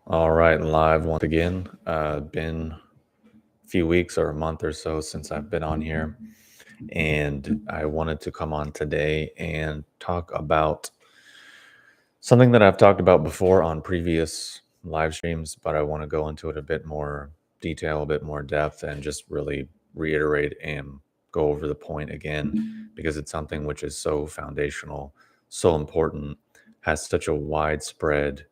All right, live once again. Been a few weeks or a month or so since I've been on here, and I wanted to come on today and talk about something that I've talked about before on previous live streams, but I want to go into it a bit more detail, a bit more depth, and just really reiterate and go over the point again because it's something which is so foundational, so important, has such a widespread,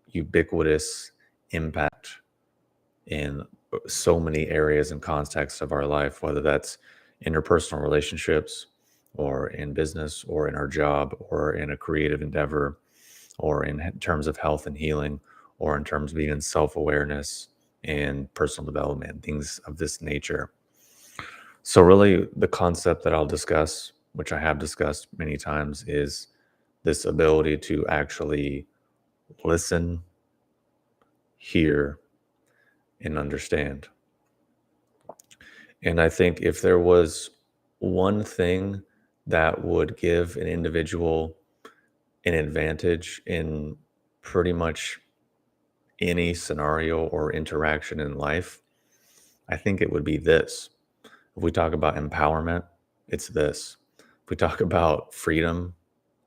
ubiquitous impact in so many areas and contexts of our life, whether that's interpersonal relationships or in business or in our job or in a creative endeavor or in terms of health and healing or in terms of even self-awareness and personal development, things of this nature. So really the concept that I'll discuss, which I have discussed many times, is this ability to actually listen, hear, and understand. And I think if there was one thing that would give an individual an advantage in pretty much any scenario or interaction in life, I think it would be this. If we talk about empowerment, it's this. If we talk about freedom,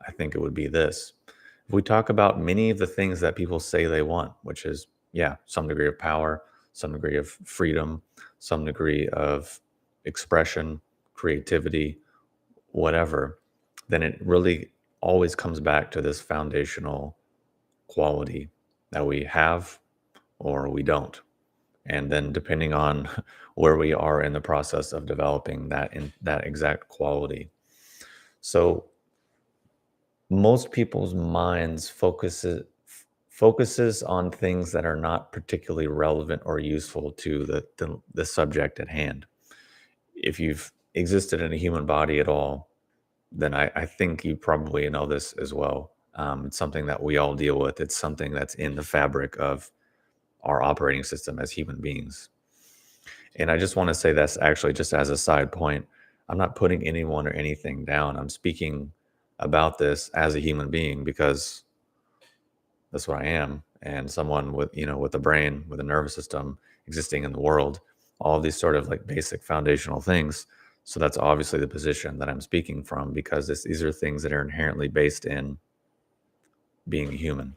I think it would be this. If we talk about many of the things that people say they want, which is, yeah, some degree of power, some degree of freedom, some degree of expression, creativity, whatever, then it really always comes back to this foundational quality that we have or we don't. And then depending on where we are in the process of developing that exact quality. So most people's minds focuses on things that are not particularly relevant or useful to the subject at hand. If you've existed in a human body at all, then I think you probably know this as well. It's something that we all deal with. It's something that's in the fabric of our operating system as human beings. And I just want to say that's actually just as a side point. I'm not putting anyone or anything down. I'm speaking about this as a human being because that's what I am. And someone with, with a brain, with a nervous system existing in the world, all of these sort of like basic foundational things. So that's obviously the position that I'm speaking from because these are things that are inherently based in being a human.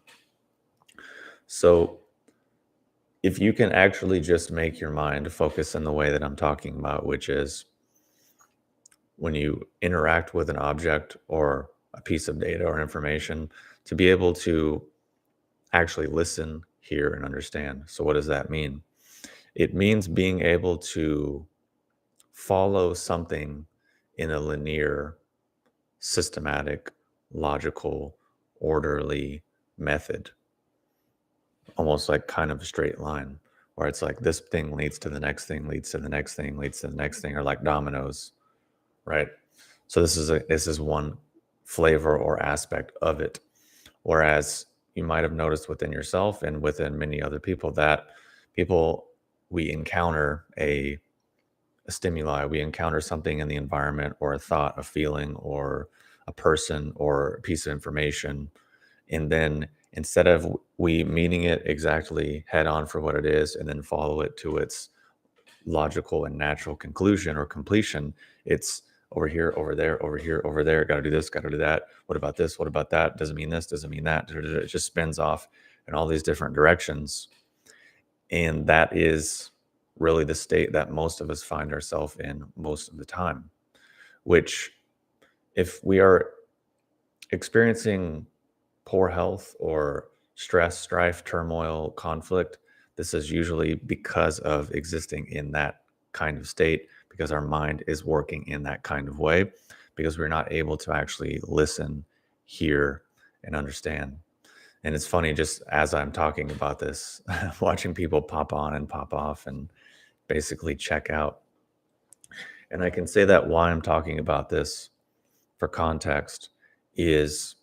So if you can actually just make your mind focus in the way that I'm talking about, which is when you interact with an object or a piece of data or information, to be able to actually listen, hear, and understand. So, what does that mean? It means being able to follow something in a linear, systematic, logical, orderly method, almost like kind of a straight line, where it's like this thing leads to the next thing, leads to the next thing, leads to the next thing, or like dominoes, right? So this is one flavor or aspect of it. Whereas you might have noticed within yourself and within many other people that people we encounter a stimuli, we encounter something in the environment or a thought, a feeling, or a person or a piece of information, and then instead of we meeting it exactly head on for what it is and then follow it to its logical and natural conclusion or completion, it's over here, over there, over here, over there. Got to do this, got to do that. What about this? What about that? Doesn't mean this, doesn't mean that. It just spins off in all these different directions. And that is really the state that most of us find ourselves in most of the time, which, if we are experiencing poor health or stress, strife, turmoil, conflict, this is usually because of existing in that kind of state, because our mind is working in that kind of way, because we're not able to actually listen, hear, and understand. And it's funny, just as I'm talking about this, watching people pop on and pop off and basically check out. And I can say that why I'm talking about this for context is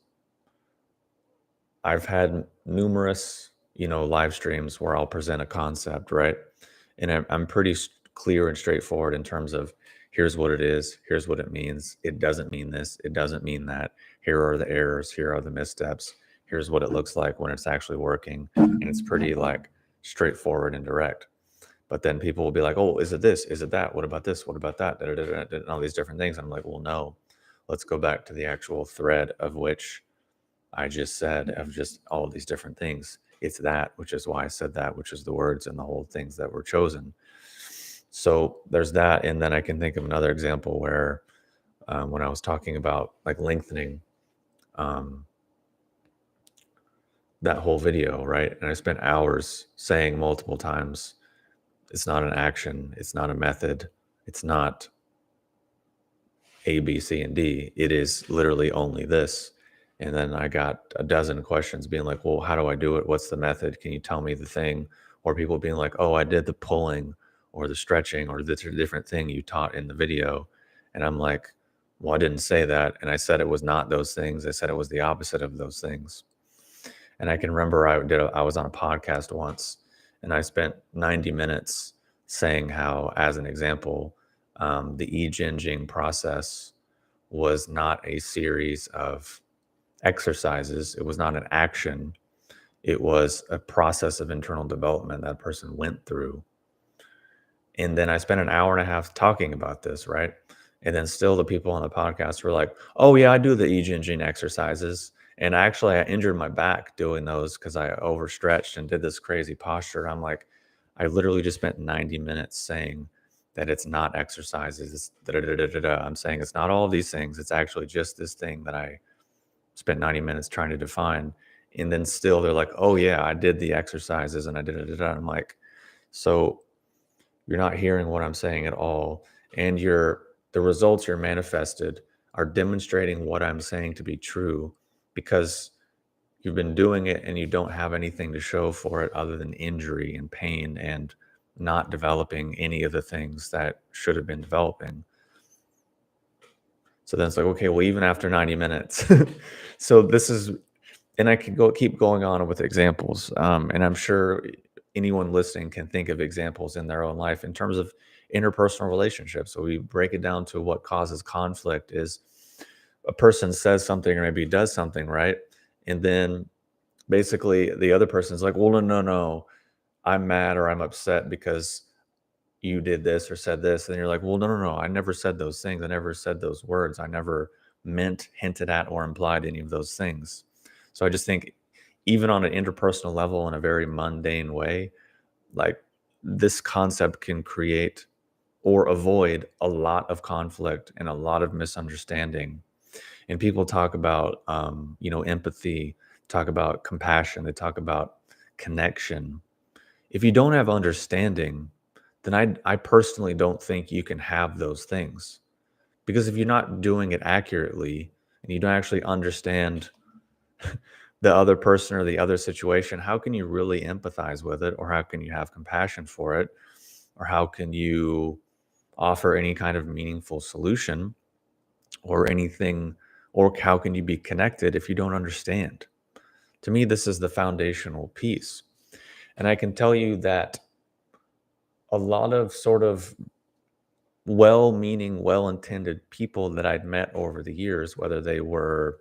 I've had numerous, live streams where I'll present a concept, right? And I'm pretty clear and straightforward in terms of here's what it is, here's what it means. It doesn't mean this, it doesn't mean that. Here are the errors, here are the missteps. Here's what it looks like when it's actually working. And it's pretty like straightforward and direct. But then people will be like, oh, is it this? Is it that? What about this? What about that? Da, da, da, da, and all these different things. And I'm like, well, no, let's go back to the actual thread of which I just said, of just all of these different things. It's that, which is why I said that, which is the words and the whole things that were chosen. So there's that. And then I can think of another example where when I was talking about like lengthening um, that whole video, right? And I spent hours saying multiple times, it's not an action, it's not a method, it's not A, B, C, and D. It is literally only this. And then I got a dozen questions being like, well, how do I do it? What's the method? Can you tell me the thing? Or people being like, oh, I did the pulling or the stretching or this different thing you taught in the video. And I'm like, well, I didn't say that. And I said it was not those things. I said it was the opposite of those things. And I can remember I was on a podcast once and I spent 90 minutes saying how, as an example, the e-ginging process was not a series of exercises. It was not an action. It was a process of internal development that person went through. And then I spent an hour and a half talking about this, right? And then still the people on the podcast were like, oh, yeah, I do the e-ginging exercises. And actually, I injured my back doing those because I overstretched and did this crazy posture. I'm like, I literally just spent 90 minutes saying that it's not exercises. It's da, da, da, da, da. I'm saying it's not all of these things. It's actually just this thing that I spent 90 minutes trying to define. And then still they're like, oh, yeah, I did the exercises and I did it. I'm like, so you're not hearing what I'm saying at all. And the results you're manifested are demonstrating what I'm saying to be true because you've been doing it and you don't have anything to show for it other than injury and pain and not developing any of the things that should have been developing. So then it's like, okay, well, even after 90 minutes. So this is, and I can keep going on with examples. And I'm sure anyone listening can think of examples in their own life in terms of interpersonal relationships. So we break it down to what causes conflict is a person says something or maybe does something, right? And then basically the other person's like, well, no, no, no, I'm mad or I'm upset because you did this or said this. And you're like, well, no, no, no, I never said those things. I never said those words. I never meant, hinted at, or implied any of those things. So I just think even on an interpersonal level in a very mundane way, like this concept can create or avoid a lot of conflict and a lot of misunderstanding. And people talk about, empathy, talk about compassion, they talk about connection. If you don't have understanding, then I personally don't think you can have those things. Because if you're not doing it accurately and you don't actually understand the other person or the other situation, how can you really empathize with it? Or how can you have compassion for it? Or how can you offer any kind of meaningful solution or anything? Or how can you be connected if you don't understand? To me, this is the foundational piece. And I can tell you that a lot of sort of well-meaning, well-intended people that I'd met over the years, whether they were,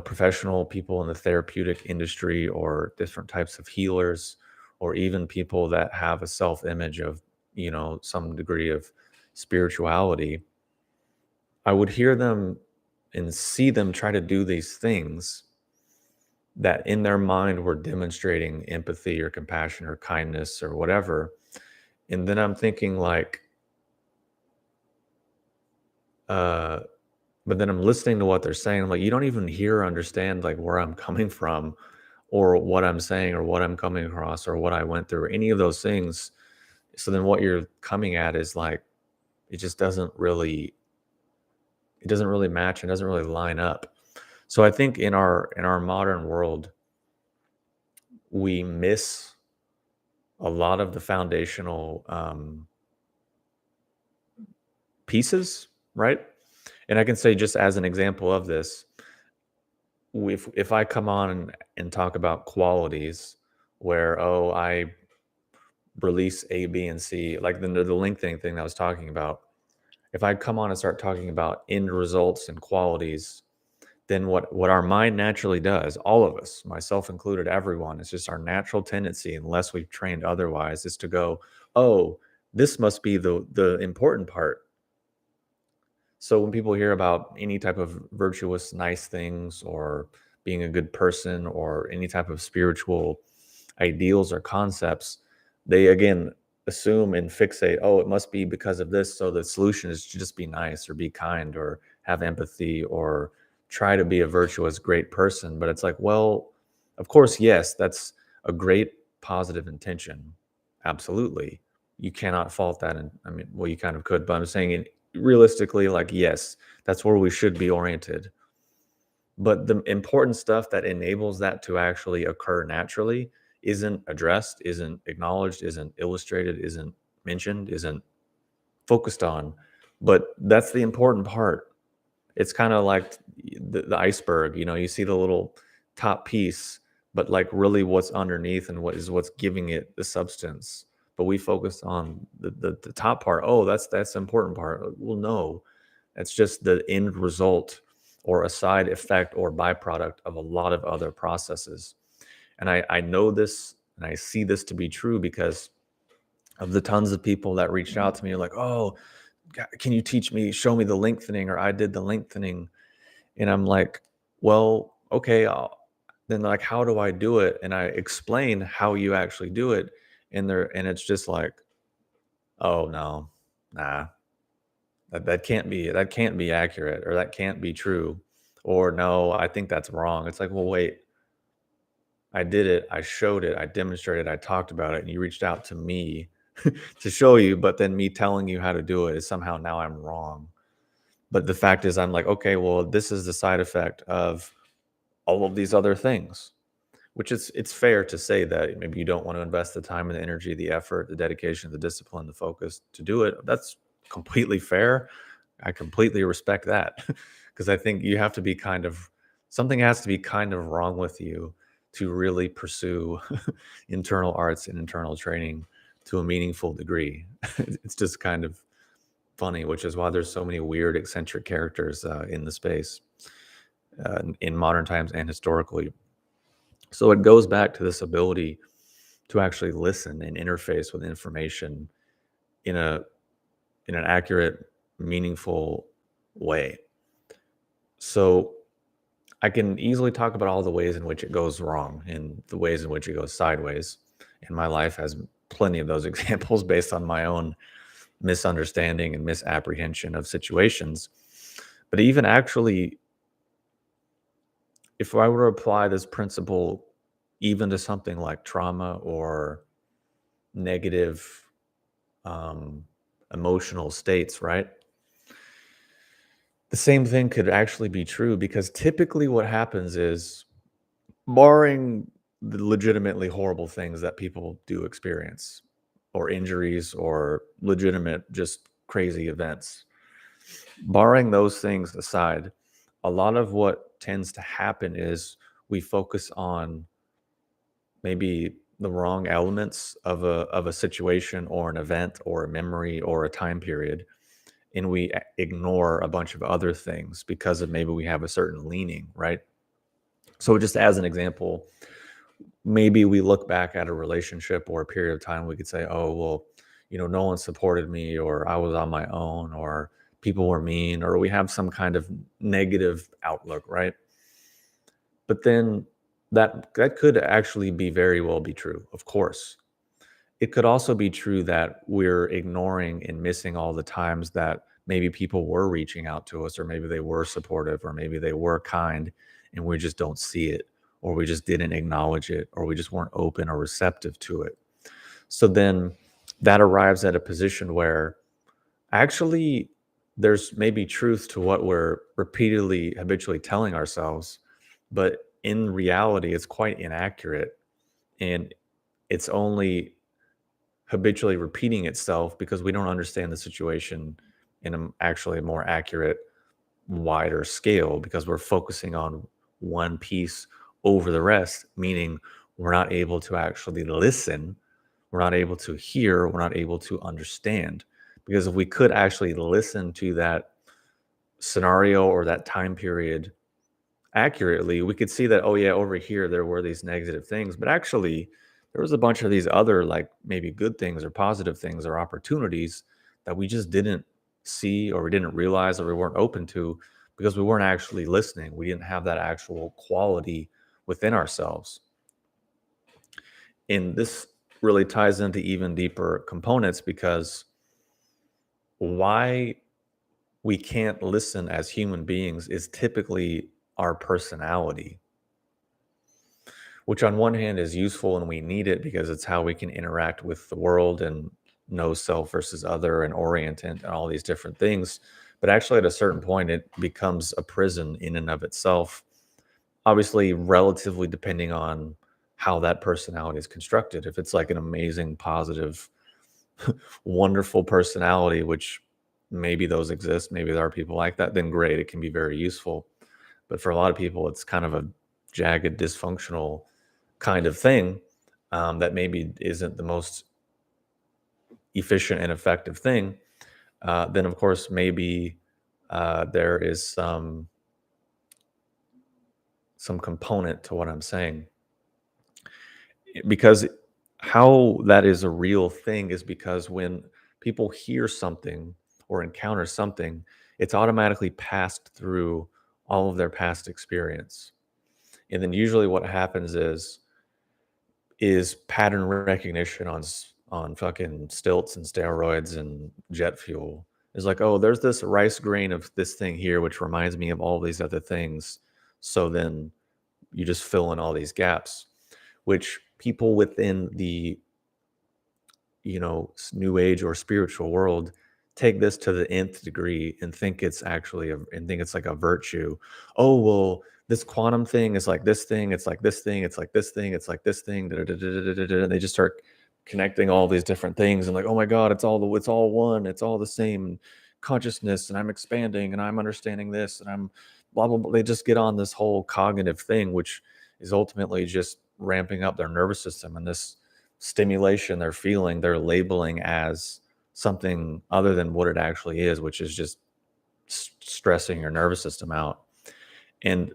professional people in the therapeutic industry or different types of healers, or even people that have a self-image of, some degree of spirituality, I would hear them and see them try to do these things that in their mind were demonstrating empathy or compassion or kindness or whatever. And then I'm thinking like, uh, but then I'm listening to what they're saying. I'm like, you don't even hear or understand like where I'm coming from or what I'm saying or what I'm coming across or what I went through or any of those things. So then what you're coming at is like, it just doesn't really match. It doesn't really line up. So I think in our modern world, we miss a lot of the foundational pieces, right? And I can say just as an example of this, if I come on and talk about qualities where, oh, I release A, B, and C, like the lengthening thing that I was talking about, if I come on and start talking about end results and qualities, then what our mind naturally does, all of us, myself included, everyone, it's just our natural tendency, unless we've trained otherwise, is to go, oh, this must be the important part. So when people hear about any type of virtuous, nice things, or being a good person, or any type of spiritual ideals or concepts, they again assume and fixate, oh, it must be because of this. So the solution is to just be nice or be kind or have empathy or try to be a virtuous, great person. But it's like, well, of course, yes, that's a great positive intention. Absolutely. You cannot fault that. And I mean, well, you kind of could, but I'm saying realistically, like, yes, that's where we should be oriented. But the important stuff that enables that to actually occur naturally isn't addressed, isn't acknowledged, isn't illustrated, isn't mentioned, isn't focused on. But that's the important part. It's kind of like the iceberg, you see the little top piece, but like really what's underneath and what's giving it the substance. But we focus on the top part. Oh, that's the important part. Well, no, that's just the end result or a side effect or byproduct of a lot of other processes. And I know this and I see this to be true because of the tons of people that reached out to me like, oh, can you teach me, show me the lengthening, or I did the lengthening. And I'm like, well, okay, then like, how do I do it? And I explain how you actually do it. And it's just like, oh no, nah, that can't be accurate, or that can't be true. Or no, I think that's wrong. It's like, well, wait, I did it, I showed it, I demonstrated, I talked about it, and you reached out to me to show you, but then me telling you how to do it is somehow now I'm wrong. But the fact is, I'm like, okay, well, this is the side effect of all of these other things, which is, it's fair to say that maybe you don't want to invest the time and the energy, the effort, the dedication, the discipline, the focus to do it. That's completely fair. I completely respect that because I think you have to be something has to be kind of wrong with you to really pursue internal arts and internal training to a meaningful degree. It's just kind of funny, which is why there's so many weird, eccentric characters in the space in modern times and historically. So it goes back to this ability to actually listen and interface with information in a in an accurate, meaningful way. So I can easily talk about all the ways in which it goes wrong and the ways in which it goes sideways. And my life has plenty of those examples based on my own misunderstanding and misapprehension of situations. But even actually, if I were to apply this principle even to something like trauma or negative um, emotional states, right? The same thing could actually be true because typically what happens is, barring the legitimately horrible things that people do experience, or injuries, or legitimate just crazy events, barring those things aside, a lot of what tends to happen is we focus on maybe the wrong elements of a situation or an event or a memory or a time period, and we ignore a bunch of other things because of maybe we have a certain leaning, right? So just as an example, maybe we look back at a relationship or a period of time, we could say, oh, well, no one supported me, or I was on my own, or people were mean, or we have some kind of negative outlook, right? But then that could actually be very well be true, of course. It could also be true that we're ignoring and missing all the times that maybe people were reaching out to us, or maybe they were supportive, or maybe they were kind, and we just don't see it, or we just didn't acknowledge it, or we just weren't open or receptive to it. So then that arrives at a position where actually there's maybe truth to what we're repeatedly, habitually telling ourselves, but in reality, it's quite inaccurate. And it's only habitually repeating itself because we don't understand the situation in actually a more accurate, wider scale, because we're focusing on one piece over the rest, meaning we're not able to actually listen, we're not able to hear, we're not able to understand. Because if we could actually listen to that scenario or that time period accurately, we could see that, oh yeah, over here there were these negative things, but actually there was a bunch of these other like maybe good things or positive things or opportunities that we just didn't see or we didn't realize or we weren't open to because we weren't actually listening. We didn't have that actual quality within ourselves. And this really ties into even deeper components because why we can't listen as human beings is typically our personality, which on one hand is useful and we need it because it's how we can interact with the world and know self versus other and orientant and all these different things. But actually, at a certain point, it becomes a prison in and of itself. Obviously, relatively depending on how that personality is constructed. If it's like an amazing, positive, wonderful personality, which maybe those exist, maybe there are people like that, then great, it can be very useful. But for a lot of people, it's kind of a jagged, dysfunctional kind of thing that maybe isn't the most efficient and effective thing. Then, of course, maybe there is some component to what I'm saying because how that is a real thing is because when people hear something or encounter something, it's automatically passed through all of their past experience. And then usually what happens is pattern recognition on fucking stilts and steroids and jet fuel. Is like, oh, there's this rice grain of this thing here, which reminds me of all these other things. So then you just fill in all these gaps, which people within the new age or spiritual world take this to the nth degree and think it's actually and think it's like a virtue. Oh well, this quantum thing is like this thing, it's like this thing, it's like this thing, it's like this thing, da, da, da, da, da, da, da, and they just start connecting all these different things and like, oh my god, it's all one, it's all the same consciousness, and I'm expanding and I'm understanding this and I'm blah blah blah. They just get on this whole cognitive thing, which is ultimately just ramping up their nervous system, and this stimulation they're feeling, they're labeling as something other than what it actually is, which is just stressing your nervous system out and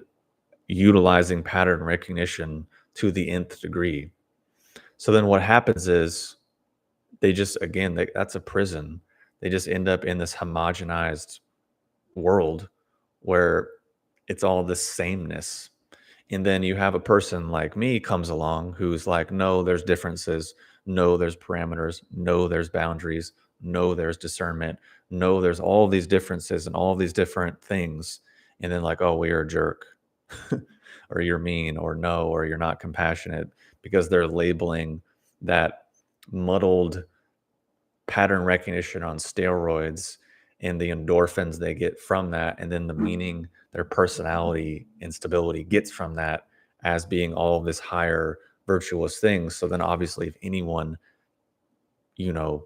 utilizing pattern recognition to the nth degree. So then what happens is they just, again, that's a prison. They just end up in this homogenized world where it's all this sameness. And then you have a person like me comes along who's like, no, there's differences. No, there's parameters. No, there's boundaries. No, there's discernment. No, there's all these differences and all these different things. And then like, oh, well, you're a jerk or you're mean or no, or you're not compassionate because they're labeling that muddled pattern recognition on steroids and the endorphins they get from that, and then the meaning their personality instability gets from that as being all of this higher virtuous things. So then obviously if anyone, you know,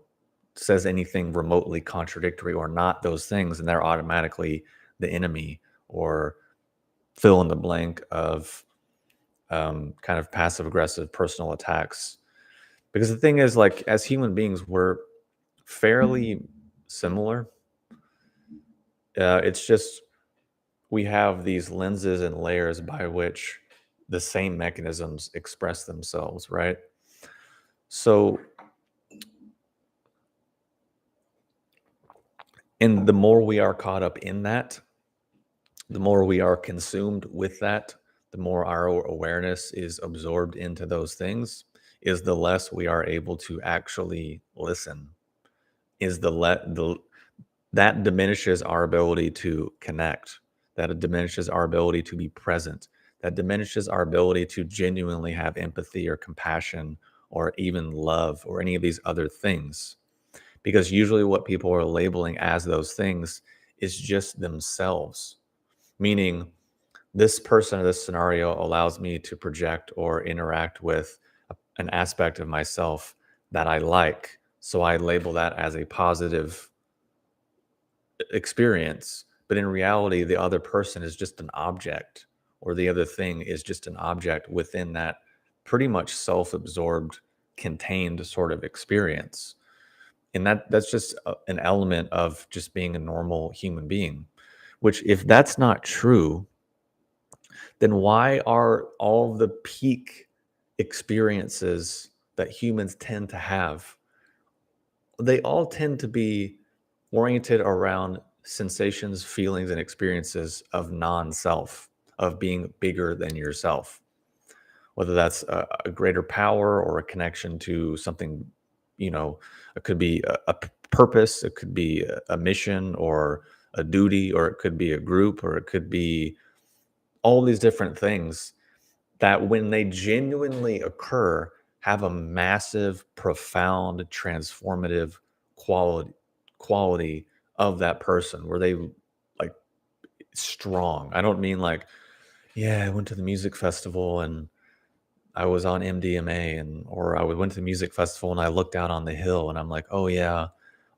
says anything remotely contradictory or not those things, and they're automatically the enemy or fill in the blank of kind of passive aggressive personal attacks. Because the thing is, like, as human beings, we're fairly similar. It's just we have these lenses and layers by which the same mechanisms express themselves, right? So, and the more we are caught up in that, the more we are consumed with that, the more our awareness is absorbed into those things, is the less we are able to actually listen. Is the that diminishes our ability to connect. That diminishes our ability to be present. That diminishes our ability to genuinely have empathy or compassion or even love or any of these other things. Because usually what people are labeling as those things is just themselves, meaning this person or this scenario allows me to project or interact with an aspect of myself that I like. So I label that as a positive experience, but in reality, the other person is just an object, or the other thing is just an object within that pretty much self-absorbed, contained sort of experience. And that's just an element of just being a normal human being, which if that's not true, then why are all the peak experiences that humans tend to have, they all tend to be oriented around sensations, feelings, and experiences of non-self, of being bigger than yourself, whether that's a greater power or a connection to something, you know, it could be a purpose, it could be a mission or a duty, or it could be a group, or it could be all these different things that when they genuinely occur have a massive, profound, transformative quality quality of that person where they like strong. I don't mean like, yeah, I went to the music festival and I was on MDMA, and or I went to the music festival and I looked out on the hill and I'm like, oh yeah,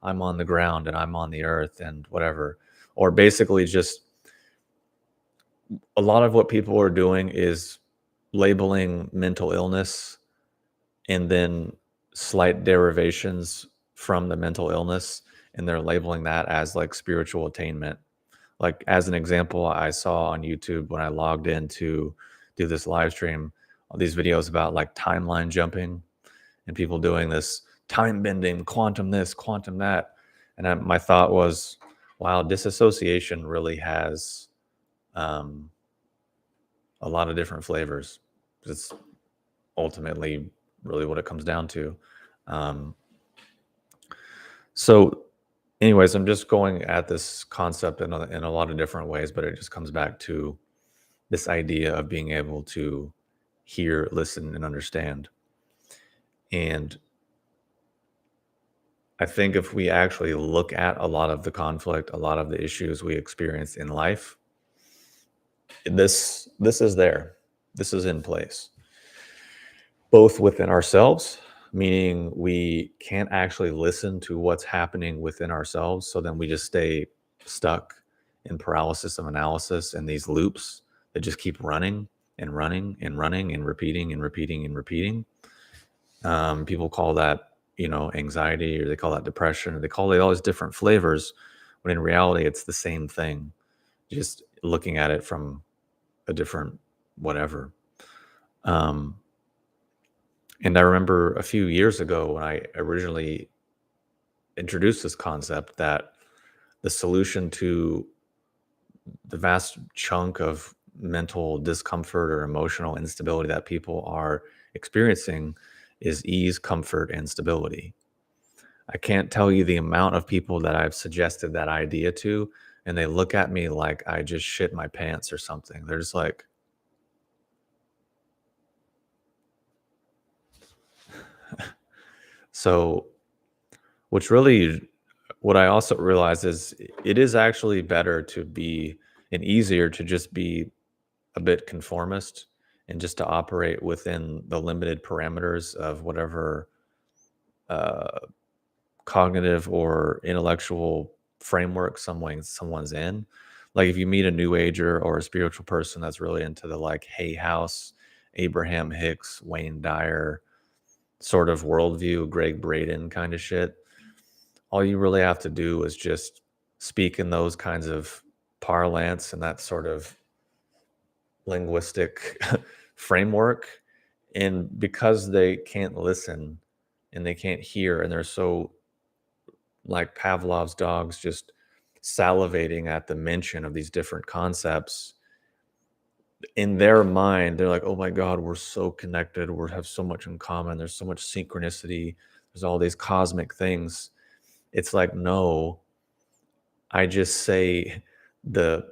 I'm on the ground and I'm on the earth and whatever. Or basically just a lot of what people are doing is labeling mental illness and then slight derivations from the mental illness, and they're labeling that as like spiritual attainment. Like as an example, I saw on YouTube when I logged in to do this live stream, all these videos about like timeline jumping and people doing this time bending, quantum this, quantum that. And my thought was, wow, disassociation really has um, a lot of different flavors. It's ultimately really what it comes down to. Um, so, anyways, I'm just going at this concept in a lot of different ways, but it just comes back to this idea of being able to hear, listen, and understand. And I think if we actually look at a lot of the conflict, a lot of the issues we experience in life, this is there. This is in place, both within ourselves, meaning we can't actually listen to what's happening within ourselves. So then we just stay stuck in paralysis of analysis and these loops that just keep running and running and running and repeating and repeating and repeating. People call that, anxiety, or they call that depression, or they call it all these different flavors, when in reality, it's the same thing, just looking at it from a different whatever. Um, And I remember a few years ago when I originally introduced this concept that the solution to the vast chunk of mental discomfort or emotional instability that people are experiencing is ease, comfort, and stability. I can't tell you the amount of people that I've suggested that idea to, and they look at me like I just shit my pants or something. They're just like, so Which really what I also realized is it is actually better to be and easier to just be a bit conformist and just to operate within the limited parameters of whatever uh, cognitive or intellectual framework someone's in. Like if you meet a new ager or a spiritual person that's really into the like Hay House, Abraham Hicks, Wayne Dyer sort of worldview, Greg Braden kind of shit, all you really have to do is just speak in those kinds of parlance and that sort of linguistic framework. And because they can't listen and they can't hear, and they're so like Pavlov's dogs, just salivating at the mention of these different concepts, in their mind, they're like, oh my God, we're so connected. We have so much in common. There's so much synchronicity. There's all these cosmic things. It's like, no, I just say the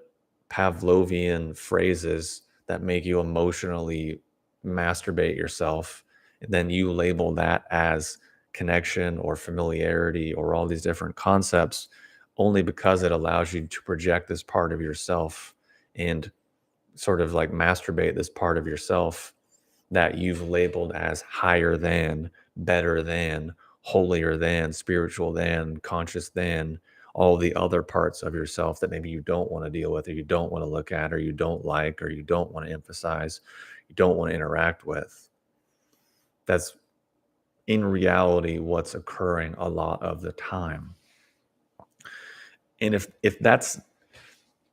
Pavlovian phrases that make you emotionally masturbate yourself, and then you label that as connection or familiarity or all these different concepts only because it allows you to project this part of yourself and sort of like masturbate this part of yourself that you've labeled as higher than, better than, holier than, spiritual than, conscious than all the other parts of yourself that maybe you don't want to deal with, or you don't want to look at, or you don't like, or you don't want to emphasize, you don't want to interact with. That's in reality what's occurring a lot of the time. And if that's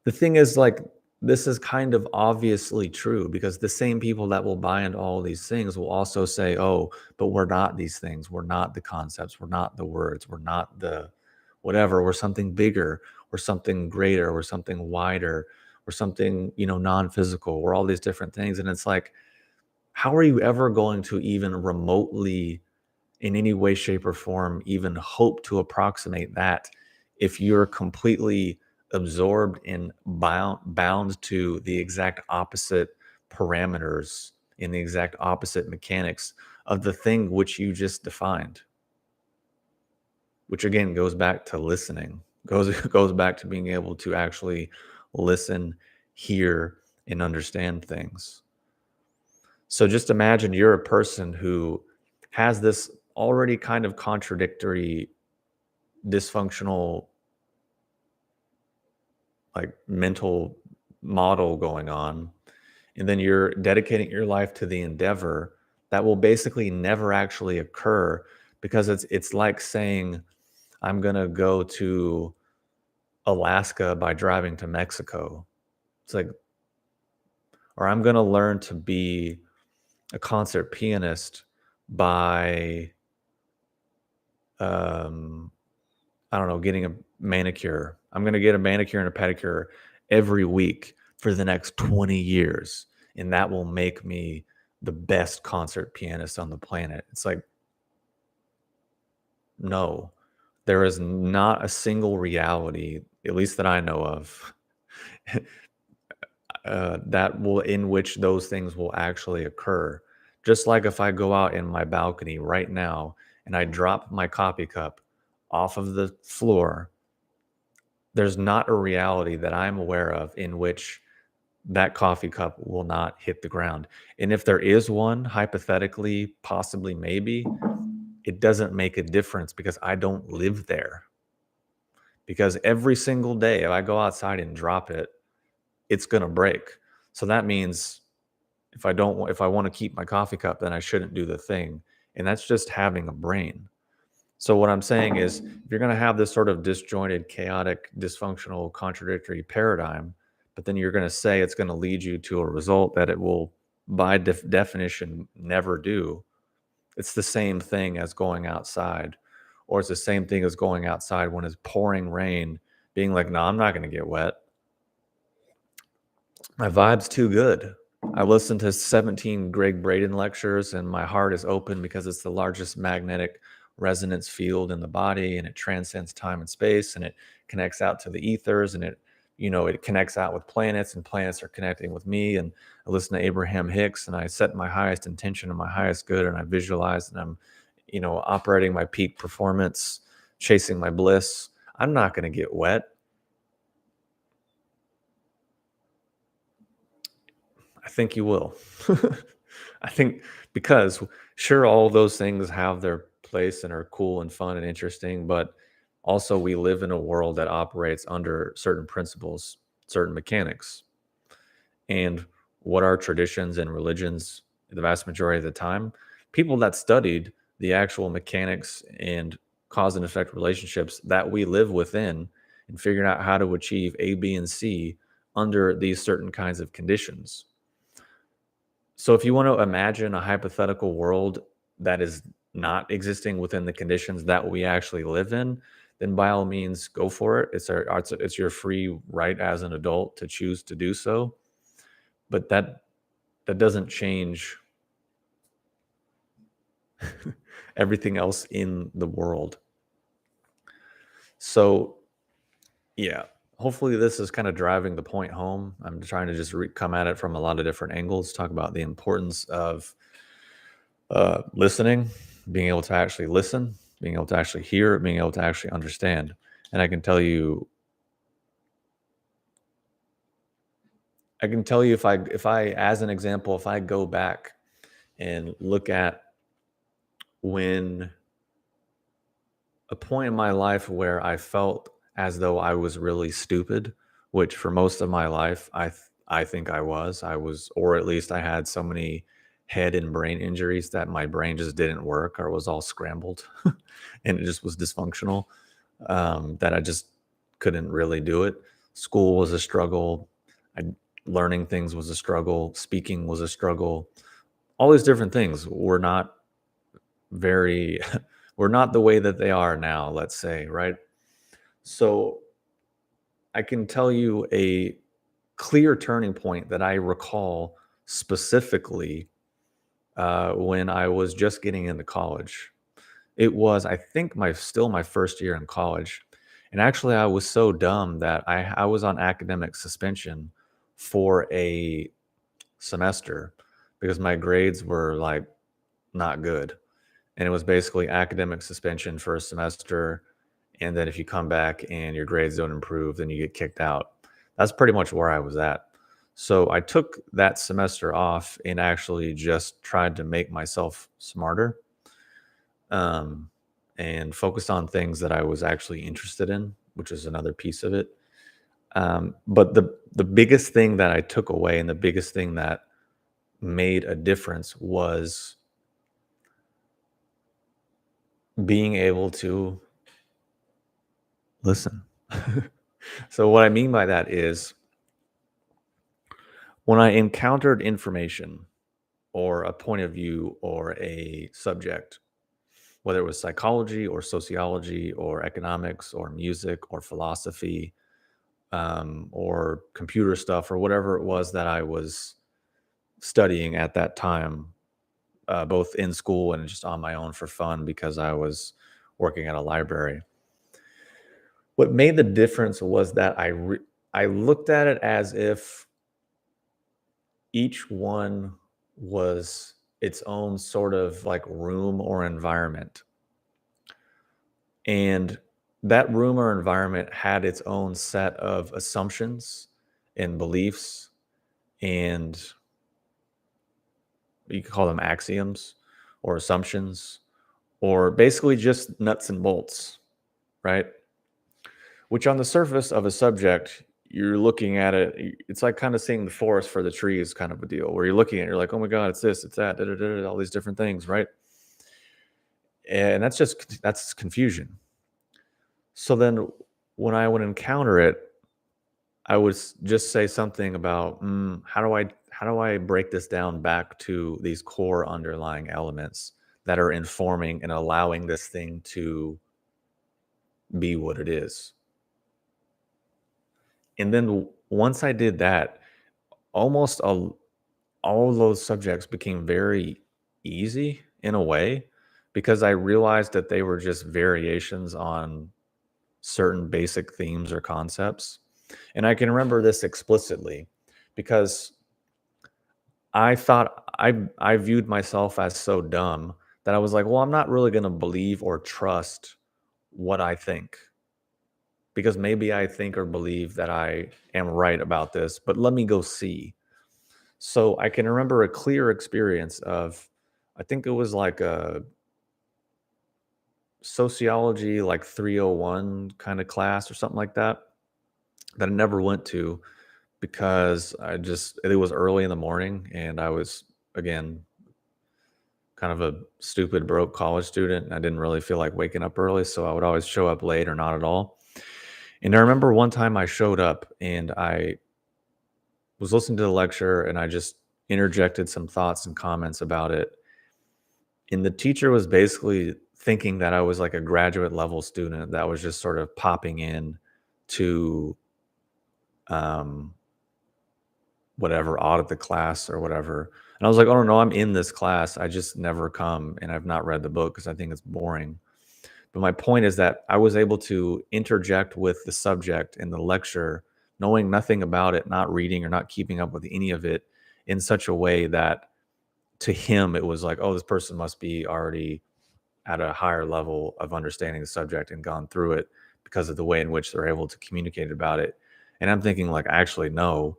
the thing is, like, this is kind of obviously true because the same people that will buy into all these things will also say, oh, but we're not these things. We're not the concepts. We're not the words. We're not the whatever. We're something bigger. We're something greater. We're something wider. We're something, non-physical. We're all these different things. And it's like, how are you ever going to even remotely, in any way, shape, or form, even hope to approximate that if you're completely absorbed and bound to the exact opposite parameters in the exact opposite mechanics of the thing which you just defined, which again goes back to listening, goes back to being able to actually listen, hear, and understand things. So just imagine you're a person who has this already kind of contradictory, dysfunctional, like mental model going on. And then you're dedicating your life to the endeavor that will basically never actually occur because it's like saying, I'm going to go to Alaska by driving to Mexico. It's like, or I'm going to learn to be a concert pianist by um, I don't know, getting a manicure. I'm going to get a manicure and a pedicure every week for the next 20 years. And that will make me the best concert pianist on the planet. It's like, no, there is not a single reality, at least that I know of, in which those things will actually occur. Just like if I go out in my balcony right now and I drop my coffee cup off of the floor, there's not a reality that I'm aware of in which that coffee cup will not hit the ground. And if there is one, hypothetically, possibly, maybe, it doesn't make a difference because I don't live there. Because every single day, if I go outside and drop it, it's going to break. So that means if I want to keep my coffee cup, then I shouldn't do the thing. And that's just having a brain. So what I'm saying is, if you're going to have this sort of disjointed, chaotic, dysfunctional, contradictory paradigm, but then you're going to say it's going to lead you to a result that it will, by definition, never do. It's the same thing as going outside, or it's the same thing as going outside when it's pouring rain, being like, no, I'm not going to get wet. My vibe's too good. I listened to 17 Greg Braden lectures and my heart is open because it's the largest magnetic resonance field in the body and it transcends time and space and it connects out to the ethers and it connects out with planets and planets are connecting with me. And I listen to Abraham Hicks and I set my highest intention and my highest good and I visualize and I'm, operating my peak performance, chasing my bliss. I'm not going to get wet. I think you will. I think because sure, all those things have their place and are cool and fun and interesting, but also we live in a world that operates under certain principles, certain mechanics. And what are traditions and religions the vast majority of the time? People that studied the actual mechanics and cause and effect relationships that we live within and figured out how to achieve A, B, and C under these certain kinds of conditions. So if you want to imagine a hypothetical world that is not existing within the conditions that we actually live in, then by all means go for it. It's your free right as an adult to choose to do so. But that doesn't change everything else in the world. So yeah, hopefully this is kind of driving the point home. I'm trying to just come at it from a lot of different angles, talk about the importance of listening, being able to actually listen, being able to actually hear, being able to actually understand. And I can tell you if I as an example, if I go back and look at when a point in my life where I felt as though I was really stupid, which for most of my life I think I was, or at least I had so many head and brain injuries that my brain just didn't work or was all scrambled and it just was dysfunctional, that I just couldn't really do it. School was a struggle. I Learning things was a struggle. Speaking was a struggle. All these different things were not very, were not the way that they are now, let's say, right? So I can tell you a clear turning point that I recall specifically when I was just getting into college. It was, I think, my first year in college, and actually, I was so dumb that I was on academic suspension for a semester because my grades were like not good, and it was basically academic suspension for a semester, and then if you come back and your grades don't improve, then you get kicked out. That's pretty much where I was at. So I took that semester off and actually just tried to make myself smarter, um, and focused on things that I was actually interested in, which is another piece of it. But the biggest thing that I took away and the biggest thing that made a difference was being able to listen. So what I mean by that is when I encountered information or a point of view or a subject, whether it was psychology or sociology or economics or music or philosophy, or computer stuff or whatever it was that I was studying at that time, both in school and just on my own for fun because I was working at a library. What made the difference was that I looked at it as if each one was its own sort of like room or environment. And that room or environment had its own set of assumptions and beliefs, and you could call them axioms or assumptions, or basically just nuts and bolts, right? Which on the surface of a subject, you're looking at it, it's like kind of seeing the forest for the trees kind of a deal, where you're looking at it, you're like, oh my God, it's this, it's that, da, da, da, da, all these different things, right? And that's confusion. So then when I would encounter it, I would just say something about how do I break this down back to these core underlying elements that are informing and allowing this thing to be what it is. And then once I did that, almost all of those subjects became very easy in a way because I realized that they were just variations on certain basic themes or concepts. And I can remember this explicitly because I viewed myself as so dumb that I was like, well, I'm not really going to believe or trust what I think because maybe I think or believe that I am right about this, but let me go see. So I can remember a clear experience of, I think it was like a sociology, like 301 kind of class or something like that, that I never went to because it was early in the morning and I was, again, kind of a stupid, broke college student. And I didn't really feel like waking up early. So I would always show up late or not at all. And I remember one time I showed up and I was listening to the lecture and I just interjected some thoughts and comments about it. And the teacher was basically thinking that I was like a graduate level student that was just sort of popping in to um, whatever, audit the class or whatever. And I was like, oh no, I'm in this class. I just never come and I've not read the book because I think it's boring. But my point is that I was able to interject with the subject in the lecture, knowing nothing about it, not reading or not keeping up with any of it in such a way that to him it was like, oh, this person must be already at a higher level of understanding the subject and gone through it because of the way in which they're able to communicate about it. And I'm thinking like, actually, no,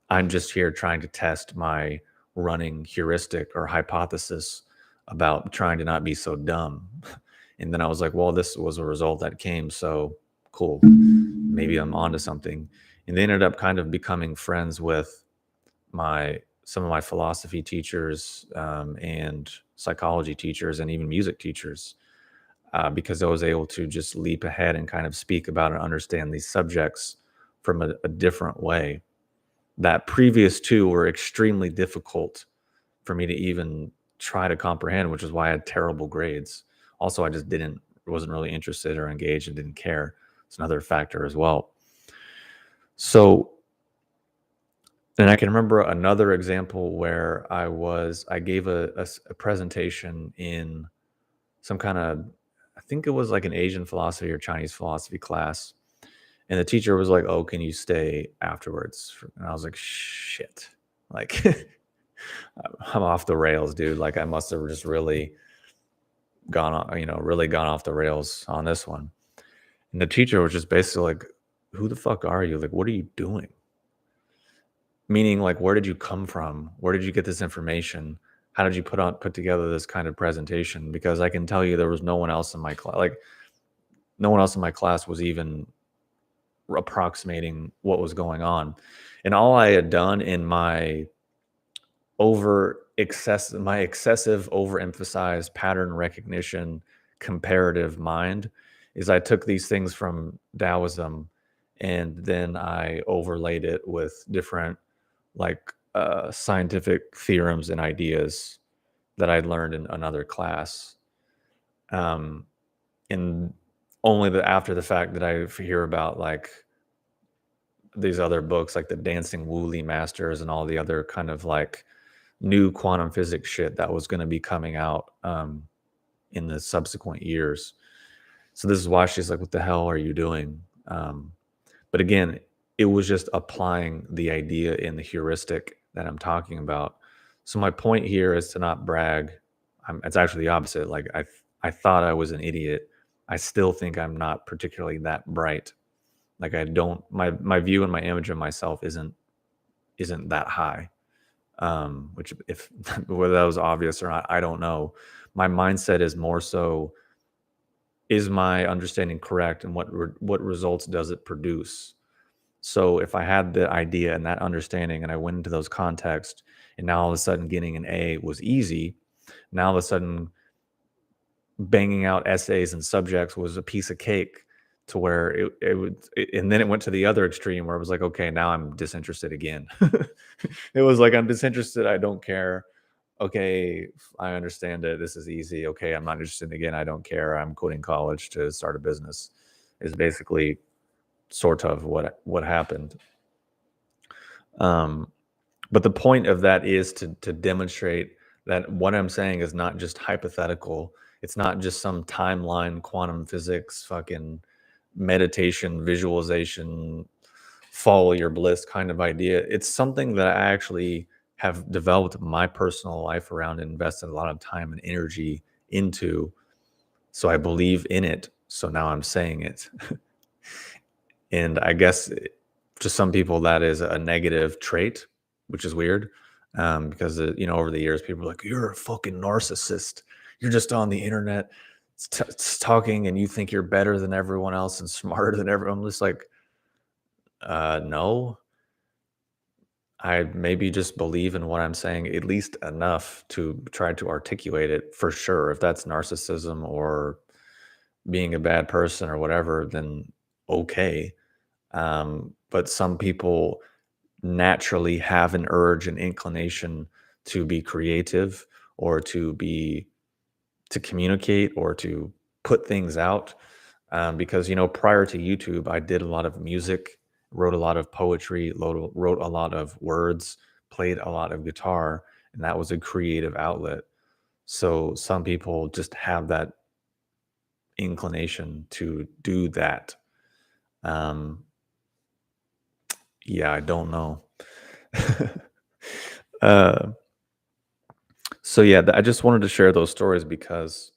I'm just here trying to test my running heuristic or hypothesis about trying to not be so dumb. And then I was like, well, this was a result that came. So cool. Maybe I'm onto something. And they ended up kind of becoming friends with some of my philosophy teachers, and psychology teachers and even music teachers, because I was able to just leap ahead and kind of speak about and understand these subjects from a different way that previous two were extremely difficult for me to even try to comprehend, which is why I had terrible grades. Also, I just wasn't really interested or engaged and didn't care. It's another factor as well. So, and I can remember another example where I gave a presentation in some kind of, I think it was like an Asian philosophy or Chinese philosophy class. And the teacher was like, "Oh, can you stay afterwards?" And I was like, "Shit." Like, I'm off the rails, dude. Like, I must have just really really gone off the rails on this one. And the teacher was just basically like, "Who the fuck are you? Like, what are you doing?" Meaning, like, where did you come from? Where did you get this information? How did you put together this kind of presentation? Because I can tell you there was no one else in my class. Like, no one else in my class was even approximating what was going on. And all I had done in my excessive overemphasized pattern recognition comparative mind is I took these things from Taoism and then I overlaid it with different like scientific theorems and ideas that I'd learned in another class. Um, and only after the fact that I hear about like these other books like the Dancing Wooly Masters and all the other kind of like new quantum physics shit that was going to be coming out in the subsequent years. So this is why she's like, "What the hell are you doing?" But again, it was just applying the idea in the heuristic that I'm talking about. So my point here is to not brag. It's actually the opposite. Like I thought I was an idiot. I still think I'm not particularly that bright. Like I don't my view and my image of myself isn't that high. Which if whether that was obvious or not, I don't know. My mindset is more so, is my understanding correct and what results does it produce? So if I had the idea and that understanding and I went into those contexts and now all of a sudden getting an A was easy, now all of a sudden banging out essays and subjects was a piece of cake to where and then it went to the other extreme where it was like, okay, now I'm disinterested again. It was like, I'm disinterested, I don't care. Okay, I understand it. This is easy. Okay, I'm not interested again. I don't care. I'm quitting college to start a business. Is basically sort of what happened. Um, but the point of that is to demonstrate that what I'm saying is not just hypothetical. It's not just some timeline, quantum physics, fucking meditation, visualization, follow your bliss kind of idea. It's something that I actually have developed my personal life around and invested a lot of time and energy into. So I believe in it. So now I'm saying it. And I guess to some people that is a negative trait, which is weird. Because over the years, people are like, "You're a fucking narcissist. You're just on the internet talking and you think you're better than everyone else and smarter than everyone." I'm just like, no, I maybe just believe in what I'm saying at least enough to try to articulate it for sure. If that's narcissism or being a bad person or whatever, then okay. But some people naturally have an urge and inclination to be creative or to communicate or to put things out. Because prior to YouTube, I did a lot of music, wrote a lot of poetry, wrote a lot of words, played a lot of guitar, and that was a creative outlet. So some people just have that inclination to do that. Um, yeah, I don't know. uh, so yeah, I just wanted to share those stories because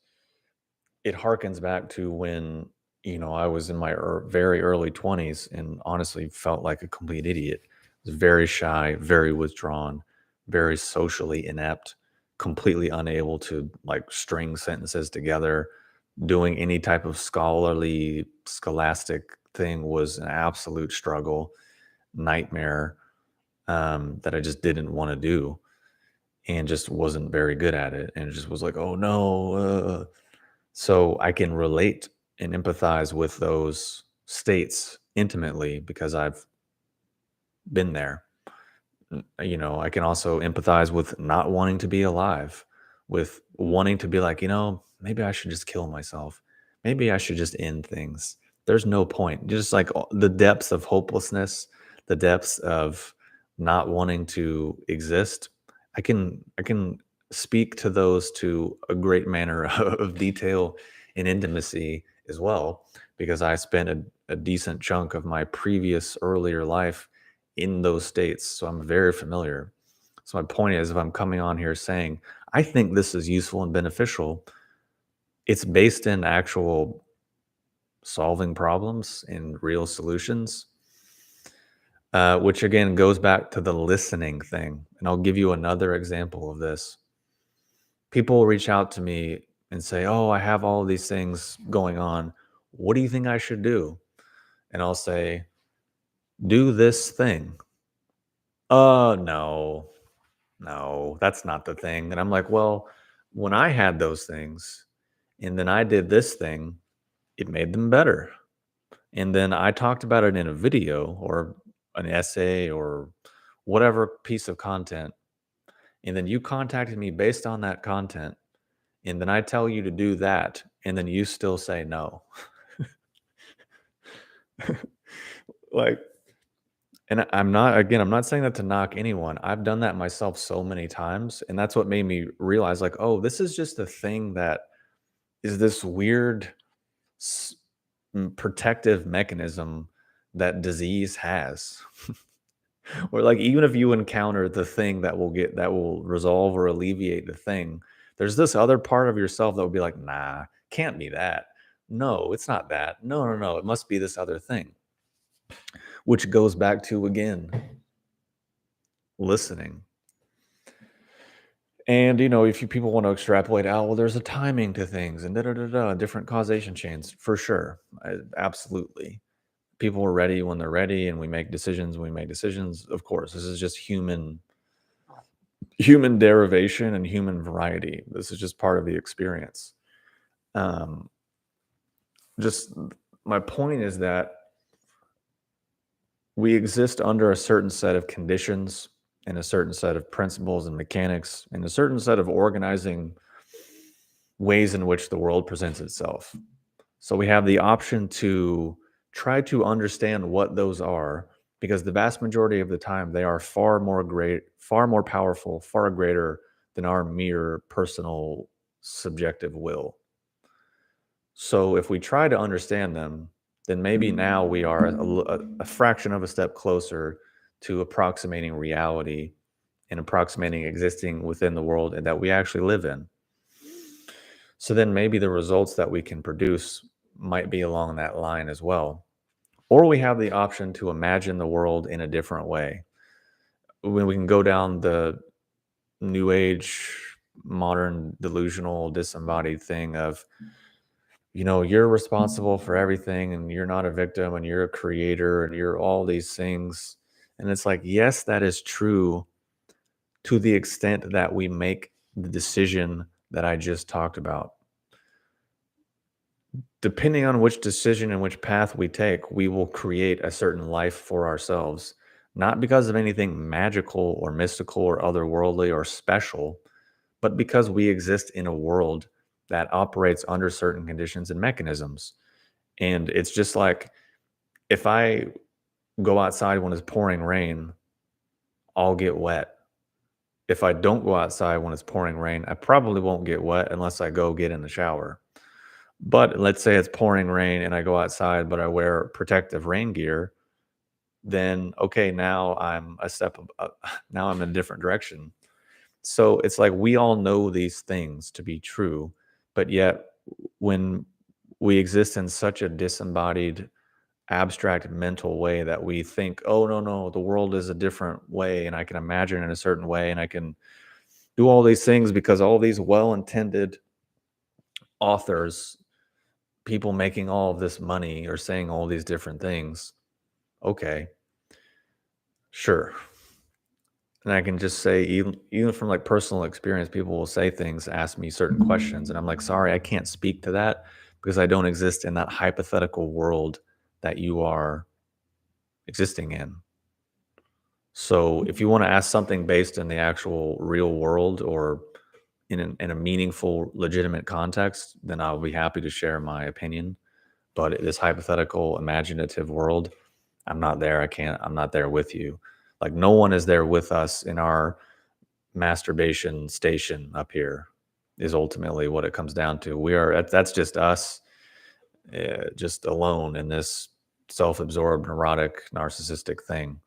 it harkens back to when I was in my very early 20s and honestly felt like a complete idiot. I was very shy, very withdrawn, very socially inept, completely unable to like string sentences together. Doing any type of scholastic thing was an absolute struggle, nightmare, that I just didn't want to do and just wasn't very good at it. And it just was like, oh no. So I can relate and empathize with those states intimately because I've been there. I can also empathize with not wanting to be alive, with wanting to be like, maybe I should just kill myself. Maybe I should just end things. There's no point. Just like the depths of hopelessness, the depths of not wanting to exist. I can speak to those to a great manner of detail and intimacy as well, because I spent a decent chunk of my previous earlier life in those states. So I'm very familiar. So my point is, if I'm coming on here saying, I think this is useful and beneficial, it's based in actual solving problems and real solutions, which again goes back to the listening thing. And I'll give you another example of this. People reach out to me and say, oh, I have all these things going on. What do you think I should do? And I'll say, do this thing. No. No, that's not the thing. And I'm like, well, when I had those things and then I did this thing, it made them better. And then I talked about it in a video or an essay or whatever piece of content. And then you contacted me based on that content. And then I tell you to do that. And then you still say no. Like, and I'm not saying that to knock anyone. I've done that myself so many times. And that's what made me realize, like, oh, this is just a thing that is this weird s- protective mechanism that disease has. Or like even if you encounter the thing that will resolve or alleviate the thing, there's this other part of yourself that will be like, nah, can't be that. No, it's not that. No, no, no, it must be this other thing. Which goes back to, again, listening. And if people want to extrapolate out, well, there's a timing to things and da da da da, different causation chains, for sure. Absolutely. People are ready when they're ready, and we make decisions when we make decisions. Of course, this is just human derivation and human variety. This is just part of the experience. Um, just my point is that we exist under a certain set of conditions and a certain set of principles and mechanics and a certain set of organizing ways in which the world presents itself. So we have the option to try to understand what those are, because the vast majority of the time they are far more powerful, far greater than our mere personal subjective will. So if we try to understand them, then maybe now we are a fraction of a step closer to approximating reality and approximating existing within the world and that we actually live in. So then maybe the results that we can produce might be along that line as well. Or we have the option to imagine the world in a different way. When we can go down the new age, modern, delusional, disembodied thing of, you're responsible for everything and you're not a victim and you're a creator and you're all these things. And it's like, yes, that is true to the extent that we make the decision that I just talked about. Depending on which decision and which path we take, we will create a certain life for ourselves, not because of anything magical or mystical or otherworldly or special, but because we exist in a world that operates under certain conditions and mechanisms. And it's just like, if I go outside when it's pouring rain, I'll get wet. If I don't go outside when it's pouring rain, I probably won't get wet unless I go get in the shower. But let's say it's pouring rain and I go outside, but I wear protective rain gear, then okay, now I'm a step, now I'm in a different direction. So it's like we all know these things to be true, but yet when we exist in such a disembodied, abstract mental way that we think, oh, no, no, the world is a different way and I can imagine in a certain way and I can do all these things because all these well intended authors, people making all of this money, are saying all these different things. Okay, sure. And I can just say, even from like personal experience, people will say things, ask me certain questions, and I'm like, sorry, I can't speak to that because I don't exist in that hypothetical world that you are existing in. So if you want to ask something based in the actual real world or in a meaningful, legitimate context, then I'll be happy to share my opinion. But this hypothetical, imaginative world, I'm not there. I'm not there with you. Like no one is there with us in our masturbation station up here, is ultimately what it comes down to. That's just us, just alone in this self-absorbed, neurotic, narcissistic thing.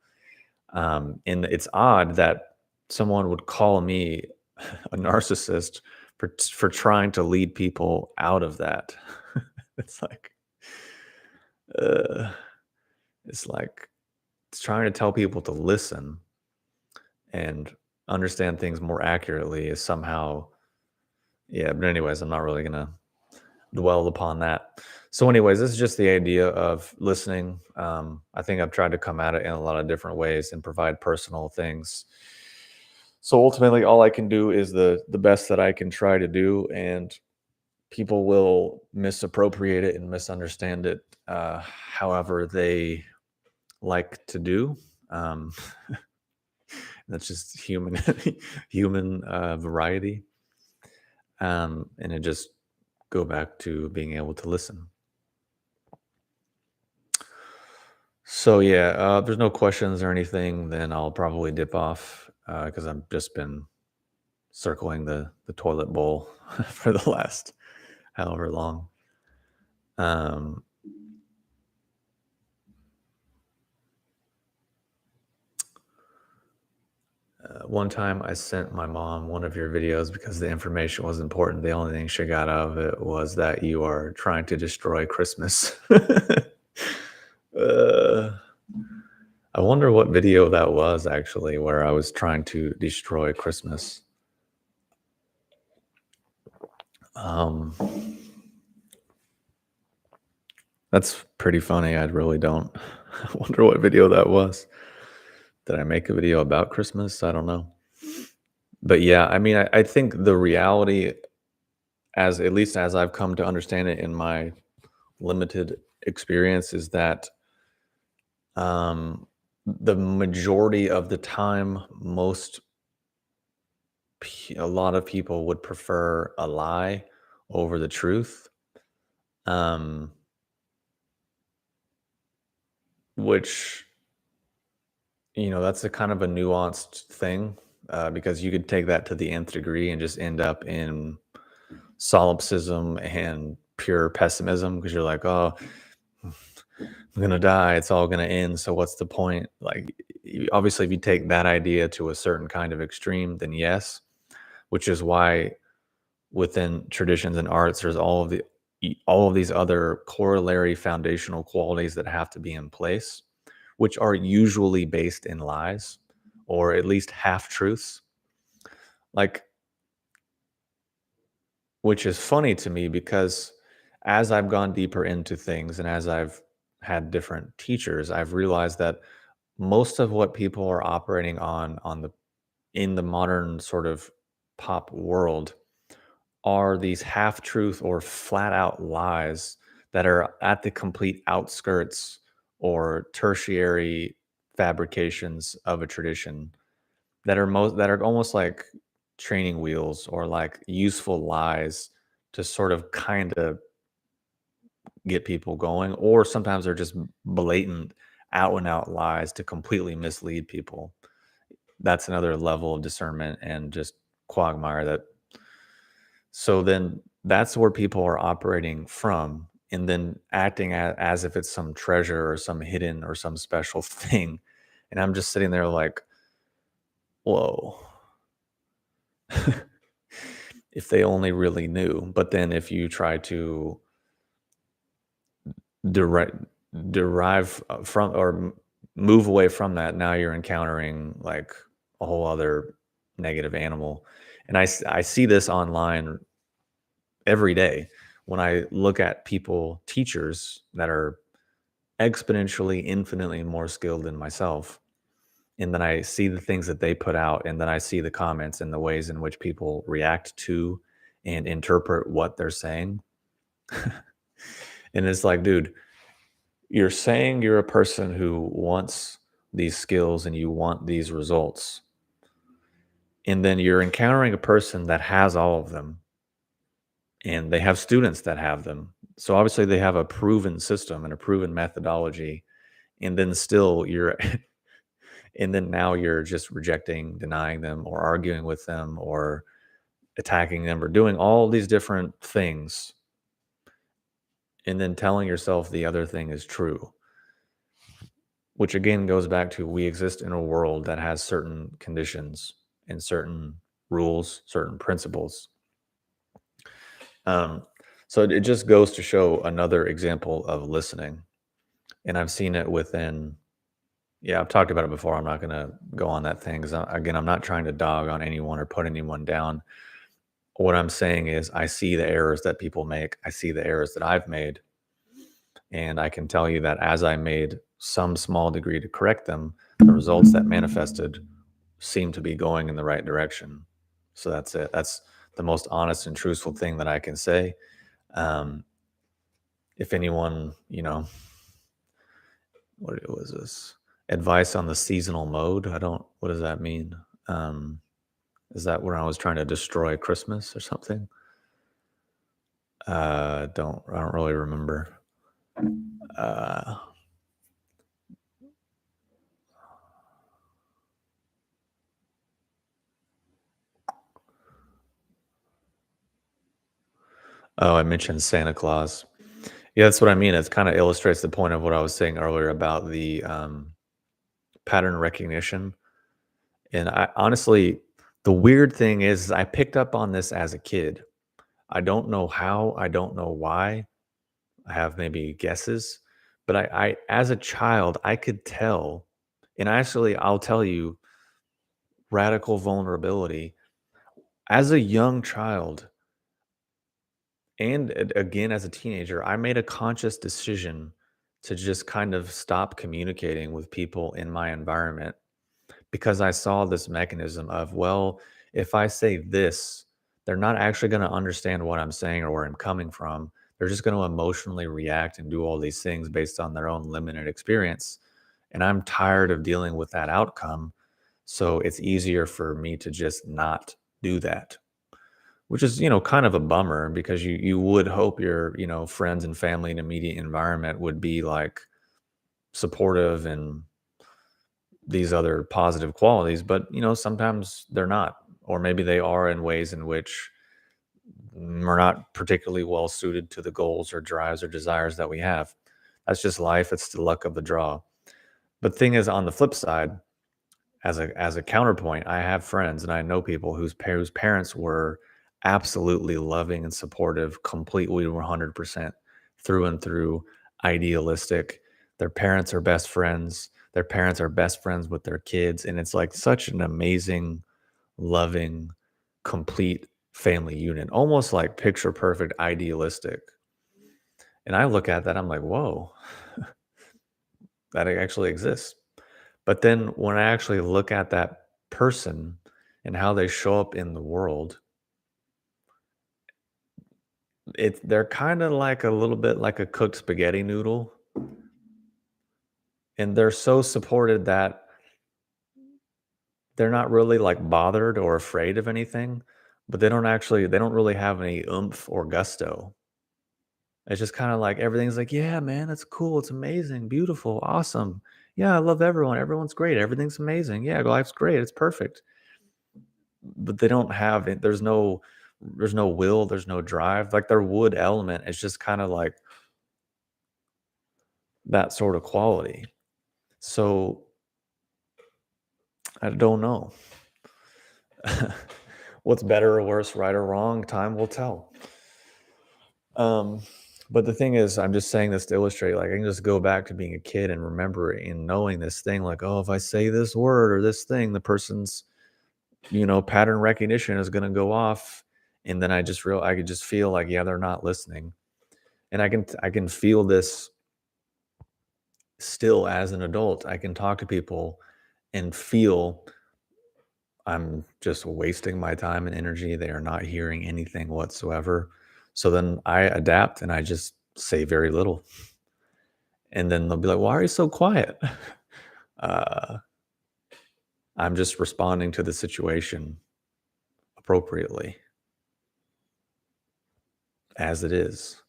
And it's odd that someone would call me a narcissist for trying to lead people out of that. It's like, uh, it's like it's trying to tell people to listen and understand things more accurately is somehow, yeah. But anyways, I'm not really gonna dwell upon that. So, anyways, this is just the idea of listening. I think I've tried to come at it in a lot of different ways and provide personal things. So ultimately, all I can do is the best that I can try to do, and people will misappropriate it and misunderstand it, however they like to do. Um, that's just human human variety, and it just go back to being able to listen. So yeah, if there's no questions or anything, then I'll probably dip off because I've just been circling the toilet bowl for the last however long. Um, One time I sent my mom one of your videos because the information was important. The only thing she got out of it was that you are trying to destroy Christmas. uh, I wonder what video that was actually where I was trying to destroy Christmas. Um, that's pretty funny. I really don't. I wonder what video that was. Did I make a video about Christmas? I don't know. But yeah, I mean, I think the reality, as at least as I've come to understand it in my limited experience, is that the majority of the time, a lot of people would prefer a lie over the truth, um, which that's a kind of a nuanced thing, because you could take that to the nth degree and just end up in solipsism and pure pessimism because you're like, oh, I'm gonna die. It's all gonna end. So what's the point? Like, obviously, if you take that idea to a certain kind of extreme, then yes. Which is why within traditions and arts, there's all of these other corollary foundational qualities that have to be in place, which are usually based in lies or at least half truths. Like, which is funny to me because as I've gone deeper into things and as I've had different teachers, I've realized that most of what people are operating on the in the modern sort of pop world are these half truth or flat out lies that are at the complete outskirts or tertiary fabrications of a tradition that are almost like training wheels or like useful lies to sort of kind of get people going, or sometimes they're just blatant out and out lies to completely mislead people. That's another level of discernment and just quagmire that. So then that's where people are operating from and then acting as if it's some treasure or some hidden or some special thing. And I'm just sitting there like, whoa, if they only really knew. But then if you try to derive, derive from or move away from that, now you're encountering like a whole other negative animal. And I see this online every day when I look at people, teachers that are exponentially, infinitely more skilled than myself. And then I see the things that they put out, and then I see the comments and the ways in which people react to and interpret what they're saying. And it's like, dude, you're saying you're a person who wants these skills and you want these results. And then you're encountering a person that has all of them and they have students that have them. So obviously they have a proven system and a proven methodology. And then still you're, and then now you're just rejecting, denying them, or arguing with them, or attacking them, or doing all these different things. And then telling yourself the other thing is true, which again goes back to we exist in a world that has certain conditions and certain rules, certain principles. Um, so it just goes to show another example of listening. And I've seen it within, yeah, I've talked about it before. I'm not going to go on that thing because, again, I'm not trying to dog on anyone or put anyone down. What I'm saying is, I see the errors that people make, I see the errors that I've made. And I can tell you that as I made some small degree to correct them, the results that manifested seem to be going in the right direction. So that's it. That's the most honest and truthful thing that I can say. Um, if anyone, what was this? Advice on the seasonal mode. I don't, what does that mean? Um, is that where I was trying to destroy Christmas or something? I don't really remember. Uh, oh, I mentioned Santa Claus. Yeah, that's what I mean. It kind of illustrates the point of what I was saying earlier about the pattern recognition. And I honestly, the weird thing is, I picked up on this as a kid. I don't know how, I don't know why. I have maybe guesses, but as a child, I could tell. And actually, I'll tell you, radical vulnerability. As a young child, and again as a teenager, I made a conscious decision to just kind of stop communicating with people in my environment because I saw this mechanism of, well, if I say this, they're not actually going to understand what I'm saying or where I'm coming from. They're just going to emotionally react and do all these things based on their own limited experience. And I'm tired of dealing with that outcome. So it's easier for me to just not do that, which is, kind of a bummer because you would hope your, friends and family and immediate environment would be like supportive and these other positive qualities, but sometimes they're not, or maybe they are in ways in which are not particularly well suited to the goals or drives or desires that we have. That's just life. It's the luck of the draw. But thing is, on the flip side, as a counterpoint, I have friends and I know people whose parents were absolutely loving and supportive, completely 100% through and through, idealistic. Their parents are best friends. Their parents are best friends with their kids, and it's like such an amazing, loving, complete family unit, almost like picture perfect, idealistic. And I look at that, I'm like, whoa, that actually exists. But then when I actually look at that person and how they show up in the world, they're kind of like a little bit like a cooked spaghetti noodle. And they're so supported that they're not really like bothered or afraid of anything, but they don't really have any oomph or gusto. It's just kind of like everything's like, yeah, man, that's cool. It's amazing, beautiful, awesome. Yeah, I love everyone. Everyone's great. Everything's amazing. Yeah, life's great. It's perfect. But they don't have it. There's no will, there's no drive. Like their wood element is just kind of like that sort of quality. So I don't know. What's better or worse, right or wrong, time will tell. Um, but the thing is, I'm just saying this to illustrate, like I can just go back to being a kid and remember and knowing this thing, like, oh, if I say this word or this thing, the person's, pattern recognition is gonna go off. And then I could just feel like, yeah, they're not listening. And I can feel this still as an adult. I can talk to people and feel I'm just wasting my time and energy. They are not hearing anything whatsoever. So then I adapt and I just say very little. And then they'll be like, "Why are you so quiet?" Uh, I'm just responding to the situation appropriately as it is.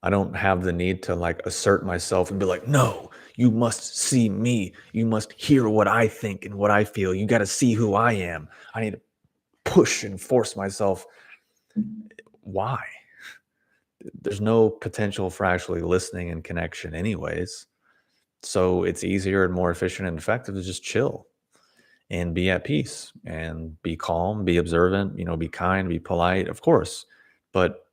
I don't have the need to like assert myself and be like, no, you must see me. You must hear what I think and what I feel. You got to see who I am. I need to push and force myself. Why? There's no potential for actually listening and connection, anyways. So it's easier and more efficient and effective to just chill and be at peace and be calm, be observant, be kind, be polite, of course. But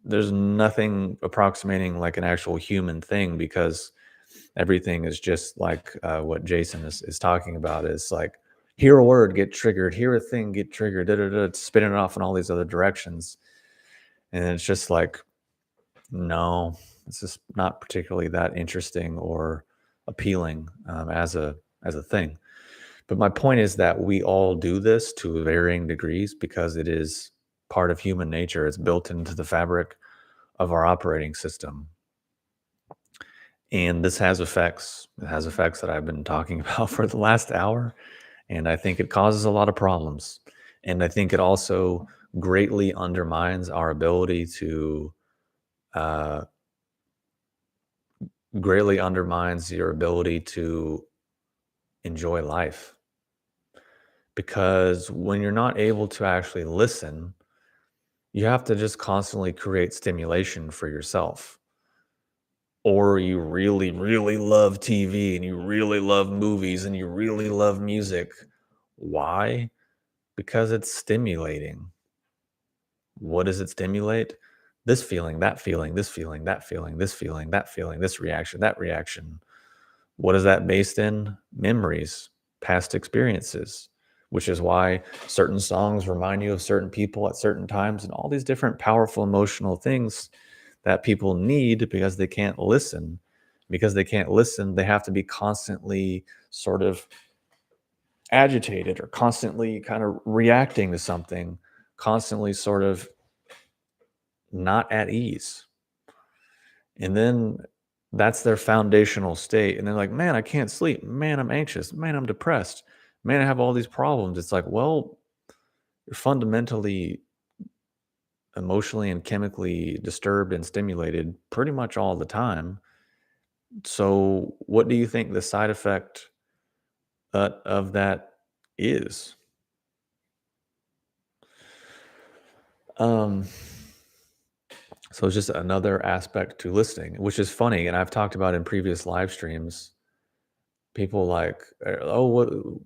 there's nothing approximating like an actual human thing because everything is just like what Jason is talking about is like, hear a word, get triggered, hear a thing, get triggered, da, da, da, spinning it off in all these other directions. And it's just like, no, it's just not particularly that interesting or appealing as a thing. But my point is that we all do this to varying degrees because it is part of human nature. It's built into the fabric of our operating system. And this has effects. It has effects that I've been talking about for the last hour. And I think it causes a lot of problems. And I think it also greatly undermines our ability to, uh, greatly undermines your ability to enjoy life. Because when you're not able to actually listen, you have to just constantly create stimulation for yourself. Or you really, really love TV and you really love movies and you really love music. Why? Because it's stimulating. What does it stimulate? This feeling, that feeling, this feeling, that feeling, this feeling, that feeling, this reaction, that reaction. What is that based in? Memories, past experiences, which is why certain songs remind you of certain people at certain times and all these different powerful emotional things that people need because they can't listen. Because they can't listen, they have to be constantly sort of agitated or constantly kind of reacting to something, constantly sort of not at ease. And then that's their foundational state. And they're like, man, I can't sleep. Man, I'm anxious. Man, I'm depressed. Man, I have all these problems. It's like, well, you're fundamentally emotionally and chemically disturbed and stimulated pretty much all the time. So, what do you think the side effect of that is? Um, so, it's just another aspect to listening, which is funny. And I've talked about in previous live streams. People like, oh,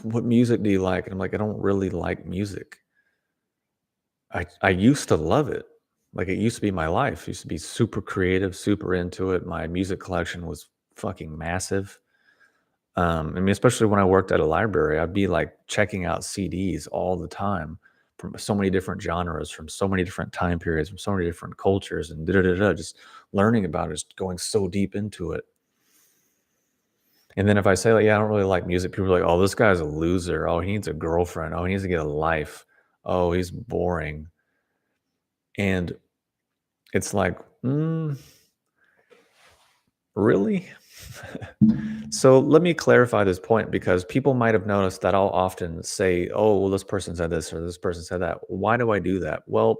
what music do you like? And I'm like, I don't really like music. I used to love it. Like it used to be my life. Used to be super creative, super into it. My music collection was fucking massive. I mean, especially when I worked at a library, I'd be like checking out CDs all the time from so many different genres, from so many different time periods, from so many different cultures, and da da da. Just learning about it, just going so deep into it. And then if I say like, yeah, I don't really like music, people are like, oh, this guy's a loser. Oh, he needs a girlfriend. Oh, he needs to get a life. Oh, he's boring. And it's like, really? So let me clarify this point because people might have noticed that I'll often say, oh, well, this person said this or this person said that. Why do I do that? Well,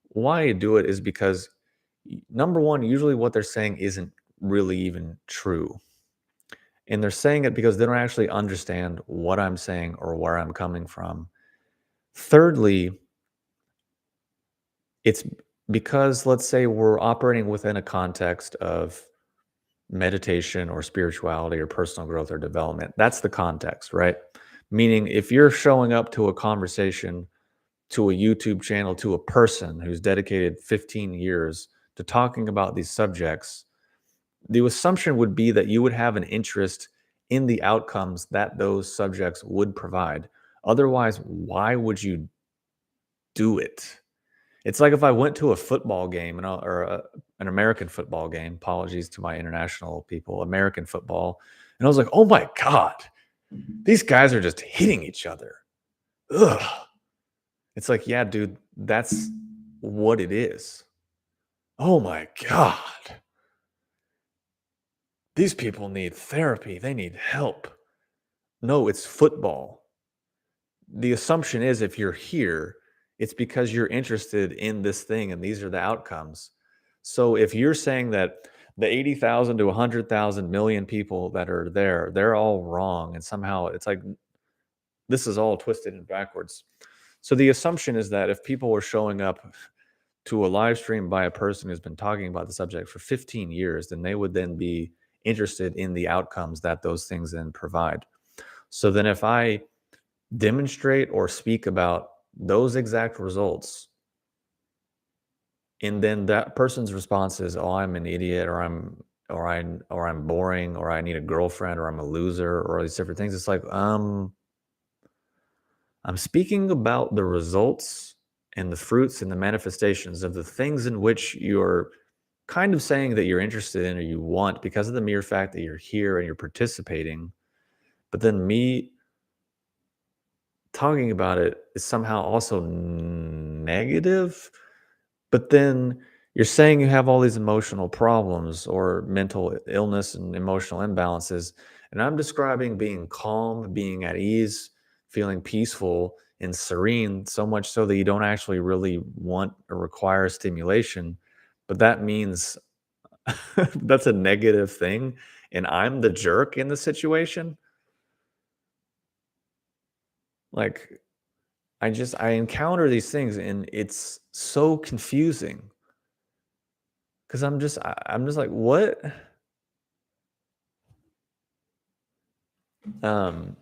why I do it is because number one, usually what they're saying isn't really even true. And they're saying it because they don't actually understand what I'm saying or where I'm coming from. Thirdly, it's because let's say we're operating within a context of meditation or spirituality or personal growth or development. That's the context, right? Meaning, if you're showing up to a conversation, to a YouTube channel, to a person who's dedicated 15 years to talking about these subjects, the assumption would be that you would have an interest in the outcomes that those subjects would provide. Otherwise, why would you do it? It's like if I went to a football game an American football game. Apologies to my international people, American football, and I was like, "Oh my god, these guys are just hitting each other." Ugh. It's like, yeah, dude, that's what it is. Oh my god. these people need therapy, they need help. No, it's football. The assumption is if you're here, it's because you're interested in this thing and these are the outcomes. So if you're saying that the 80,000 to 100,000 million people that are there, they're all wrong and somehow it's like this is all twisted and backwards. So the assumption is that if people were showing up to a live stream by a person who's been talking about the subject for 15 years, then they would then be interested in the outcomes that those things then provide. So then if I demonstrate or speak about those exact results, and then that person's response is, "Oh, I'm an idiot," or I'm boring, or I need a girlfriend, or I'm a loser, or all these different things. It's like, I'm speaking about the results and the fruits and the manifestations of the things in which you're kind of saying that you're interested in or you want because of the mere fact that you're here and you're participating. But then me talking about it is somehow also negative. But then you're saying you have all these emotional problems or mental illness and emotional imbalances. And I'm describing being calm, being at ease, feeling peaceful and serene, so much so that you don't actually really want or require stimulation. But that means that's a negative thing. And I'm the jerk in the situation. Like, I encounter these things and it's so confusing because I'm just like, what? Um,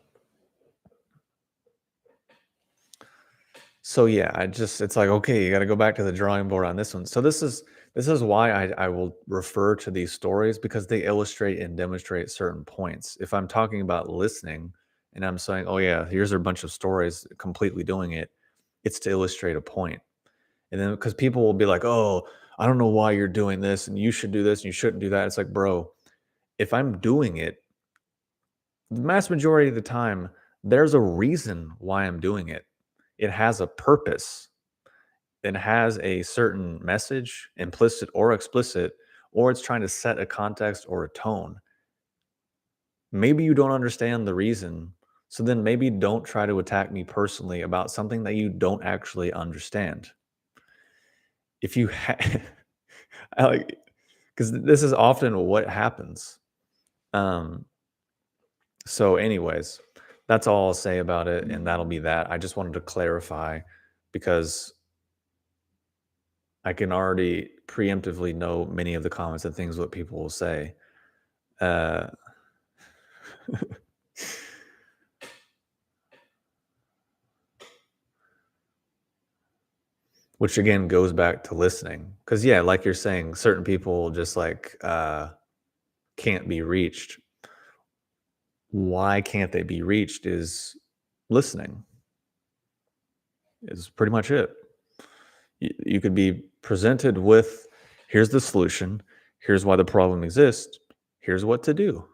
so yeah, it's like, okay, you got to go back to the drawing board on this one. So this is why I will refer to these stories because they illustrate and demonstrate certain points. If I'm talking about listening and I'm saying, oh yeah, here's a bunch of stories completely doing it, it's to illustrate a point. And then because people will be like, oh, I don't know why you're doing this and you should do this and you shouldn't do that. It's like, bro, if I'm doing it, the mass majority of the time, there's a reason why I'm doing it. It has a purpose. It has a certain message, implicit or explicit, or it's trying to set a context or a tone. Maybe you don't understand the reason. So then maybe don't try to attack me personally about something that you don't actually understand. If you I like because this is often what happens. Um, So, anyways, that's all I'll say about it, and that'll be that. I just wanted to clarify because I can already preemptively know many of the comments and things what people will say, uh, which again goes back to listening. Because yeah, like you're saying, certain people just like can't be reached. Why can't they be reached? Is listening is pretty much it. You could be presented with, here's the solution, here's why the problem exists, here's what to do.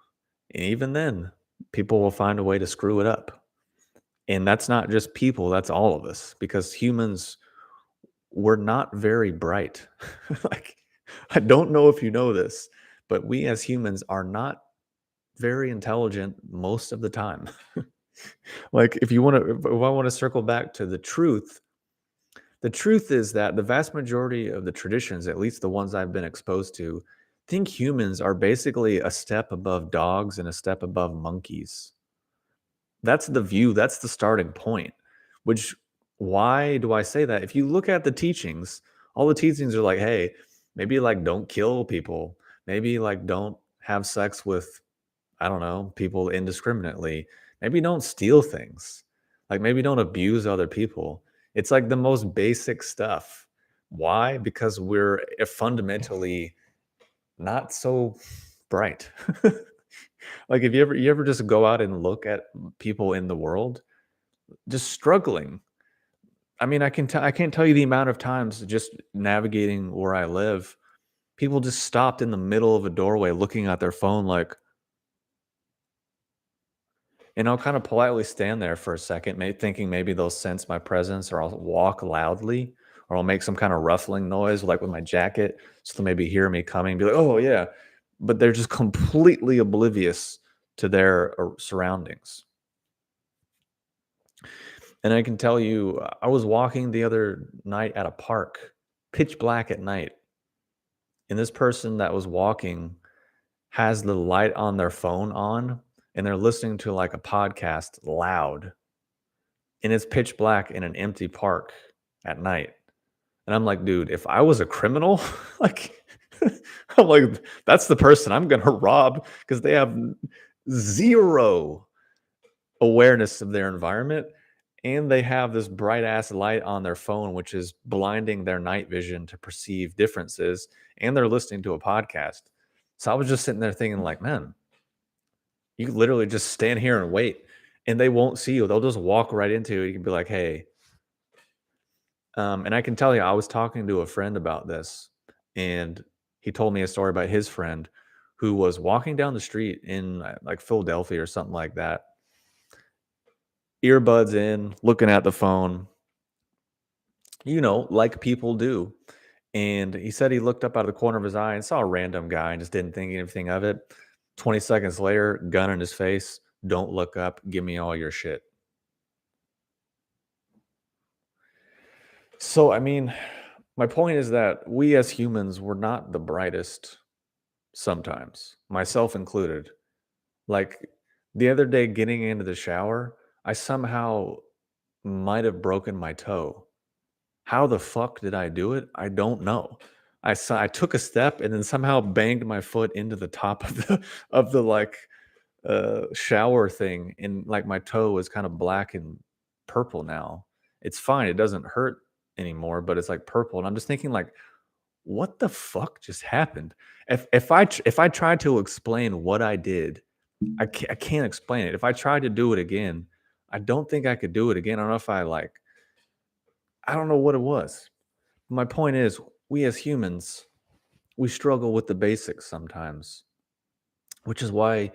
And even then, people will find a way to screw it up. And that's not just people, that's all of us because humans we're not very bright. Like, I don't know if you know this, but we as humans are not very intelligent most of the time. Like, if I want to circle back to the truth is that the vast majority of the traditions, at least the ones I've been exposed to, think humans are basically a step above dogs and a step above monkeys. That's the view, that's the starting point. Which why do I say that? If you look at the teachings, all the teachings are like, hey, maybe like don't kill people, maybe like don't have sex with, I don't know, people indiscriminately. Maybe don't steal things. Like maybe don't abuse other people. It's like the most basic stuff. Why? Because we're fundamentally not so bright. Like if you ever just go out and look at people in the world just struggling. I mean, I can't tell you the amount of times just navigating where I live, people just stopped in the middle of a doorway looking at their phone like, and I'll kind of politely stand there for a second, thinking maybe they'll sense my presence, or I'll walk loudly, or I'll make some kind of ruffling noise, like with my jacket, so they'll maybe hear me coming, be like, "Oh yeah." but they're just completely oblivious to their surroundings. And I can tell you, I was walking the other night at a park, pitch black at night, and this person that was walking has the light on their phone on, and they're listening to like a podcast loud, and it's pitch black in an empty park at night. And I'm like, dude, if I was a criminal, like, I'm like, that's the person I'm gonna rob because they have zero awareness of their environment, and they have this bright ass light on their phone, which is blinding their night vision to perceive differences, and they're listening to a podcast. So I was just sitting there thinking, like, man, you could literally just stand here and wait, and they won't see you. They'll just walk right into you. You can be like, hey, and I can tell you, I was talking to a friend about this, and he told me a story about his friend who was walking down the street in like Philadelphia or something like that, earbuds in, looking at the phone, like people do. And he said he looked up out of the corner of his eye and saw a random guy and just didn't think anything of it. 20 seconds later, gun in his face. Don't look up. Give me all your shit. So, I mean, my point is that we as humans, we're not the brightest sometimes, myself included. Like the other day, getting into the shower, I somehow might have broken my toe. How the fuck did I do it? I don't know. I took a step and then somehow banged my foot into the top of the like shower thing, and like my toe is kind of black and purple now. It's fine. It doesn't hurt anymore, but it's like purple. And I'm just thinking like, what the fuck just happened? If I tried to explain what I did, I can't explain it. If I tried to do it again, I don't think I could do it again. I don't know if I don't know what it was. My point is, we as humans, we struggle with the basics sometimes, which is why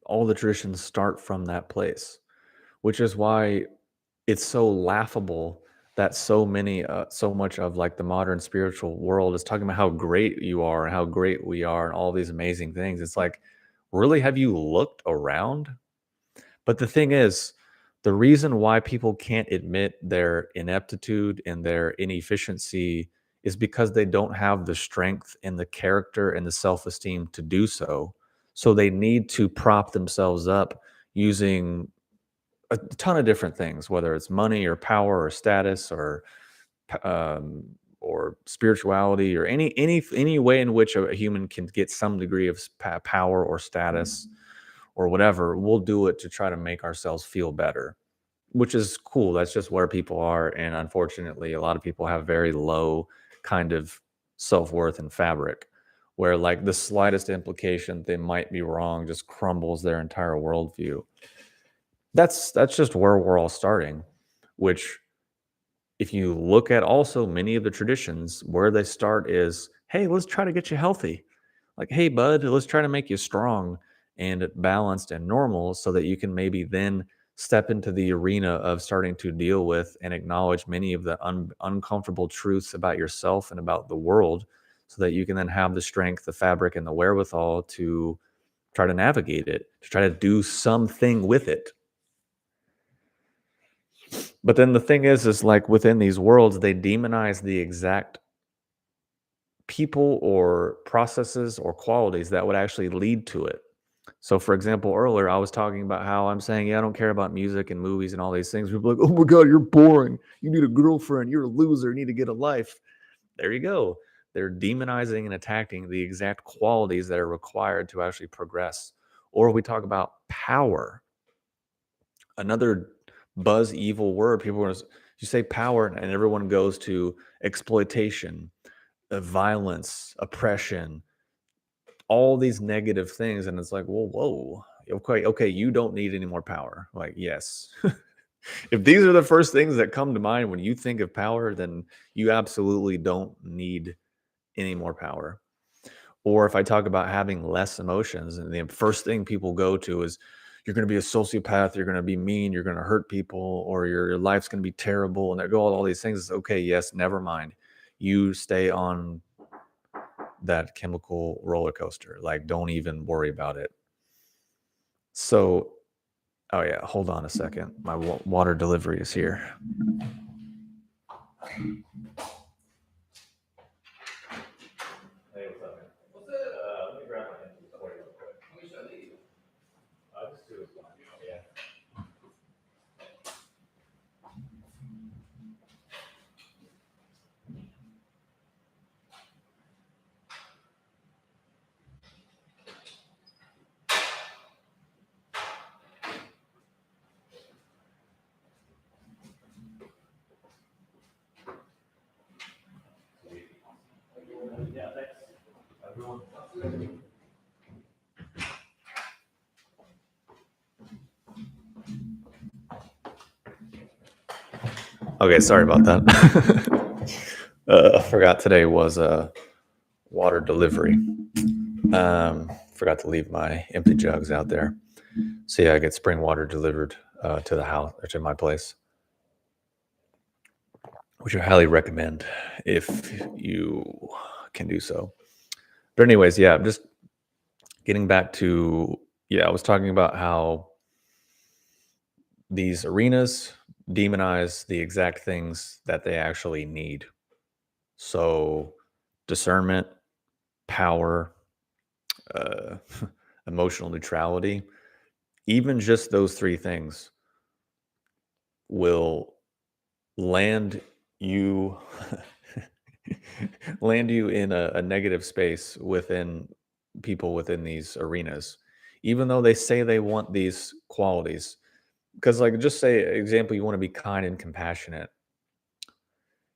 all the traditions start from that place, which is why it's so laughable that so much of like the modern spiritual world is talking about how great you are and how great we are and all these amazing things. It's like, really, have you looked around? But the thing is, the reason why people can't admit their ineptitude and their inefficiency is because they don't have the strength and the character and the self-esteem to do so. So they need to prop themselves up using a ton of different things, whether it's money or power or status or spirituality or any way in which a human can get some degree of power or status or whatever. We'll do it to try to make ourselves feel better, which is cool. That's just where people are, and unfortunately, a lot of people have very low kind of self-worth and fabric, where like the slightest implication they might be wrong just crumbles their entire worldview. That's just where we're all starting, which if you look at also many of the traditions, where they start is, hey, let's try to get you healthy. Like, hey, bud, let's try to make you strong and balanced and normal so that you can maybe then step into the arena of starting to deal with and acknowledge many of the uncomfortable truths about yourself and about the world so that you can then have the strength, the fabric, and the wherewithal to try to navigate it, to try to do something with it. But then the thing is like within these worlds, they demonize the exact people or processes or qualities that would actually lead to it. So, for example, earlier I was talking about how I'm saying, yeah, I don't care about music and movies and all these things. People are like, oh my God, you're boring. You need a girlfriend. You're a loser. You need to get a life. There you go. They're demonizing and attacking the exact qualities that are required to actually progress. Or we talk about power, another buzz evil word. You say power, and everyone goes to exploitation, violence, oppression, all these negative things. And it's like, well, whoa, okay, you don't need any more power. Like, yes. If these are the first things that come to mind when you think of power, then you absolutely don't need any more power. Or if I talk about having less emotions, and the first thing people go to is, you're going to be a sociopath, you're going to be mean, you're going to hurt people, or your life's going to be terrible. And they go all these things. It's okay, yes, never mind. You stay on that chemical roller coaster. Like, don't even worry about it. So, oh yeah, hold on a second. My water delivery is here. Hey, what's up, man? Let me grab my empty for you real quick. I'll just do it. Yeah. Yeah, thanks. Everyone. Okay, sorry about that. I forgot today was water delivery. Forgot to leave my empty jugs out there. So yeah, I get spring water delivered to the house or to my place, which I highly recommend if you can do so. But anyways, yeah, just getting back to, yeah, I was talking about how these arenas demonize the exact things that they actually need. So discernment, power, uh, emotional neutrality, even just those three things will land you land you in a negative space within people within these arenas, even though they say they want these qualities. Because, like, just say example, you want to be kind and compassionate,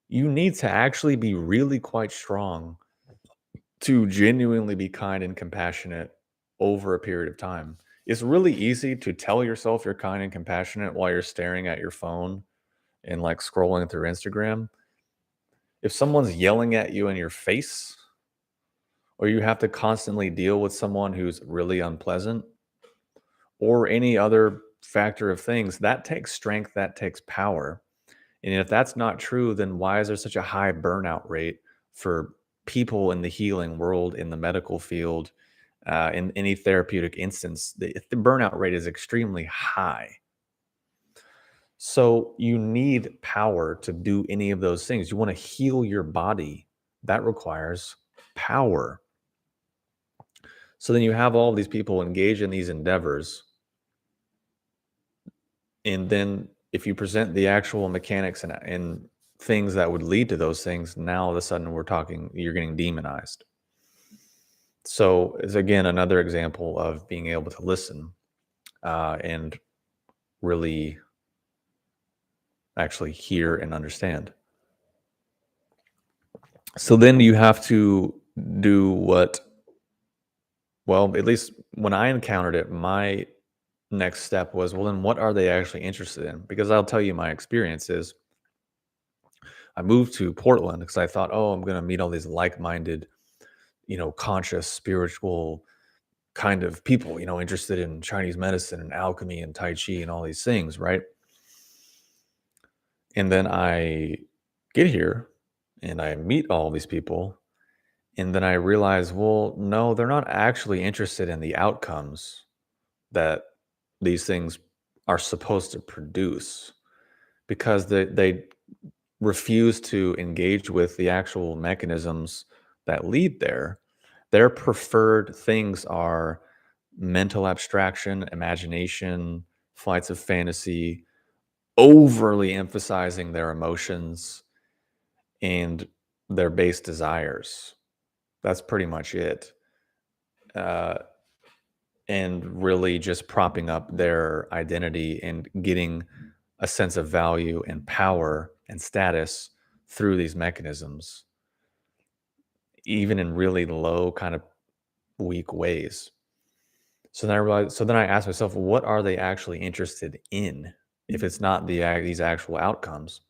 you need to actually be really quite strong to genuinely be kind and compassionate over a period of time. It's really easy to tell yourself you're kind and compassionate while you're staring at your phone and like scrolling through Instagram. If someone's yelling at you in your face, or you have to constantly deal with someone who's really unpleasant, or any other factor of things, that takes strength, that takes power. And if that's not true, then why is there such a high burnout rate for people in the healing world, in the medical field, in any therapeutic instance? The burnout rate is extremely high. So you need power to do any of those things. You want to heal your body, that requires power. So then you have all these people engage in these endeavors. And then if you present the actual mechanics and things that would lead to those things, now all of a sudden we're talking, you're getting demonized. So it's again another example of being able to listen and really actually hear and understand. So then you have to do what, well, at least when I encountered it, my next step was, well, then what are they actually interested in? Because I'll tell you my experience is I moved to Portland because I thought, oh, I'm going to meet all these like-minded, conscious, spiritual kind of people, interested in Chinese medicine and alchemy and Tai Chi and all these things, right? And then I get here and I meet all these people. And then I realize, well, no, they're not actually interested in the outcomes that these things are supposed to produce because they refuse to engage with the actual mechanisms that lead there. Their preferred things are mental abstraction, imagination, flights of fantasy, overly emphasizing their emotions and their base desires. That's pretty much it. Uh, and really just propping up their identity and getting a sense of value and power and status through these mechanisms, even in really low, kind of weak ways. So then I realized, so then I asked myself, what are they actually interested in if it's not these actual outcomes?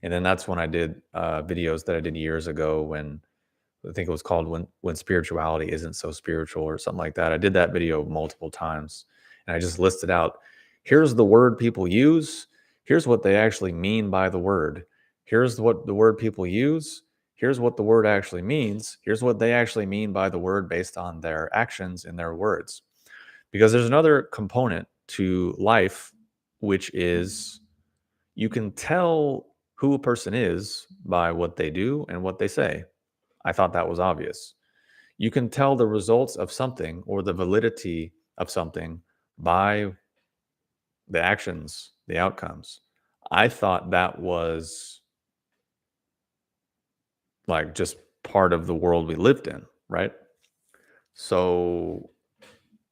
And then that's when I did videos that I did years ago when I think it was called when spirituality isn't so spiritual or something like that. I did that video multiple times and I just listed out, here's the word people use, here's what they actually mean by the word. Here's what the word people use, here's what the word actually means. Here's what they actually mean by the word based on their actions and their words. Because there's another component to life, which is you can tell who a person is by what they do and what they say. I thought that was obvious. You can tell the results of something or the validity of something by the actions, the outcomes. I thought that was like just part of the world we lived in, right? So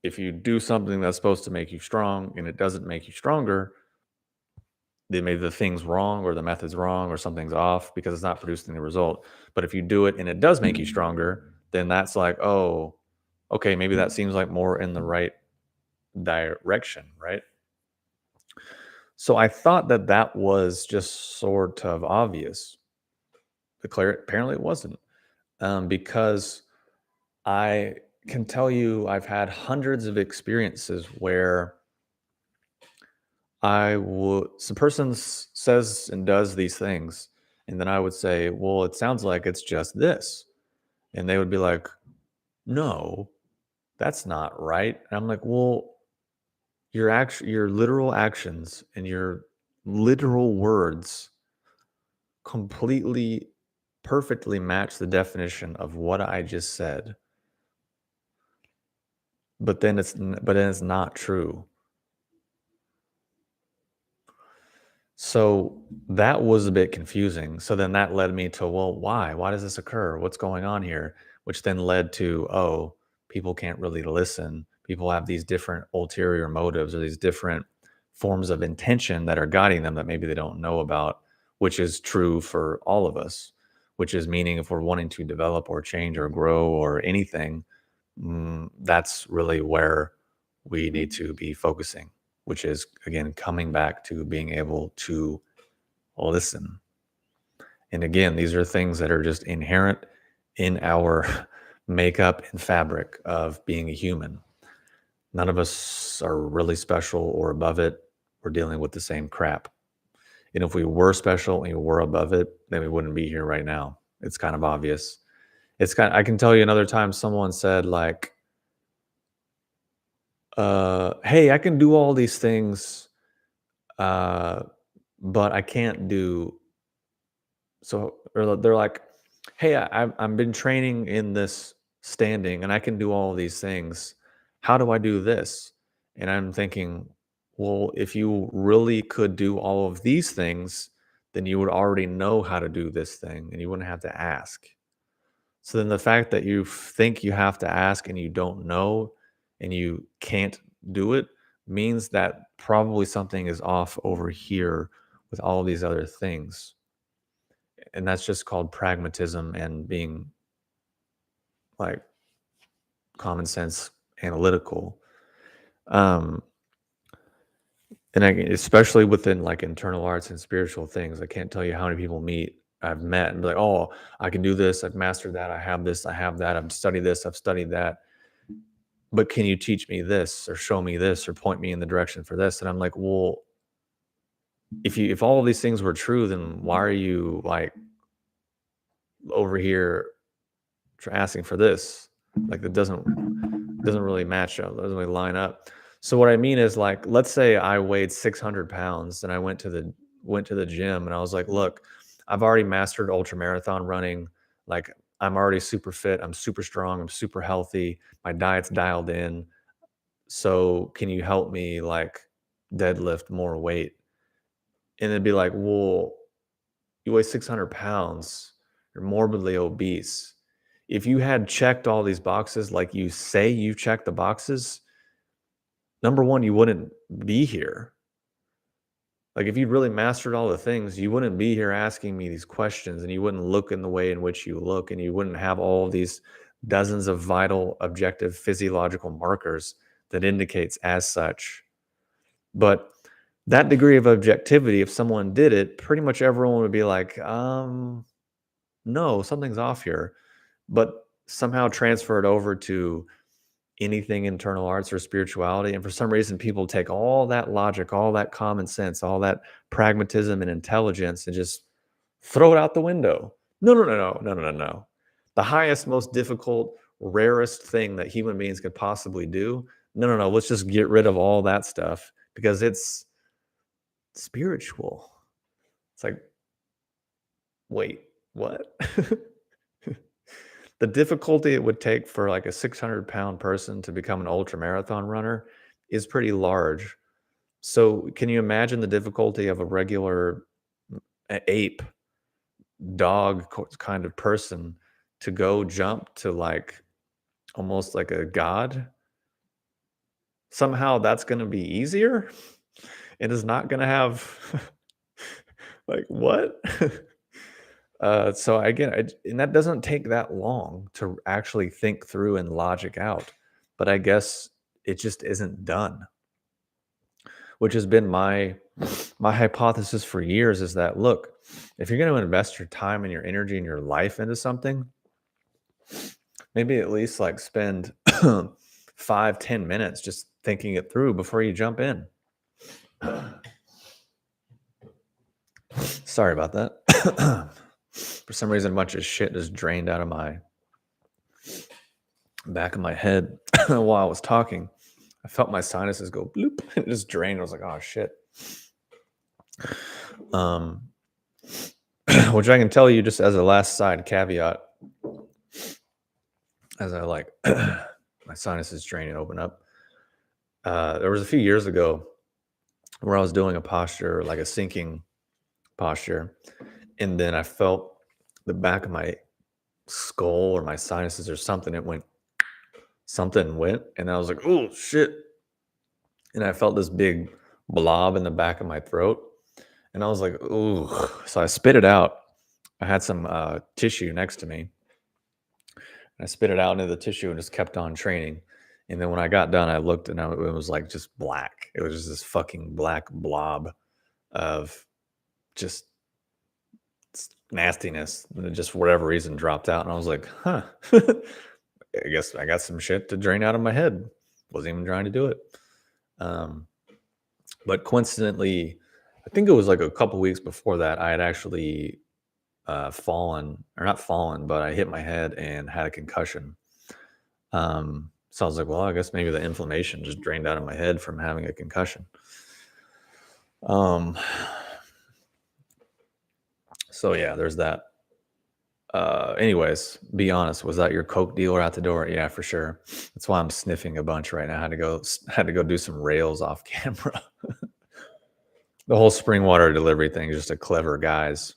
if you do something that's supposed to make you strong and it doesn't make you stronger, then maybe the thing's wrong or the method's wrong or something's off because it's not producing the result. But if you do it and it does make you stronger, then that's like, oh, okay, maybe that seems like more in the right direction, right? So I thought that that was just sort of obvious. Apparently it wasn't, because I can tell you I've had hundreds of experiences where some person says and does these things, and then I would say, well, it sounds like it's just this. And they would be like, no, that's not right. And I'm like, well, your literal actions and your literal words completely perfectly match the definition of what I just said. But then it's not true. So that was a bit confusing. So then that led me to, well, why? Why does this occur? What's going on here? Which then led to, oh, people can't really listen. People have these different ulterior motives or these different forms of intention that are guiding them that maybe they don't know about, which is true for all of us, which is meaning if we're wanting to develop or change or grow or anything, that's really where we need to be focusing, which is, again, coming back to being able to listen. And again, these are things that are just inherent in our makeup and fabric of being a human. None of us are really special or above it. We're dealing with the same crap. And if we were special and we were above it, then we wouldn't be here right now. It's kind of obvious. I can tell you another time someone said, like, hey, I can do all these things, uh, but I can't do so. Or they're like, hey, I've been training in this standing and I can do all of these things. How do I do this? And I'm thinking, well, if you really could do all of these things, then you would already know how to do this thing and you wouldn't have to ask. So then the fact that you think you have to ask and you don't know and you can't do it means that probably something is off over here with all of these other things. And that's just called pragmatism and being like common sense analytical. Um, and especially within like internal arts and spiritual things, I can't tell you how many people I've met and be like, oh, I can do this. I've mastered that. I have this. I have that. I've studied this. I've studied that. But can you teach me this or show me this or point me in the direction for this? And I'm like, well, if all of these things were true, then why are you like over here asking for this? Like that doesn't really match up. Doesn't really line up. So what I mean is, like, let's say I weighed 600 pounds and I went to the gym and I was like, look, I've already mastered ultra marathon running. Like I'm already super fit. I'm super strong. I'm super healthy. My diet's dialed in. So can you help me like deadlift more weight? And it'd be like, well, you weigh 600 pounds. You're morbidly obese. If you had checked all these boxes like you say you checked the boxes, number one, you wouldn't be here. Like if you'd really mastered all the things, you wouldn't be here asking me these questions and you wouldn't look in the way in which you look and you wouldn't have all of these dozens of vital, objective, physiological markers that indicates as such. But that degree of objectivity, if someone did it, pretty much everyone would be like, no, something's off here. But somehow transfer it over to anything internal arts or spirituality. And for some reason, people take all that logic, all that common sense, all that pragmatism and intelligence and just throw it out the window. No, no, no, no, no, no, no, no. The highest, most difficult, rarest thing that human beings could possibly do. No, no, no. Let's just get rid of all that stuff because it's spiritual. It's like, wait, what? The difficulty it would take for like a 600-pound person to become an ultra marathon runner is pretty large. So, can you imagine the difficulty of a regular ape, dog kind of person to go jump to like almost like a god? Somehow that's going to be easier. It is not going to have like what? So again, and that doesn't take that long to actually think through and logic out. But I guess it just isn't done, which has been my hypothesis for years is that look, if you're going to invest your time and your energy and your life into something, maybe at least like spend 5-10 minutes just thinking it through before you jump in. Sorry about that. For some reason, a bunch of shit just drained out of my back of my head while I was talking. I felt my sinuses go bloop and it just drained. I was like, oh shit. Um, which I can tell you just as a last side caveat, as I like my sinuses drain and open up. There was a few years ago where I was doing a posture, like a sinking posture, and then I felt the back of my skull or my sinuses or something. Something went, and I was like, oh shit. And I felt this big blob in the back of my throat. And I was like, ooh. So I spit it out. I had some tissue next to me. I spit it out into the tissue and just kept on training. And then when I got done, I looked and it was like just black. It was just this fucking black blob of just nastiness. And it just for whatever reason dropped out. And I was like, huh. I guess I got some shit to drain out of my head. Wasn't even trying to do it. But coincidentally, I think it was like a couple weeks before that, I had actually fallen, or not fallen, but I hit my head and had a concussion. So I was like, well, I guess maybe the inflammation just drained out of my head from having a concussion. So yeah, there's that. Anyways, be honest, was that your Coke dealer at the door? Yeah, for sure. That's why I'm sniffing a bunch right now. I had to go do some rails off camera. The whole spring water delivery thing is just a clever guys.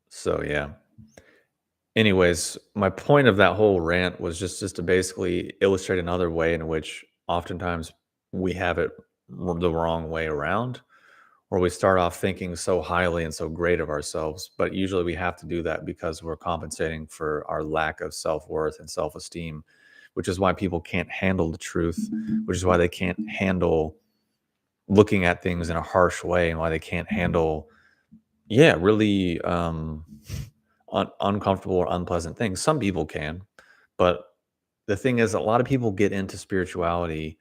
So yeah. Anyways, my point of that whole rant was just to basically illustrate another way in which oftentimes we have it the wrong way around, or we start off thinking so highly and so great of ourselves, but usually we have to do that because we're compensating for our lack of self-worth and self-esteem, which is why people can't handle the truth, which is why they can't handle looking at things in a harsh way, and why they can't handle really uncomfortable or unpleasant things. Some people can, but the thing is, a lot of people get into spirituality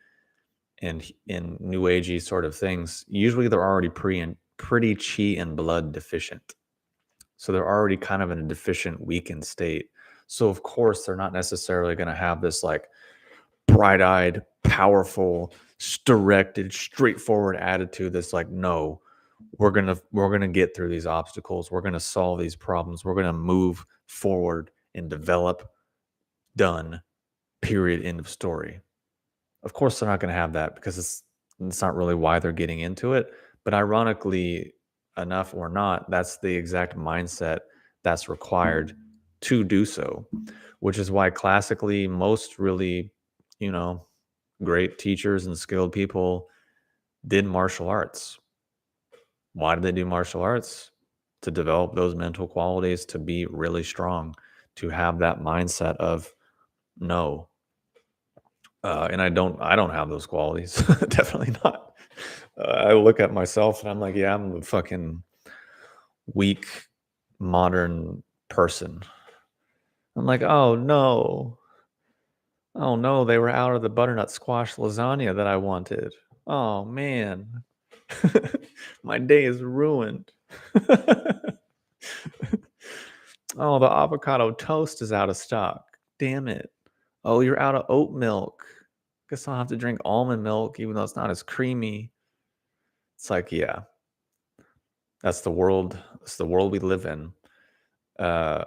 and in new agey sort of things. Usually, they're already pretty chi and blood deficient, so they're already kind of in a deficient, weakened state. So of course, they're not necessarily going to have this like bright-eyed, powerful, directed, straightforward attitude that's like, no, we're gonna get through these obstacles. We're gonna solve these problems. We're gonna move forward and develop. Done. Period. End of story. Of course, they're not gonna have that because it's not really why they're getting into it. But ironically enough or not, that's the exact mindset that's required to do so, which is why classically most really, you know, great teachers and skilled people did martial arts. Why did they do martial arts? To develop those mental qualities, to be really strong, to have that mindset of no. And I don't have those qualities. Definitely not. I look at myself and I'm like, yeah, I'm a fucking weak modern person. I'm like, oh no. Oh no, they were out of the butternut squash lasagna that I wanted. Oh man. My day is ruined. Oh, the avocado toast is out of stock. Damn it. Oh, you're out of oat milk. Guess I'll have to drink almond milk, even though it's not as creamy. It's like, yeah, that's the world. It's the world we live in. Uh,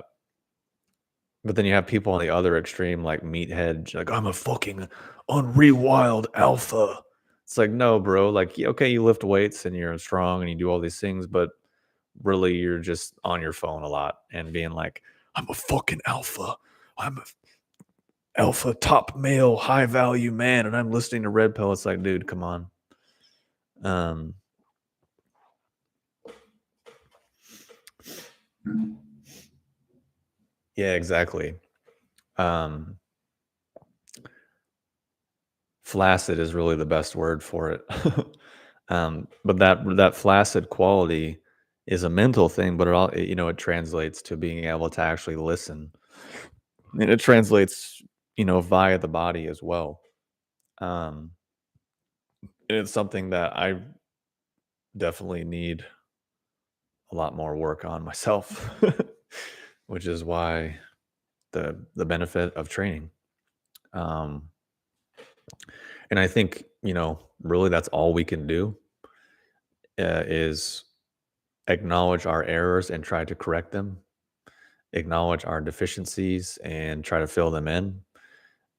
but then you have people on the other extreme, like meathead, like I'm a fucking unrewild alpha. It's like, no, bro. Like, okay, you lift weights and you're strong and you do all these things, but really you're just on your phone a lot and being like, I'm a fucking alpha. I'm a alpha top male high value man and I'm listening to red pill. It's like, dude, come on. Um yeah, exactly. Um Flaccid is really the best word for it. But that flaccid quality is a mental thing, but it translates to being able to actually listen, and it translates, via the body as well. Um, and it's something that I definitely need a lot more work on myself, which is why the benefit of training. Um, and I think really that's all we can do is acknowledge our errors and try to correct them, acknowledge our deficiencies and try to fill them in,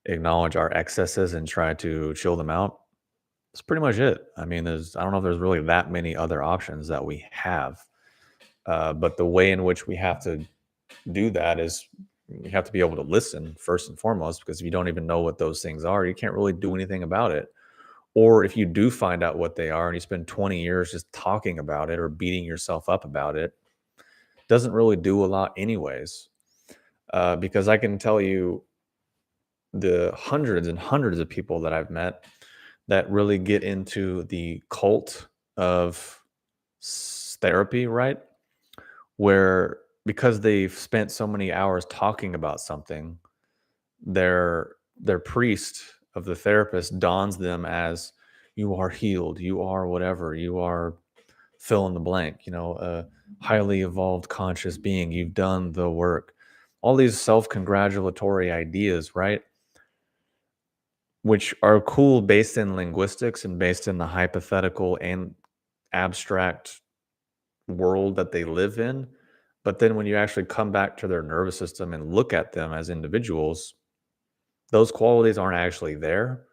acknowledge our excesses and try to chill them out. That's pretty much it. I mean, I don't know if there's really that many other options that we have. But the way in which we have to do that is we have to be able to listen first and foremost, because if you don't even know what those things are, you can't really do anything about it. Or if you do find out what they are and you spend 20 years just talking about it or beating yourself up about it, doesn't really do a lot anyways. Because I can tell you the hundreds and hundreds of people that I've met that really get into the cult of therapy, right? Where because they've spent so many hours talking about something, their priest of the therapist dons them as you are healed, you are whatever, you are fill in the blank, a highly evolved conscious being, you've done the work. All these self-congratulatory ideas, right? Which are cool based in linguistics and based in the hypothetical and abstract world that they live in. But then when you actually come back to their nervous system and look at them as individuals, those qualities aren't actually there.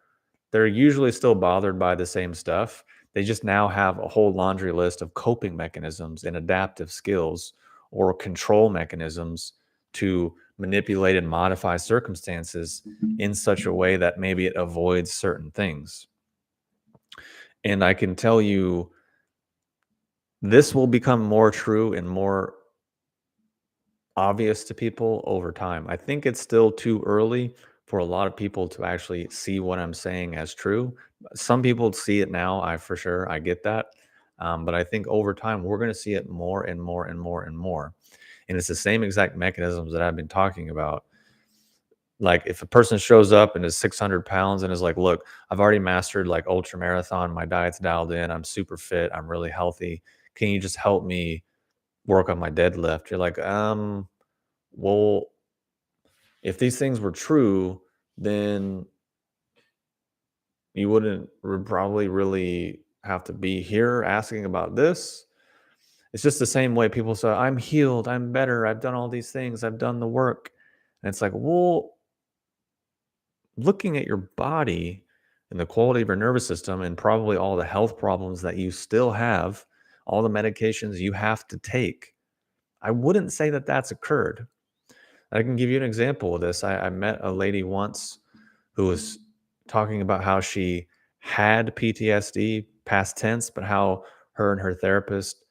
They're usually still bothered by the same stuff. They just now have a whole laundry list of coping mechanisms and adaptive skills or control mechanisms to manipulate and modify circumstances in such a way that maybe it avoids certain things. And I can tell you, this will become more true and more obvious to people over time. I think it's still too early for a lot of people to actually see what I'm saying as true. Some people see it now, I get that. But I think over time we're going to see it more and more and more and more. And it's the same exact mechanisms that I've been talking about. Like if a person shows up and is 600 pounds and is like, look, I've already mastered like ultra marathon, my diet's dialed in, I'm super fit, I'm really healthy. Can you just help me work on my deadlift? You're like, well, if these things were true, then you would probably really have to be here asking about this. It's just the same way people say, I'm healed, I'm better, I've done all these things, I've done the work. And it's like, well, looking at your body and the quality of your nervous system and probably all the health problems that you still have, all the medications you have to take, I wouldn't say that that's occurred. I can give you an example of this. I met a lady once who was talking about how she had PTSD, past tense, but how her and her therapist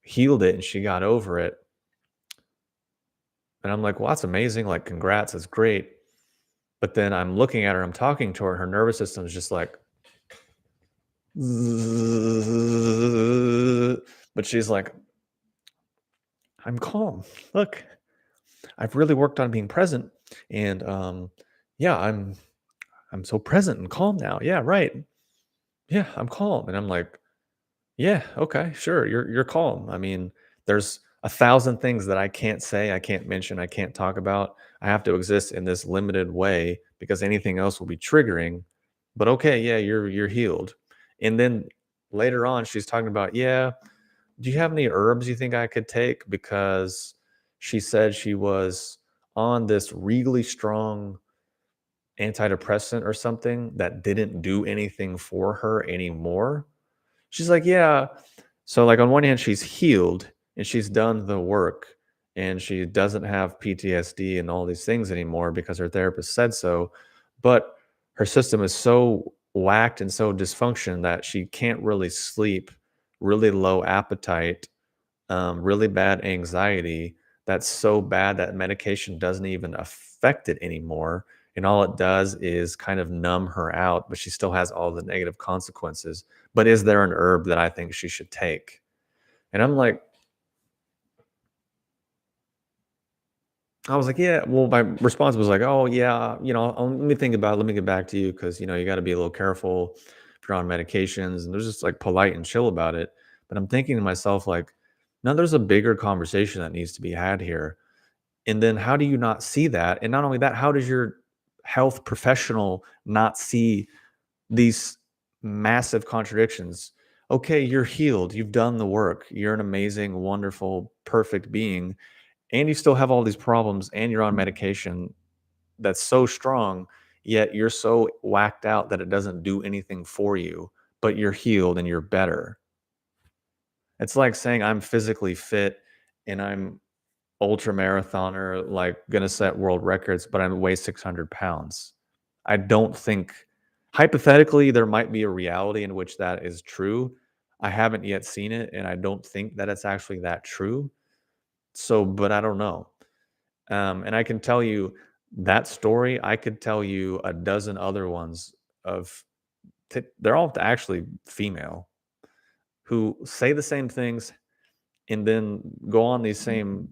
healed it and she got over it. And I'm like, well, that's amazing. Like, congrats, that's great. But then I'm looking at her, I'm talking to her, and her nervous system is just like, but she's like, I'm calm. Look, I've really worked on being present. And yeah, I'm so present and calm now. Yeah, right. Yeah, I'm calm. And I'm like, Yeah, okay, sure. You're calm. I mean, there's a thousand things that I can't say, I can't mention, I can't talk about. I have to exist in this limited way because anything else will be triggering. But okay, yeah, you're healed. And then later on, she's talking about, yeah, do you have any herbs you think I could take? Because she said she was on this really strong antidepressant or something that didn't do anything for her anymore. She's like, yeah. So, like, on one hand, she's healed and she's done the work and she doesn't have PTSD and all these things anymore because her therapist said so. But her system is so whacked and so dysfunction that she can't really sleep, really low appetite, really bad anxiety. That's so bad that medication doesn't even affect it anymore. And all it does is kind of numb her out, but she still has all the negative consequences. But is there an herb that I think she should take? And I'm like, I was like, yeah. Well, my response was like, oh, yeah, let me think about it. Let me get back to you because, you got to be a little careful if you're on medications. And they're just like polite and chill about it. But I'm thinking to myself, like, no, there's a bigger conversation that needs to be had here. And then how do you not see that? And not only that, how does your health professional not see these massive contradictions? Okay, you're healed. You've done the work. You're an amazing, wonderful, perfect being. And you still have all these problems and you're on medication that's so strong, yet you're so whacked out that it doesn't do anything for you, but you're healed and you're better. It's like saying I'm physically fit and I'm ultra marathoner, like gonna set world records, but I weigh 600 pounds. I don't think, hypothetically, there might be a reality in which that is true. I haven't yet seen it, and I don't think that it's actually that true. So, but I don't know. And I can tell you that story. I could tell you a dozen other ones of, they're all actually female who say the same things and then go on these same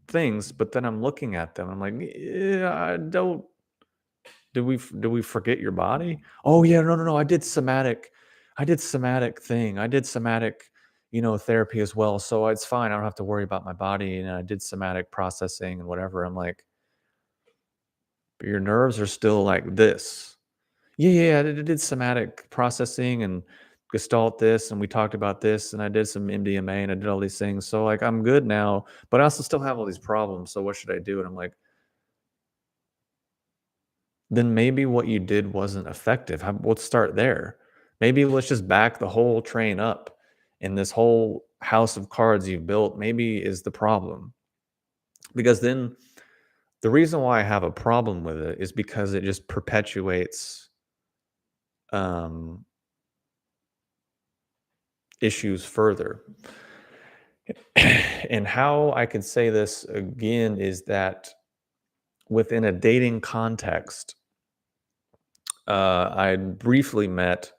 things, but then I'm looking at them, I'm like, "Yeah, I don't do we forget your body? Oh, yeah, no, no, no, I did somatic thing. I did somatic, therapy as well, so it's fine. I don't have to worry about my body, and I did somatic processing and whatever." I'm like, "But your nerves are still like this." "Yeah, yeah, yeah, I did somatic processing and gestalt this, and we talked about this, and I did some MDMA, and I did all these things. So, like, I'm good now, but I also still have all these problems. So what should I do?" And I'm like, then maybe what you did wasn't effective. Let's start there. Maybe let's just back the whole train up. And this whole house of cards you've built maybe is the problem. Because then the reason why I have a problem with it is because it just perpetuates um, issues further. And how I could say this again is that within a dating context, I briefly met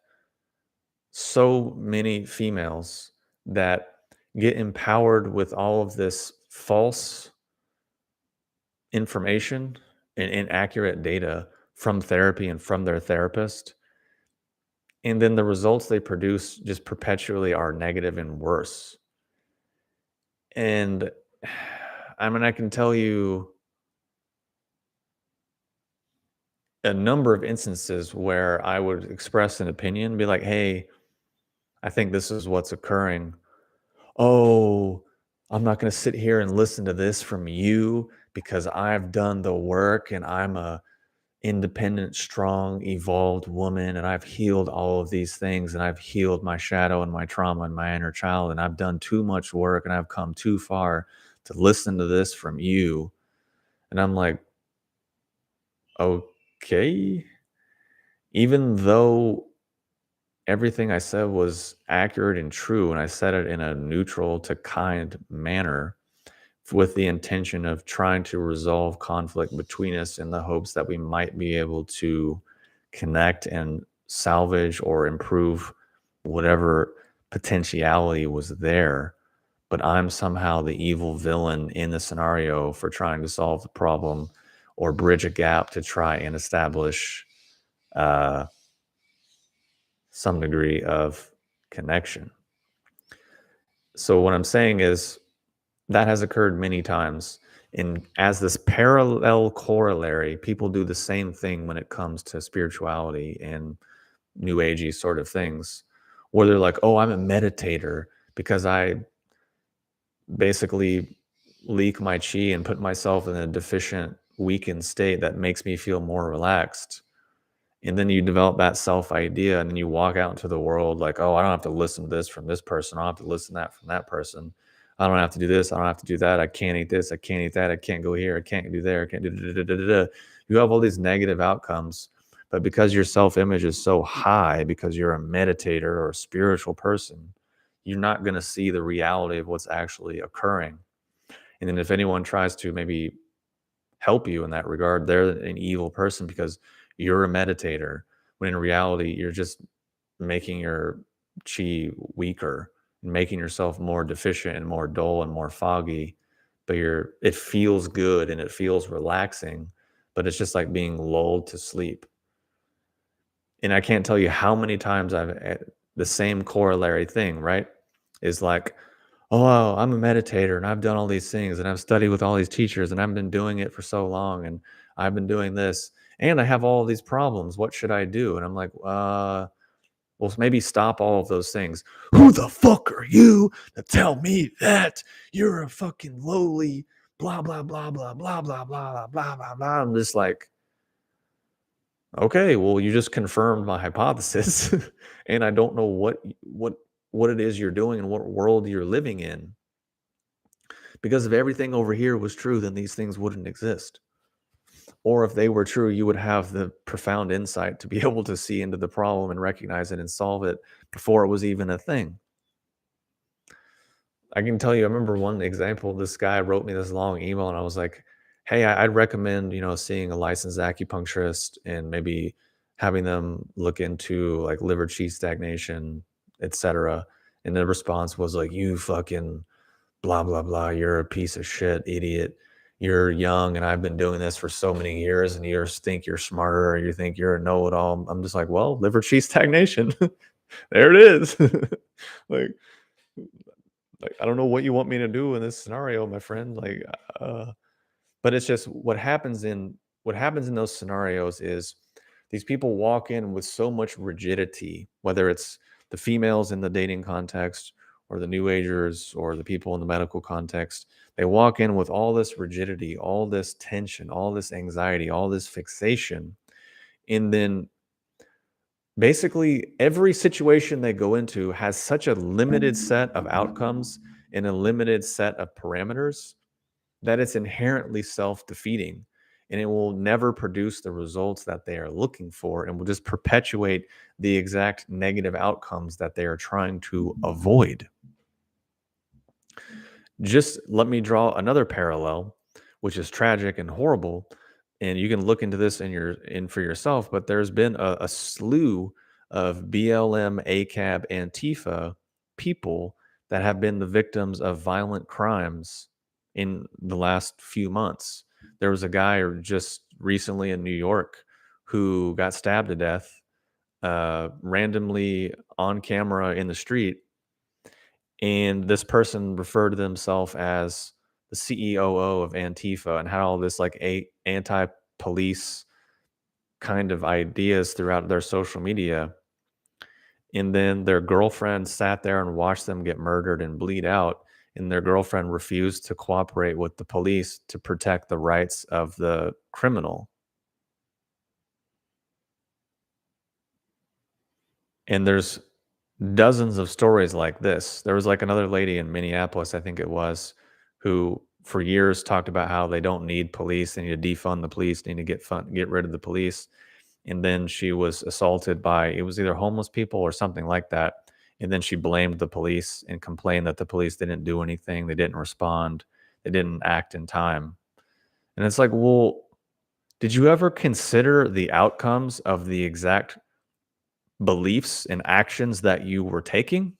so many females that get empowered with all of this false information and inaccurate data from therapy and from their therapist. And then the results they produce just perpetually are negative and worse. And I mean, I can tell you a number of instances where I would express an opinion, be like, hey, I think this is what's occurring. Oh, I'm not going to sit here and listen to this from you because I've done the work and I'm a independent, strong, evolved woman and I've healed all of these things and I've healed my shadow and my trauma and my inner child and I've done too much work and I've come too far to listen to this from you. And I'm like, okay, even though everything I said was accurate and true and I said it in a neutral to kind manner, with the intention of trying to resolve conflict between us in the hopes that we might be able to connect and salvage or improve whatever potentiality was there. But I'm somehow the evil villain in the scenario for trying to solve the problem or bridge a gap to try and establish uh, some degree of connection. So what I'm saying is that has occurred many times. And as this parallel corollary, people do the same thing when it comes to spirituality and new agey sort of things, where they're like, oh, I'm a meditator because I basically leak my chi and put myself in a deficient, weakened state that makes me feel more relaxed. And then you develop that self idea, and then you walk out into the world like, oh, I don't have to listen to this from this person. I don't have to listen to that from that person. I don't have to do this. I don't have to do that. I can't eat this. I can't eat that. I can't go here. I can't do there. I can't do da, da, da, da, da. You have all these negative outcomes, but because your self image is so high, because you're a meditator or a spiritual person, you're not going to see the reality of what's actually occurring. And then if anyone tries to maybe help you in that regard, they're an evil person because you're a meditator, when in reality, you're just making your chi weaker and making yourself more deficient and more dull and more foggy. But it feels good and it feels relaxing, but it's just like being lulled to sleep. And I can't tell you how many times the same corollary thing, right? Is like, oh, wow, I'm a meditator and I've done all these things and I've studied with all these teachers and I've been doing it for so long and I've been doing this and I have all these problems. What should I do? And I'm like, well, maybe stop all of those things. Who the fuck are you to tell me that you're a fucking lowly blah blah blah blah blah blah blah blah blah blah? I'm just like, okay, well, you just confirmed my hypothesis, and I don't know what it is you're doing and what world you're living in. Because if everything over here was true, then these things wouldn't exist. Or if they were true, you would have the profound insight to be able to see into the problem and recognize it and solve it before it was even a thing. I can tell you, I remember one example. This guy wrote me this long email, and I was like, "Hey, I'd recommend seeing a licensed acupuncturist and maybe having them look into like liver qi stagnation, etc." And the response was like, "You fucking blah blah blah. You're a piece of shit, idiot. You're young, and I've been doing this for so many years, and you think you're smarter, or you think you're a know-it-all." I'm just like, "Well, liver qi stagnation, there it is." like like, I don't know what you want me to do in this scenario, my friend. Uh, but it's just what happens in those scenarios is these people walk in with so much rigidity, whether it's the females in the dating context or the new agers or the people in the medical context. They walk in with all this rigidity, all this tension, all this anxiety, all this fixation. And then basically every situation they go into has such a limited set of outcomes and a limited set of parameters that it's inherently self-defeating, and it will never produce the results that they are looking for and will just perpetuate the exact negative outcomes that they are trying to avoid. Just let me draw another parallel, which is tragic and horrible, and you can look into this in for yourself. But there's been a slew of BLM, ACAB, Antifa people that have been the victims of violent crimes in the last few months. There was a guy just recently in New York who got stabbed to death randomly on camera in the street, and this person referred to themselves as the CEOO of Antifa and had all this like anti-police kind of ideas throughout their social media. And then their girlfriend sat there and watched them get murdered and bleed out. And their girlfriend refused to cooperate with the police to protect the rights of the criminal. And there's dozens of stories like this. There was like another lady in Minneapolis, I think it was, who for years talked about how they don't need police, they need to defund the police, they need to get rid of the police. And then she was assaulted by, it was either homeless people or something like that. And then she blamed the police and complained that the police didn't do anything, they didn't respond, they didn't act in time. And it's like, well, did you ever consider the outcomes of the exact beliefs and actions that you were taking?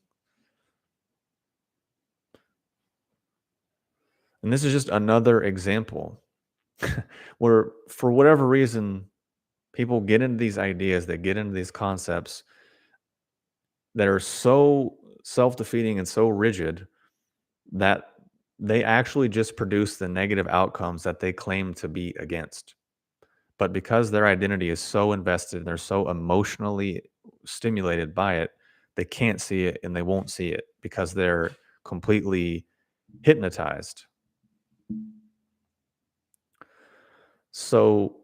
And this is just another example where, for whatever reason, people get into these ideas, they get into these concepts that are so self defeating and so rigid that they actually just produce the negative outcomes that they claim to be against. But because their identity is so invested and they're so emotionally stimulated by it, they can't see it and they won't see it because they're completely hypnotized. So,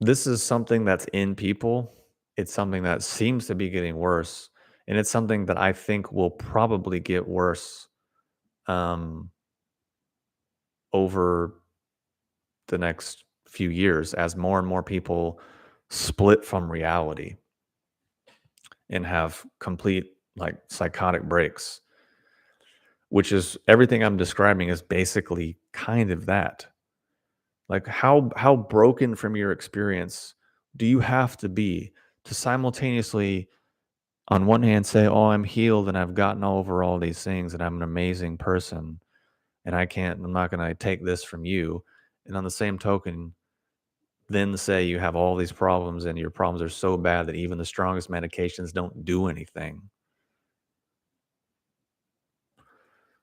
this is something that's in people. It's something that seems to be getting worse. And it's something that I think will probably get worse um, over the next few years as more and more people split from reality and have complete like psychotic breaks, which is everything I'm describing is basically kind of that. Like how broken from your experience do you have to be to simultaneously on one hand say, "Oh, I'm healed and I've gotten over all these things and I'm an amazing person and I'm not going to take this from you." And on the same token, then say you have all these problems and your problems are so bad that even the strongest medications don't do anything.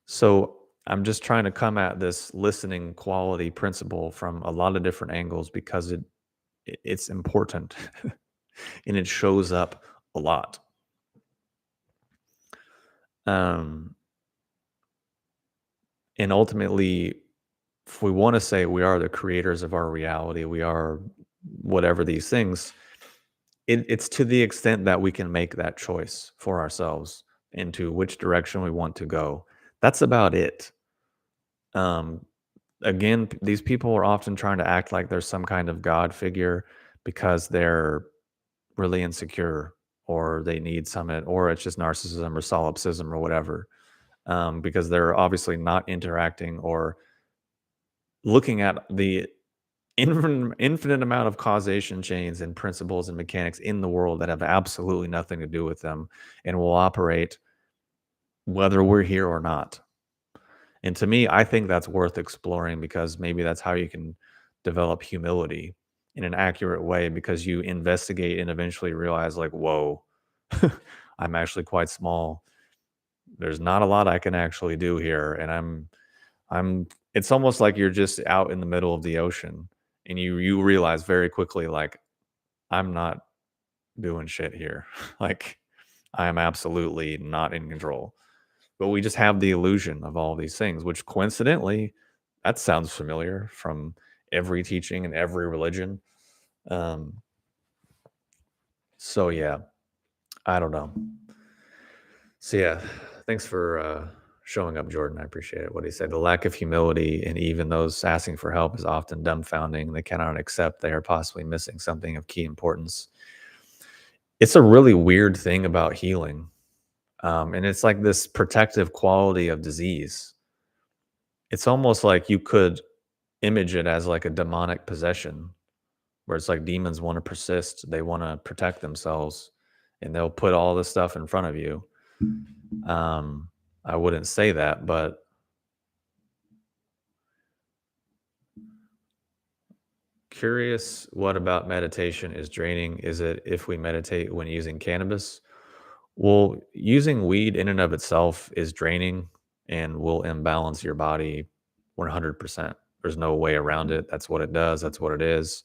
So I'm just trying to come at this listening quality principle from a lot of different angles because it's important and it shows up a lot. Um, and ultimately, if we want to say we are the creators of our reality, we are whatever these things, it's to the extent that we can make that choice for ourselves into which direction we want to go. That's about it. Um, Again, these people are often trying to act like there's some kind of God figure because they're really insecure or they need something, or it's just narcissism or solipsism or whatever. Because they're obviously not interacting or looking at the infinite amount of causation chains and principles and mechanics in the world that have absolutely nothing to do with them and will operate whether we're here or not. And to me, I think that's worth exploring because maybe that's how you can develop humility in an accurate way because you investigate and eventually realize, like, whoa, I'm actually quite small. There's not a lot I can actually do here. And it's almost like you're just out in the middle of the ocean and you realize very quickly, like, I'm not doing shit here. Like, I am absolutely not in control. But we just have the illusion of all these things, which coincidentally, that sounds familiar from every teaching and every religion. Um, so yeah, I don't know. So yeah, thanks for showing up, Jordan. I appreciate it. What he said: the lack of humility and even those asking for help is often dumbfounding. They cannot accept they are possibly missing something of key importance. It's a really weird thing about healing, and it's like this protective quality of disease. It's almost like you could image it as like a demonic possession where it's like demons want to persist, they want to protect themselves, and they'll put all this stuff in front of you. Um, I wouldn't say that, but curious what about meditation is draining? Is it if we meditate when using cannabis? Well, using weed in and of itself is draining and will imbalance your body 100%. There's no way around it. That's what it does. That's what it is.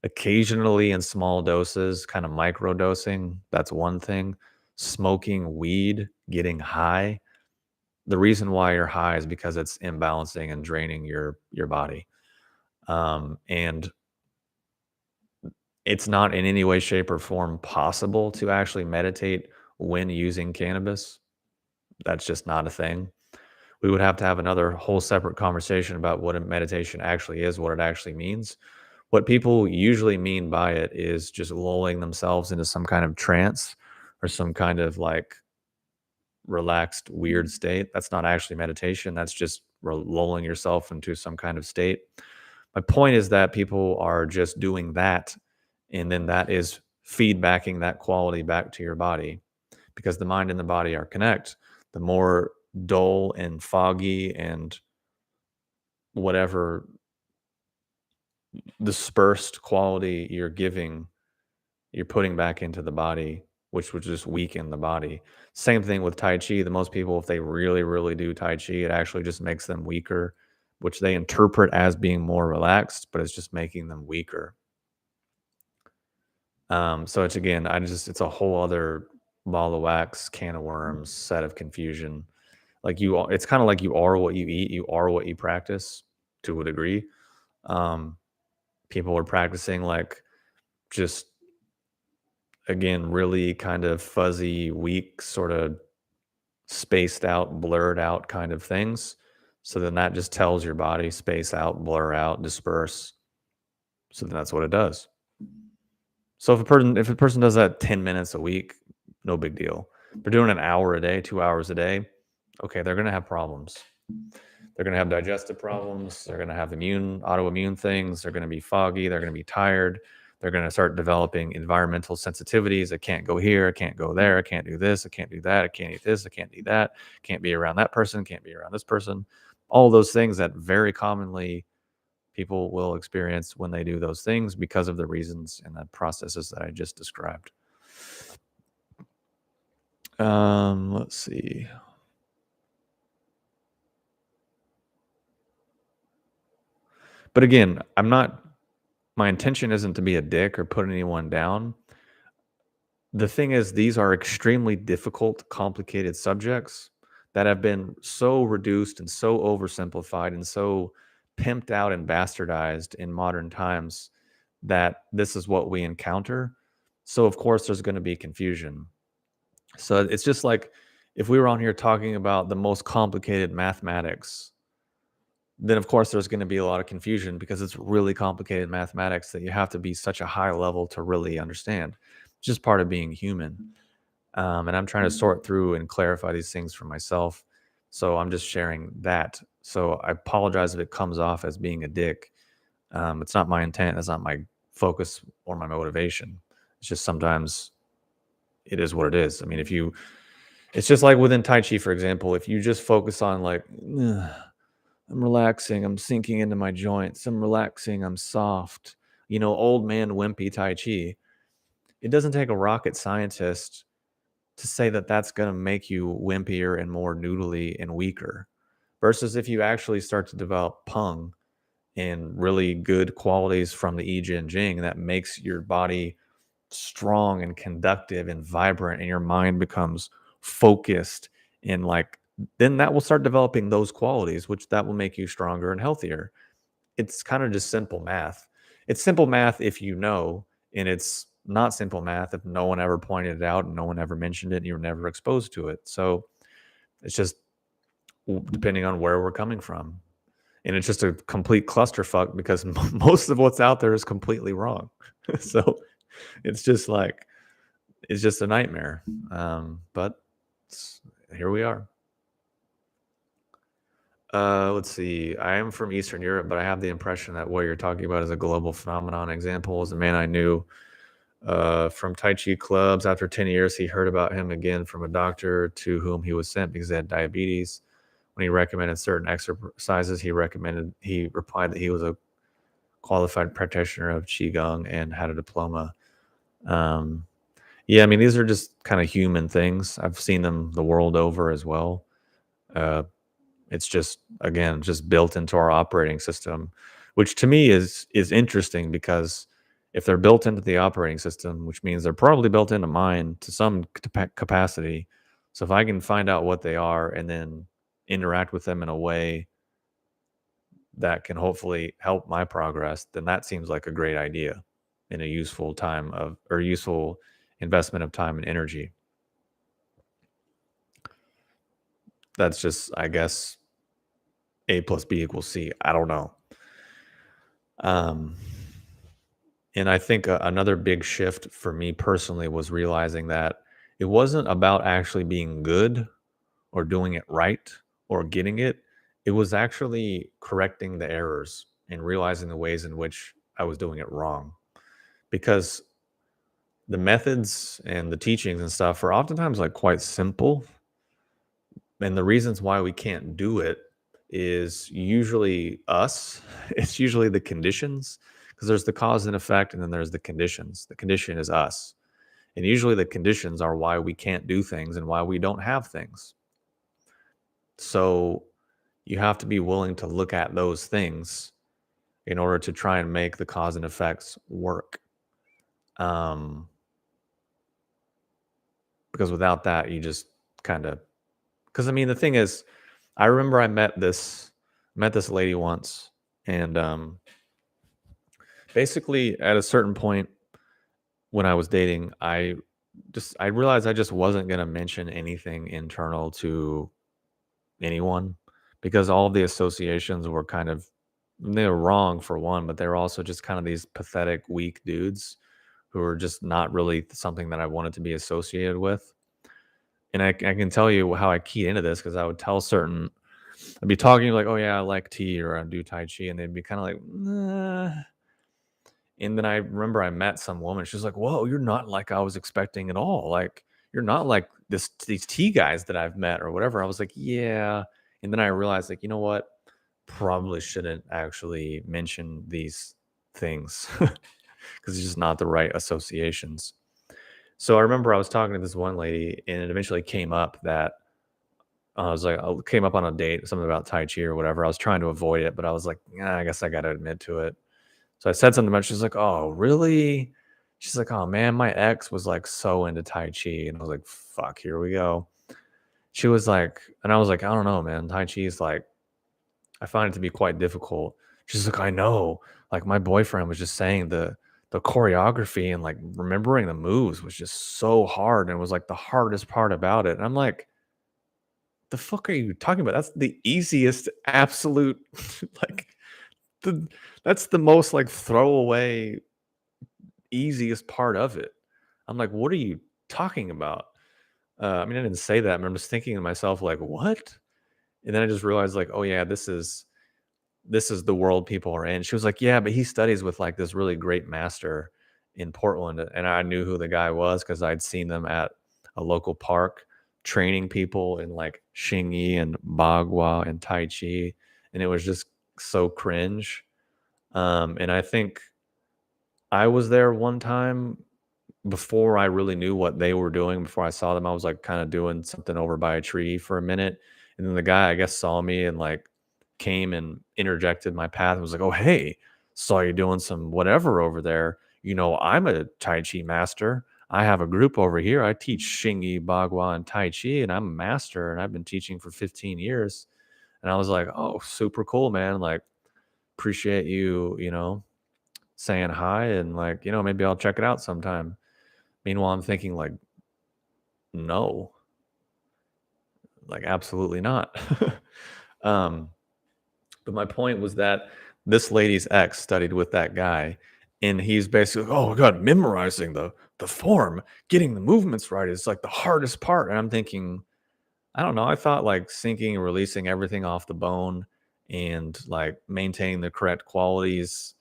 Occasionally in small doses, kind of micro dosing, that's one thing. Smoking weed, getting high. The reason why you're high is because it's imbalancing and draining your body. And it's not in any way, shape, or form possible to actually meditate when using cannabis. That's just not a thing. We would have to have another whole separate conversation about what a meditation actually is, what it actually means. What people usually mean by it is just lulling themselves into some kind of trance or some kind of like relaxed, weird state. That's not actually meditation. That's just lulling yourself into some kind of state. My point is that people are just doing that, and then that is feedbacking that quality back to your body because the mind and the body are connect. The more dull and foggy and whatever dispersed quality you're giving, you're putting back into the body. which would just weaken the body. Same thing with Tai Chi. The most people, if they really, really do Tai Chi, it actually just makes them weaker, which they interpret as being more relaxed, but it's just making them weaker. So it's again, it's a whole other ball of wax, can of worms, set of confusion. It's kind of like you are what you eat, you are what you practice to a degree. Um, People are practicing like just again, really kind of fuzzy, weak, sort of spaced out, blurred out kind of things. So then that just tells your body space out, blur out, disperse. So then that's what it does. So if a person does that 10 minutes a week, no big deal. If they're doing an hour a day, 2 hours a day, okay, they're gonna have problems. They're gonna have digestive problems, they're gonna have autoimmune things, they're gonna be foggy, they're gonna be tired, they're gonna start developing environmental sensitivities. I can't go here, I can't go there, I can't do this, I can't do that, I can't eat this, I can't eat that, can't be around that person, can't be around this person. All those things that very commonly people will experience when they do those things because of the reasons and the processes that I just described. Let's see. But again, my intention isn't to be a dick or put anyone down. The thing is, these are extremely difficult, complicated subjects that have been so reduced and so oversimplified and so pimped out and bastardized in modern times that this is what we encounter. So, of course, there's going to be confusion. So, it's just like if we were on here talking about the most complicated mathematics, then of course there's going to be a lot of confusion because it's really complicated mathematics that you have to be such a high level to really understand. It's just part of being human. And I'm trying to sort through and clarify these things for myself. So I'm just sharing that. So I apologize if it comes off as being a dick. It's not my intent. That's not my focus or my motivation. It's just sometimes it is what it is. I mean, it's just like within Tai Chi, for example, if you just focus on like, "Ugh, I'm relaxing, I'm sinking into my joints, I'm relaxing, I'm soft, old man wimpy Tai Chi. It doesn't take a rocket scientist to say that that's going to make you wimpier and more noodly and weaker. Versus if you actually start to develop Pung and really good qualities from the I Ching Jing that makes your body strong and conductive and vibrant and your mind becomes focused and like then that will start developing those qualities which that will make you stronger and healthier. It's kind of just simple math. It's simple math if you know, and it's not simple math if no one ever pointed it out and no one ever mentioned it and you were never exposed to it. So it's just depending on where we're coming from. And it's just a complete clusterfuck because most of what's out there is completely wrong. So it's just like it's just a nightmare. But here we are. Let's see. I am from Eastern Europe, but I have the impression that what you're talking about is a global phenomenon. Example is a man I knew from Tai Chi clubs. After 10 years, he heard about him again from a doctor to whom he was sent because he had diabetes. When he recommended certain exercises, he replied that he was a qualified practitioner of Qigong and had a diploma. Um, yeah, I mean, these are just kind of human things. I've seen them the world over as well. Uh, it's just again just built into our operating system, which to me is interesting because if they're built into the operating system, which means they're probably built into mine to some capacity. So if I can find out what they are and then interact with them in a way that can hopefully help my progress, then that seems like a great idea and a useful investment of time and energy. That's just, I guess, A plus B equals C. I don't know. Um, and I think another big shift for me personally was realizing that it wasn't about actually being good or doing it right or getting it. It was actually correcting the errors and realizing the ways in which I was doing it wrong. Because the methods and the teachings and stuff are oftentimes like quite simple. And the reasons why we can't do it is usually us. It's usually the conditions because there's the cause and effect, and then there's the conditions. The condition is us. And usually the conditions are why we can't do things and why we don't have things. So you have to be willing to look at those things in order to try and make the cause and effects work. Um, because without that, you just kind of, because I mean, the thing is, I remember I met this lady once, and basically at a certain point when I was dating, I realized I just wasn't gonna mention anything internal to anyone because all of the associations were kind of, they were wrong for one, but they were also just kind of these pathetic, weak dudes who are just not really something that I wanted to be associated with. And I can tell you how I keyed into this because I would tell certain, I'd be talking like, oh yeah, I like tea or I do Tai Chi, and they'd be kind of like, nah. And then I remember I met some woman. She's like, "Whoa, you're not like I was expecting at all. Like, you're not like these tea guys that I've met or whatever." I was like, "Yeah." And then I realized, like, you know what? Probably shouldn't actually mention these things because it's just not the right associations. So I remember I was talking to this one lady, and it eventually came up that I was like, I came up on a date, something about Tai Chi or whatever. I was trying to avoid it, but I was like, "Nah, I guess I got to admit to it." So I said something about, she's like, "Oh, really?" She's like, "Oh man, my ex was like so into Tai Chi." And I was like, "Fuck, here we go." She was like, and I was like, "I don't know, man. Tai Chi is like, I find it to be quite difficult." She's like, "I know. Like my boyfriend was just saying the choreography and like remembering the moves was just so hard and was like the hardest part about it." And I'm like, "The fuck are you talking about? That's the easiest absolute like the that's the most like throwaway easiest part of it." I'm like, "What are you talking about?" I mean, I didn't say that, but I'm just thinking to myself, like, "What?" And then I just realized, like, "Oh yeah, this is the world people are in." She was like, "Yeah, but he studies with like this really great master in Portland," and I knew who the guy was because I'd seen them at a local park training people in like Xingyi and Bagua and Tai Chi, and it was just so cringe. And I think I was there one time before I really knew what they were doing, before I saw them. I was like kind of doing something over by a tree for a minute. And then the guy, I guess, saw me and like came and interjected my path and was like, "Oh, hey, saw you doing some whatever over there. You know, I'm a Tai Chi master. I have a group over here. I teach Xingyi, Bagua, and Tai Chi, and I'm a master and I've been teaching for 15 years." And I was like, "Oh, super cool, man. Like, appreciate you, saying hi, and like, maybe I'll check it out sometime." Meanwhile, I'm thinking like, no, like absolutely not. um, but my point was that this lady's ex studied with that guy, and he's basically, "Oh my god, memorizing the form, getting the movements right is like the hardest part." And I'm thinking, I don't know. I thought like sinking and releasing everything off the bone and like maintaining the correct qualities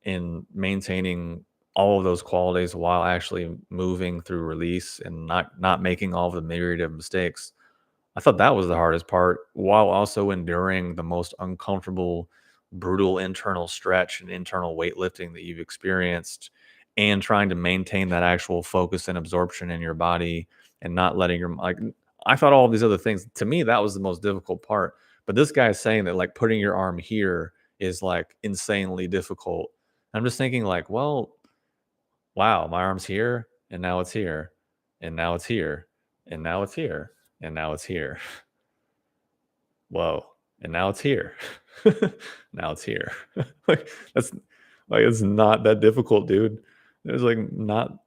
in maintaining all of those qualities while actually moving through release and not making all of the myriad of mistakes. I thought that was the hardest part, while also enduring the most uncomfortable, brutal internal stretch and internal weightlifting that you've experienced, and trying to maintain that actual focus and absorption in your body and not letting your like. I thought all of these other things. To me, that was the most difficult part. But this guy is saying that like putting your arm here is like insanely difficult. I'm just thinking like, well, wow, my arm's here and now it's here and now it's here and now it's here and now it's here. Whoa, and now it's here. Now it's here. Like, that's like, it's not that difficult, dude. It's like not,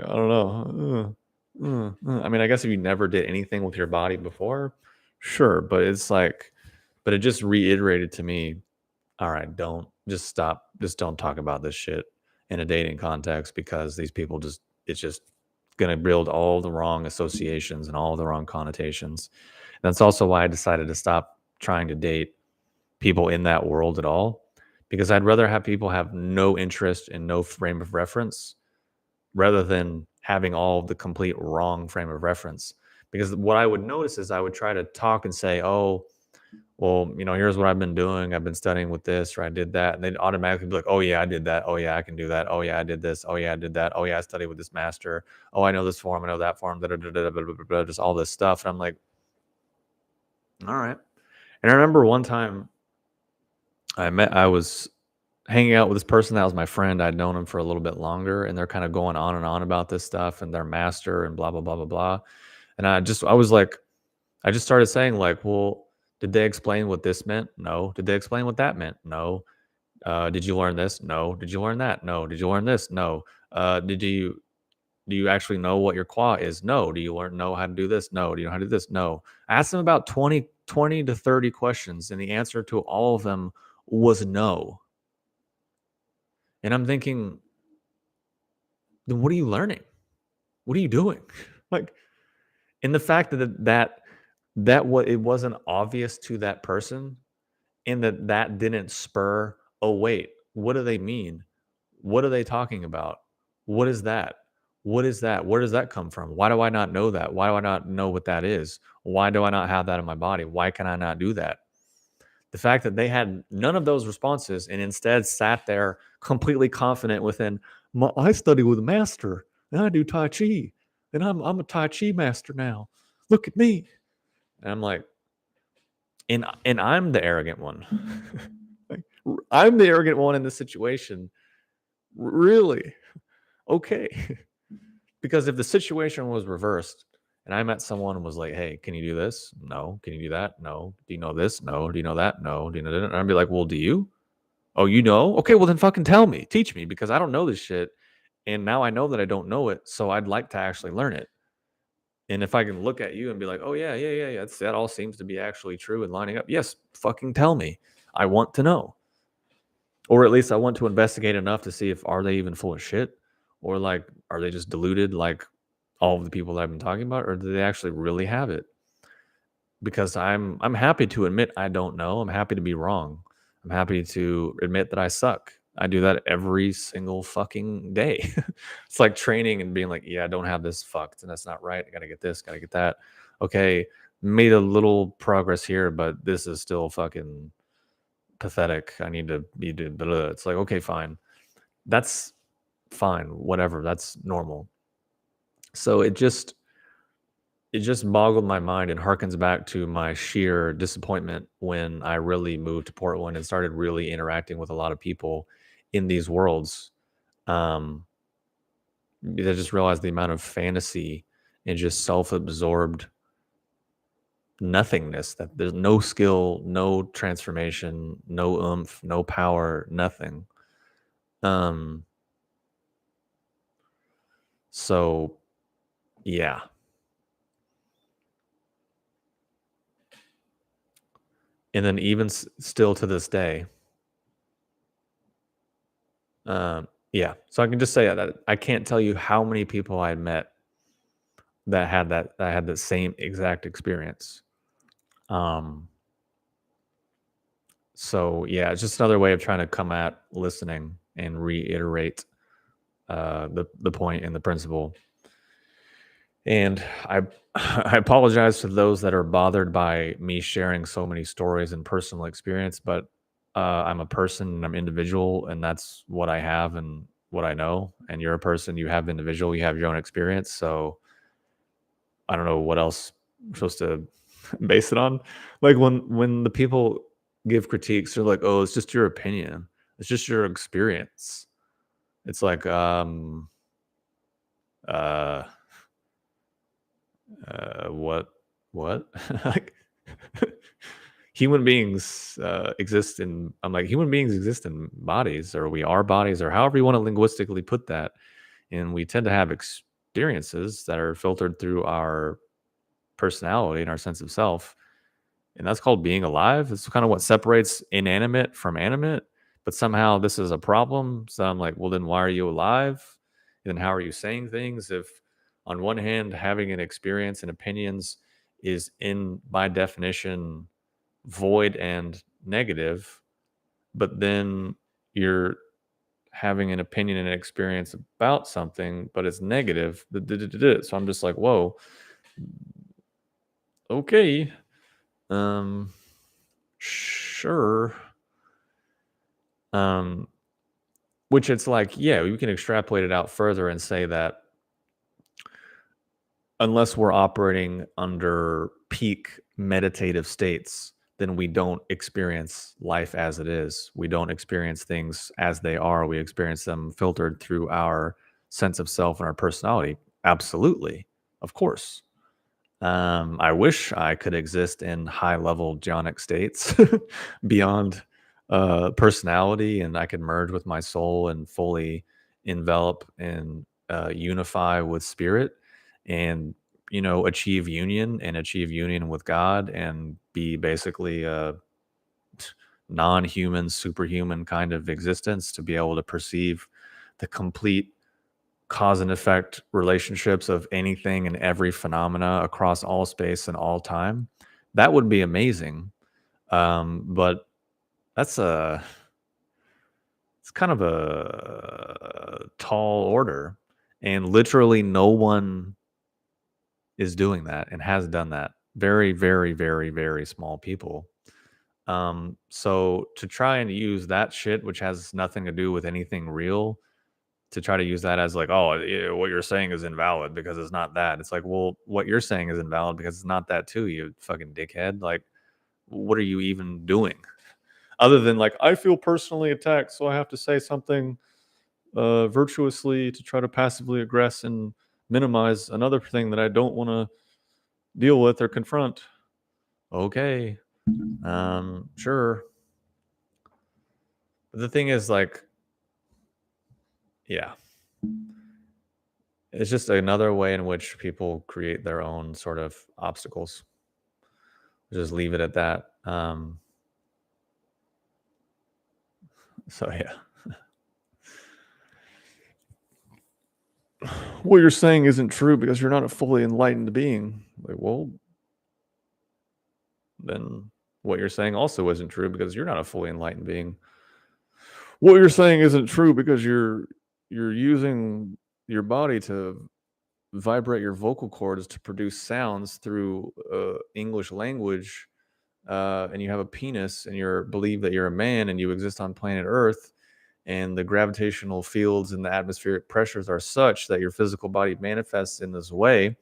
I don't know. I mean, I guess if you never did anything with your body before, sure, but it's like, but it just reiterated to me, all right, don't just stop, just don't talk about this shit in a dating context because these people just, it's just going to build all the wrong associations and all the wrong connotations. That's also why I decided to stop trying to date people in that world at all, because I'd rather have people have no interest and no frame of reference rather than having all of the complete wrong frame of reference. Because what I would notice is I would try to talk and say, "Oh, well, here's what I've been doing. I've been studying with this, or I did that. And they'd automatically be like, oh, yeah, I did that. Oh, yeah, I can do that. Oh, yeah, I did this. Oh, yeah, I did that. Oh, yeah, I studied with this master. Oh, I know this form. I know that form. Da, da, da, da, blah, blah, blah, blah, just all this stuff. And I'm like, all right. And I remember one time I was hanging out with this person that was my friend. I'd known him for a little bit longer, and they're kind of going on and on about this stuff and their master and blah, blah, blah, blah, blah. And I was like, I just started saying, like, well, did they explain what this meant? No. Did they explain what that meant? No. Did you learn this? No. Did you learn that? No. Did you learn this? No. Did you do you actually know what your qua is? No. Do you know how to do this? No. Do you know how to do this? No. I asked them about 20 to 30 questions, and the answer to all of them was no. And I'm thinking, then what are you learning? What are you doing? Like, in the fact that what it wasn't obvious to that person, and that didn't spur, oh wait, what do they mean? What are they talking about? What is that? What is that? Where does that come from? Why do I not know that? Why do I not know what that is? Why do I not have that in my body? Why can I not do that? The fact that they had none of those responses and instead sat there completely confident within, I study with a master and I do Tai Chi and I'm a Tai Chi master now. Look at me. And I'm like, and I'm the arrogant one. Like, I'm the arrogant one in this situation. Really? Okay. Because if the situation was reversed and I met someone and was like, hey, can you do this? No. Can you do that? No. Do you know this? No. Do you know that? No. Do you know that? And I'd be like, well, do you? Oh, you know? Okay, well then fucking tell me. Teach me because I don't know this shit. And now I know that I don't know it. So I'd like to actually learn it. And if I can look at you and be like, oh yeah, yeah, yeah, yeah, that all seems to be actually true and lining up. Yes, fucking tell me. I want to know. Or at least I want to investigate enough to see if are they even full of shit, or like are they just deluded like all of the people that I've been talking about, or do they actually really have it? Because I'm happy to admit I don't know. I'm happy to be wrong. I'm happy to admit that I suck. I do that every single fucking day. It's like training and being like, yeah, I don't have this fucked and that's not right. I gotta get this, gotta get that. Okay, made a little progress here, but this is still fucking pathetic. I need to be doing blah, blah. It's like, okay, fine. That's fine. Whatever. That's normal. So it just boggled my mind and harkens back to my sheer disappointment when I really moved to Portland and started really interacting with a lot of people in these worlds. Um, I just realized the amount of fantasy and just self-absorbed nothingness, that there's no skill, no transformation, no oomph, no power, nothing. Um, so yeah. And then even still to this day, yeah. So I can just say that I can't tell you how many people I met that had the same exact experience. Um, so yeah, it's just another way of trying to come at listening and reiterate the point and the principle. And I I apologize to those that are bothered by me sharing so many stories and personal experience, but I'm a person and I'm individual, and that's what I have and what I know. And you're a person, you have individual, you have your own experience. So I don't know what else I'm supposed to base it on. Like when the people give critiques, they're like, "Oh, it's just your opinion. It's just your experience." It's like, uh, what, what? Like, human beings exist in. I'm like, human beings exist in bodies, or we are bodies, or however you want to linguistically put that, and we tend to have experiences that are filtered through our personality and our sense of self, and that's called being alive. It's kind of what separates inanimate from animate. But somehow this is a problem. So I'm like, well, then why are you alive? And then how are you saying things? If on one hand, having an experience and opinions is in by definition void and negative, but then you're having an opinion and an experience about something, but it's negative. So I'm just like, whoa, okay. Um, Sure. Um, which it's like, yeah, we can extrapolate it out further and say that unless we're operating under peak meditative states, then we don't experience life as it is. We don't experience things as they are. We experience them filtered through our sense of self and our personality. Absolutely. Of course. I wish I could exist in high level geonic states beyond personality, and I could merge with my soul and fully envelop and unify with spirit, and achieve union and achieve union with God, and be basically a non-human, superhuman kind of existence to be able to perceive the complete cause and effect relationships of anything and every phenomena across all space and all time. That would be amazing. But that's a it's kind of a tall order, and literally no one is doing that and has done that. Very, very, very, very small people. So to try and use that shit, which has nothing to do with anything real, to try to use that as like, oh, what you're saying is invalid because it's not that. It's like, well, what you're saying is invalid because it's not that too, you fucking dickhead. Like, what are you even doing? Other than like, I feel personally attacked, so I have to say something virtuously to try to passively aggress and minimize another thing that I don't want to deal with or confront. Okay. Sure. But the thing is, like, yeah, it's just another way in which people create their own sort of obstacles. Just leave it at that. So yeah, what you're saying isn't true because you're not a fully enlightened being. Like, well, then what you're saying also isn't true because you're not a fully enlightened being. What you're saying isn't true because you're using your body to vibrate your vocal cords to produce sounds through English language, and you have a penis and you believe that you're a man and you exist on planet Earth, and the gravitational fields and the atmospheric pressures are such that your physical body manifests in this way,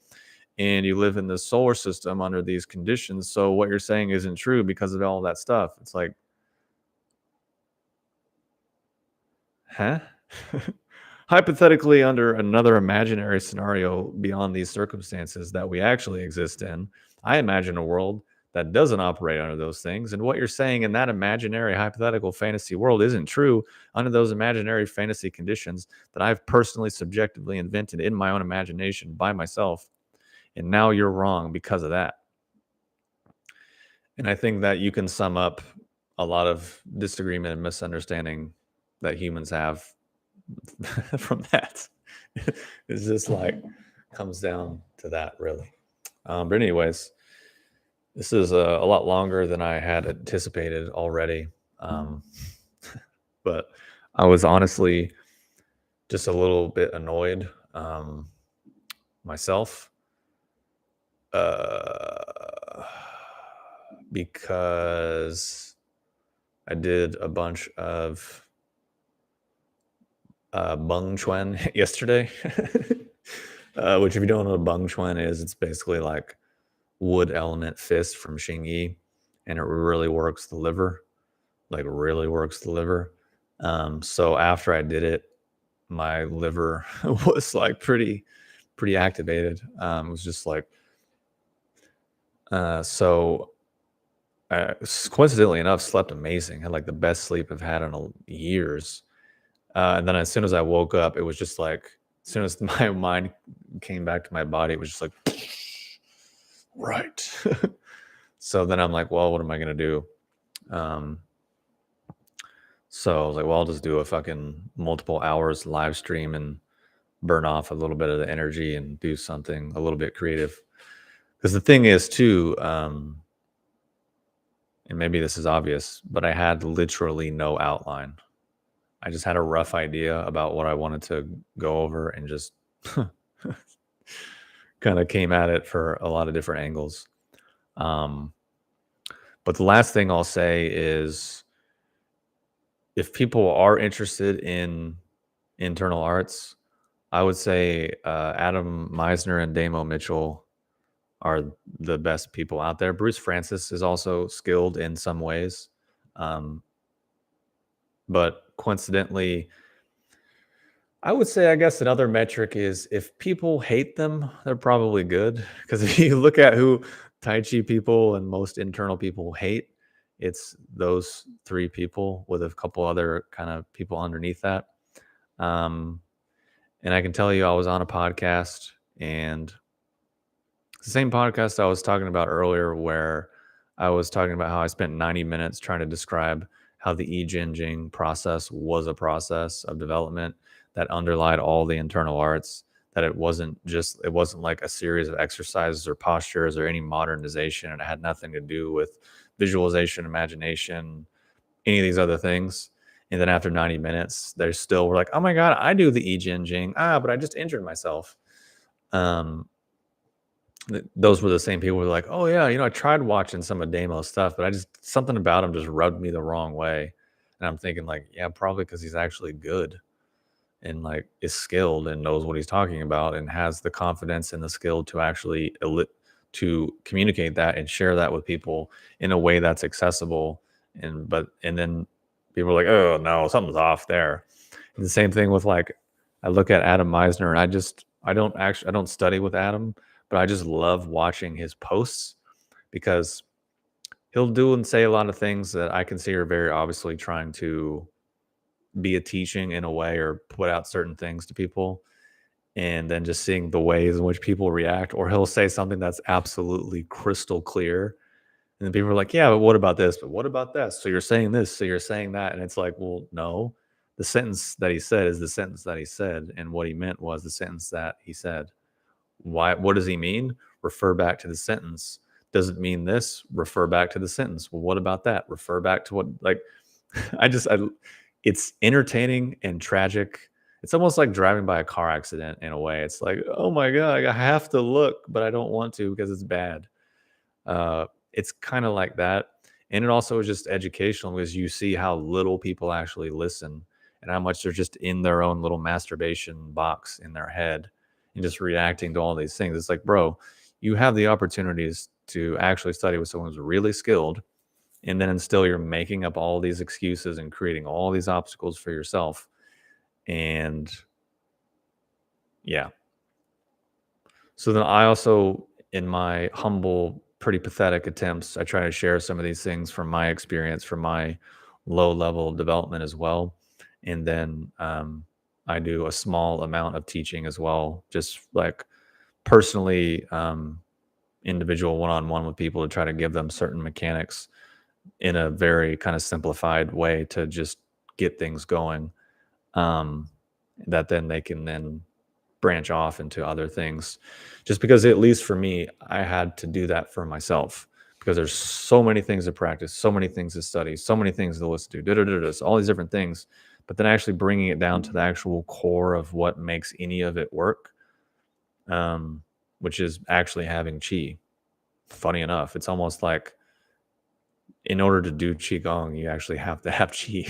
and you live in the solar system under these conditions. So what you're saying isn't true because of all that stuff. It's like, huh? Hypothetically, under another imaginary scenario beyond these circumstances that we actually exist in, I imagine a world that doesn't operate under those things. And what you're saying in that imaginary, hypothetical fantasy world isn't true under those imaginary fantasy conditions that I've personally, subjectively invented in my own imagination by myself. And now you're wrong because of that. And I think that you can sum up a lot of disagreement and misunderstanding that humans have from that. It's just like comes down to that, really. But anyways, this is a lot longer than I had anticipated already. Um, but I was honestly just a little bit annoyed myself, uh, because I did a bunch of bung chuan yesterday. Which, if you don't know what bung chuan is, it's basically like wood element fist from Xing, and it really works the liver, like really works the liver. So after I did it, my liver was like pretty activated. It was just like so. I, coincidentally enough, slept amazing. Had like the best sleep I've had in years. And then as soon as I woke up, it was just like, as soon as my mind came back to my body, it was just like, right. So then I'm like, well, what am I going to do? Um, so I was like, well, I'll just do a fucking multiple hours live stream and burn off a little bit of the energy and do something a little bit creative. Because the thing is, too, and maybe this is obvious, but I had literally no outline. I just had a rough idea about what I wanted to go over and just kind of came at it for a lot of different angles. Um, But the last thing I'll say is if people are interested in internal arts, I would say Adam Meisner and Damo Mitchell are the best people out there. Bruce Francis is also skilled in some ways. Um, but coincidentally, I would say, I guess another metric is if people hate them, they're probably good. Because if you look at who Tai Chi people and most internal people hate, it's those three people with a couple other kind of people underneath that. Um, and I can tell you, I was on a podcast, and it's the same podcast I was talking about earlier, where I was talking about how I spent 90 minutes trying to describe how the e-ginging process was a process of development that underlied all the internal arts, that it wasn't like a series of exercises or postures or any modernization, and it had nothing to do with visualization, imagination, any of these other things. And then after 90 minutes, they still were like, oh my God, I do the e-ginging. But I just injured myself. Um, those were the same people who were like, "Oh yeah, I tried watching some of Damo's stuff, but I just something about him just rubbed me the wrong way." And I'm thinking like, yeah, probably because he's actually good and like is skilled and knows what he's talking about and has the confidence and the skill to actually to communicate that and share that with people in a way that's accessible. And then people are like, "Oh no, something's off there." And the same thing with like, I look at Adam Meisner, and I don't study with Adam, but I just love watching his posts because he'll do and say a lot of things that I can see are very obviously trying to be a teaching in a way or put out certain things to people. And then just seeing the ways in which people react, or he'll say something that's absolutely crystal clear. And then people are like, yeah, but what about this? But what about that? So you're saying this, so you're saying that. And it's like, well, no. The sentence that he said is the sentence that he said. And what he meant was the sentence that he said. Why? What does he mean? Refer back to the sentence. Does it mean this? Refer back to the sentence. Well, what about that? Refer back to what, like, I it's entertaining and tragic. It's almost like driving by a car accident in a way. It's like, oh my God, I have to look, but I don't want to because it's bad. It's kind of like that. And it also is just educational because you see how little people actually listen and how much they're just in their own little masturbation box in their head and just reacting to all these things. It's like, bro, you have the opportunities to actually study with someone who's really skilled, and then still you're making up all these excuses and creating all these obstacles for yourself. And yeah. So then I also, in my humble, pretty pathetic attempts, I try to share some of these things from my experience, from my low level development as well. And then I do a small amount of teaching as well, just like personally, individual one on one with people to try to give them certain mechanics in a very kind of simplified way to just get things going. Um, that then they can then branch off into other things, just because at least for me I had to do that for myself because there's so many things to practice, so many things to study, so many things to listen to, so all these different things, but then actually bringing it down to the actual core of what makes any of it work, um, which is actually having chi. Funny enough, it's almost like in order to do qigong you actually have to have chi.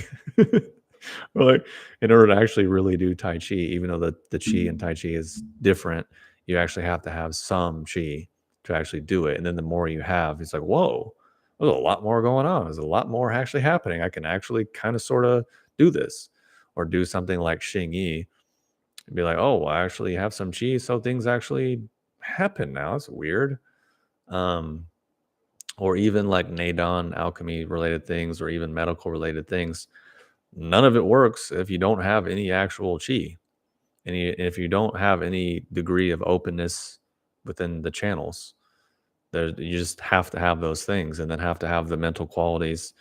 Or like, in order to actually really do Tai Chi, even though the Chi and Tai Chi is different, you actually have to have some Chi to actually do it. And then the more you have, it's like, whoa, there's a lot more going on. There's a lot more actually happening. I can actually kind of sort of do this or do something like Xing Yi and be like, oh, I actually have some Chi. So things actually happen now. It's weird. Um, or even like Nadon alchemy related things or even medical related things, none of it works if you don't have any actual chi, and if you don't have any degree of openness within the channels. There, you just have to have those things, and then have to have the mental qualities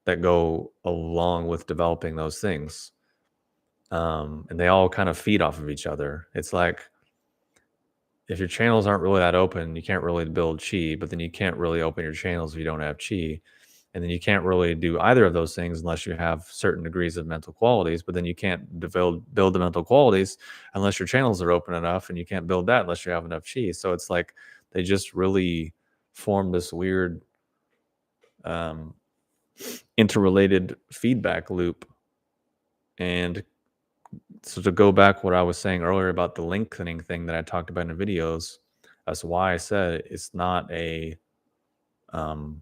that go along with developing those things. And they all kind of feed off of each other. It's like if your channels aren't really that open, you can't really build chi, but then you can't really open your channels if you don't have chi. And then you can't really do either of those things unless you have certain degrees of mental qualities, but then you can't build the mental qualities unless your channels are open enough, and you can't build that unless you have enough chi. So it's like they just really form this weird um, interrelated feedback loop. And so to go back what I was saying earlier about the lengthening thing that I talked about in the videos, that's why I said um,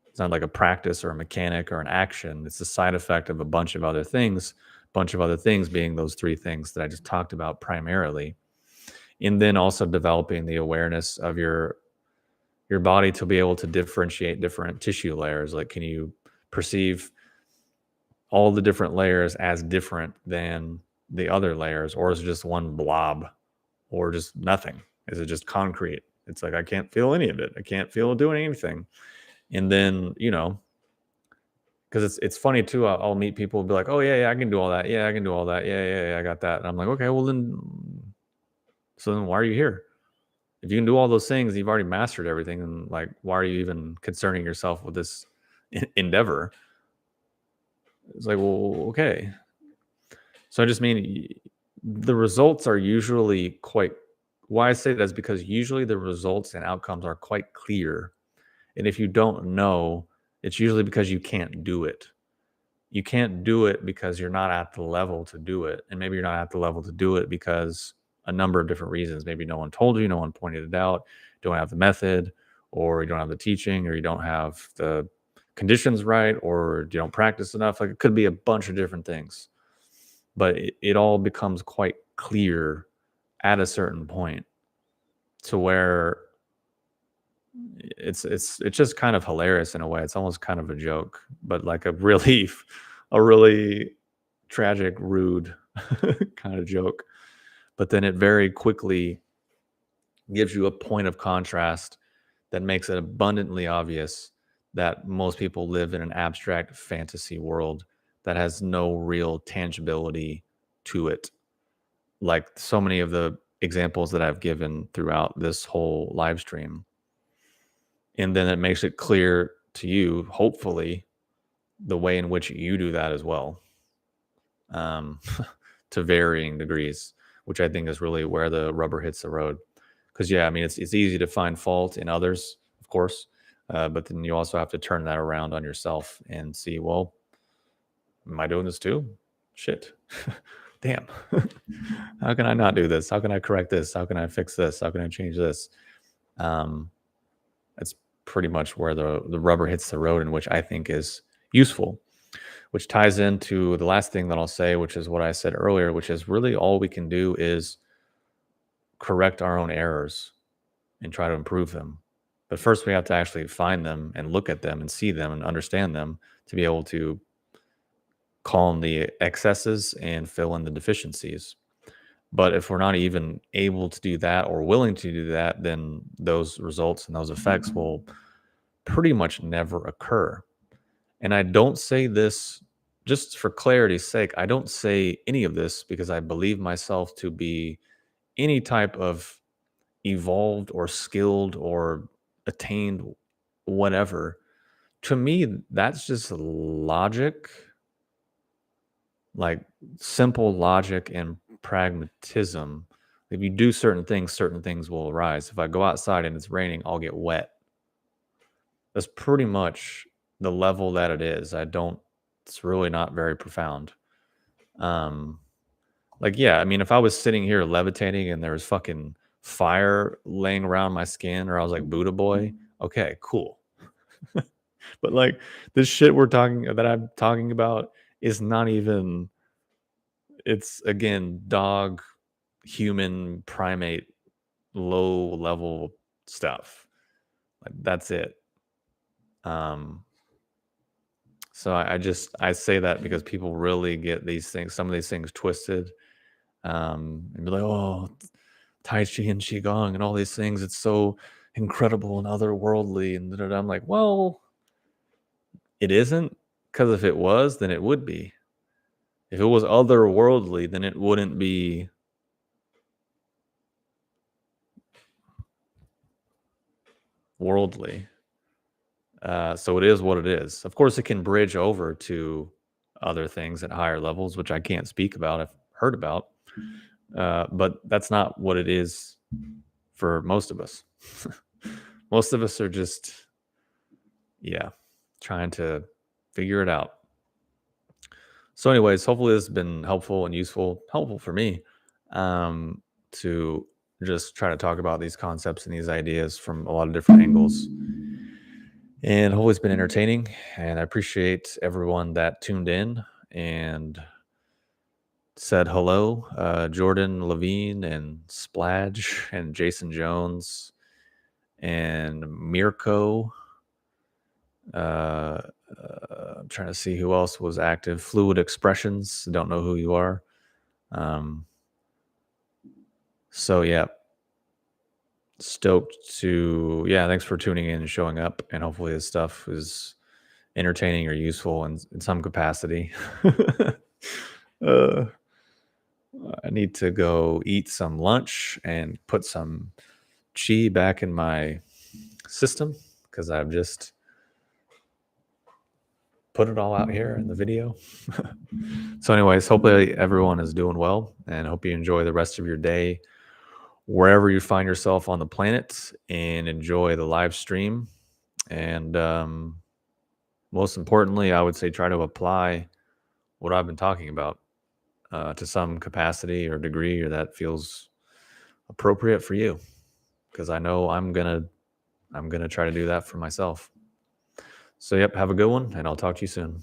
it's not like a practice or a mechanic or an action. It's a side effect of a bunch of other things, being those three things that I just talked about primarily. And then also developing the awareness of your body to be able to differentiate different tissue layers. Like, can you perceive all the different layers as different than the other layers, or is it just one blob, or just nothing? Is it just concrete? It's like I can't feel any of it. I can't feel it doing anything. And then, because it's funny too. I'll meet people and be like, "Oh yeah, I can do all that. Yeah, I can do all that. Yeah, I got that." And I'm like, "Okay, well then why are you here? If you can do all those things, you've already mastered everything. And like, why are you even concerning yourself with this endeavor?" It's like, well, okay. So I just mean the results are usually quite. Why I say that is because usually the results and outcomes are quite clear, and if you don't know, it's usually because you can't do it. You can't do it because you're not at the level to do it. And maybe you're not at the level to do it because a number of different reasons. Maybe no one told you, no one pointed it out, you don't have the method, or you don't have the teaching, or you don't have the conditions right, or you don't practice enough. Like, it could be a bunch of different things. But it all becomes quite clear at a certain point to where it's just kind of hilarious in a way. It's almost kind of a joke, but like a really a really tragic, rude kind of joke. But then it very quickly gives you a point of contrast that makes it abundantly obvious that most people live in an abstract fantasy world that has no real tangibility to it. Like so many of the examples that I've given throughout this whole live stream. And then it makes it clear to you, hopefully, the way in which you do that as well, um, to varying degrees, which I think is really where the rubber hits the road. Because yeah, I mean, it's easy to find fault in others, of course, but then you also have to turn that around on yourself and see, well, am I doing this too? Shit, damn. How can I not do this? How can I correct this? How can I fix this? How can I change this? Um, that's pretty much where the rubber hits the road, and which I think is useful. Which ties into the last thing that I'll say, which is what I said earlier, which is really all we can do is correct our own errors and try to improve them. But first, we have to actually find them and look at them and see them and understand them to be able to calm the excesses and fill in the deficiencies. But if we're not even able to do that or willing to do that, then those results and those effects will pretty much never occur. And I don't say this just for clarity's sake. I don't say any of this because I believe myself to be any type of evolved or skilled or attained whatever. To me, that's just logic, like simple logic and pragmatism. If you do certain things will arise. If I go outside and it's raining, I'll get wet. That's pretty much the level that it is. It's really not very profound. Um, like, yeah, I mean, if I was sitting here levitating and there was fucking fire laying around my skin, or I was like Buddha boy, okay, cool. But like this shit I'm talking about is not even, it's again, dog, human, primate, low level stuff. Like that's it. Um, so I say that because people really get some of these things twisted, and be like, oh, Tai Chi and Qigong and all these things, it's so incredible and otherworldly. And da-da-da. I'm like, well, it isn't, because if it was, then it would be. If it was otherworldly, then it wouldn't be worldly. So it is what it is. Of course, it can bridge over to other things at higher levels, which I can't speak about. I've heard about, but that's not what it is for most of us. Most of us are just, yeah. trying to figure it out. So, anyways, hopefully this has been helpful and useful, helpful for me, to just try to talk about these concepts and these ideas from a lot of different angles. And hopefully it's been entertaining. And I appreciate everyone that tuned in and said hello. Jordan Levine and Splage and Jason Jones and Mirko. Uh, I'm trying to see who else was active. Fluid Expressions. Don't know who you are. So yeah, stoked to thanks for tuning in and showing up, and hopefully this stuff is entertaining or useful in some capacity. uh, I need to go eat some lunch and put some chi back in my system because I've just put it all out here in the video. So anyways, hopefully everyone is doing well, and hope you enjoy the rest of your day wherever you find yourself on the planet, and enjoy the live stream. And most importantly, I would say try to apply what I've been talking about to some capacity or degree, or that feels appropriate for you, because I know I'm gonna try to do that for myself. So yep, have a good one, and I'll talk to you soon.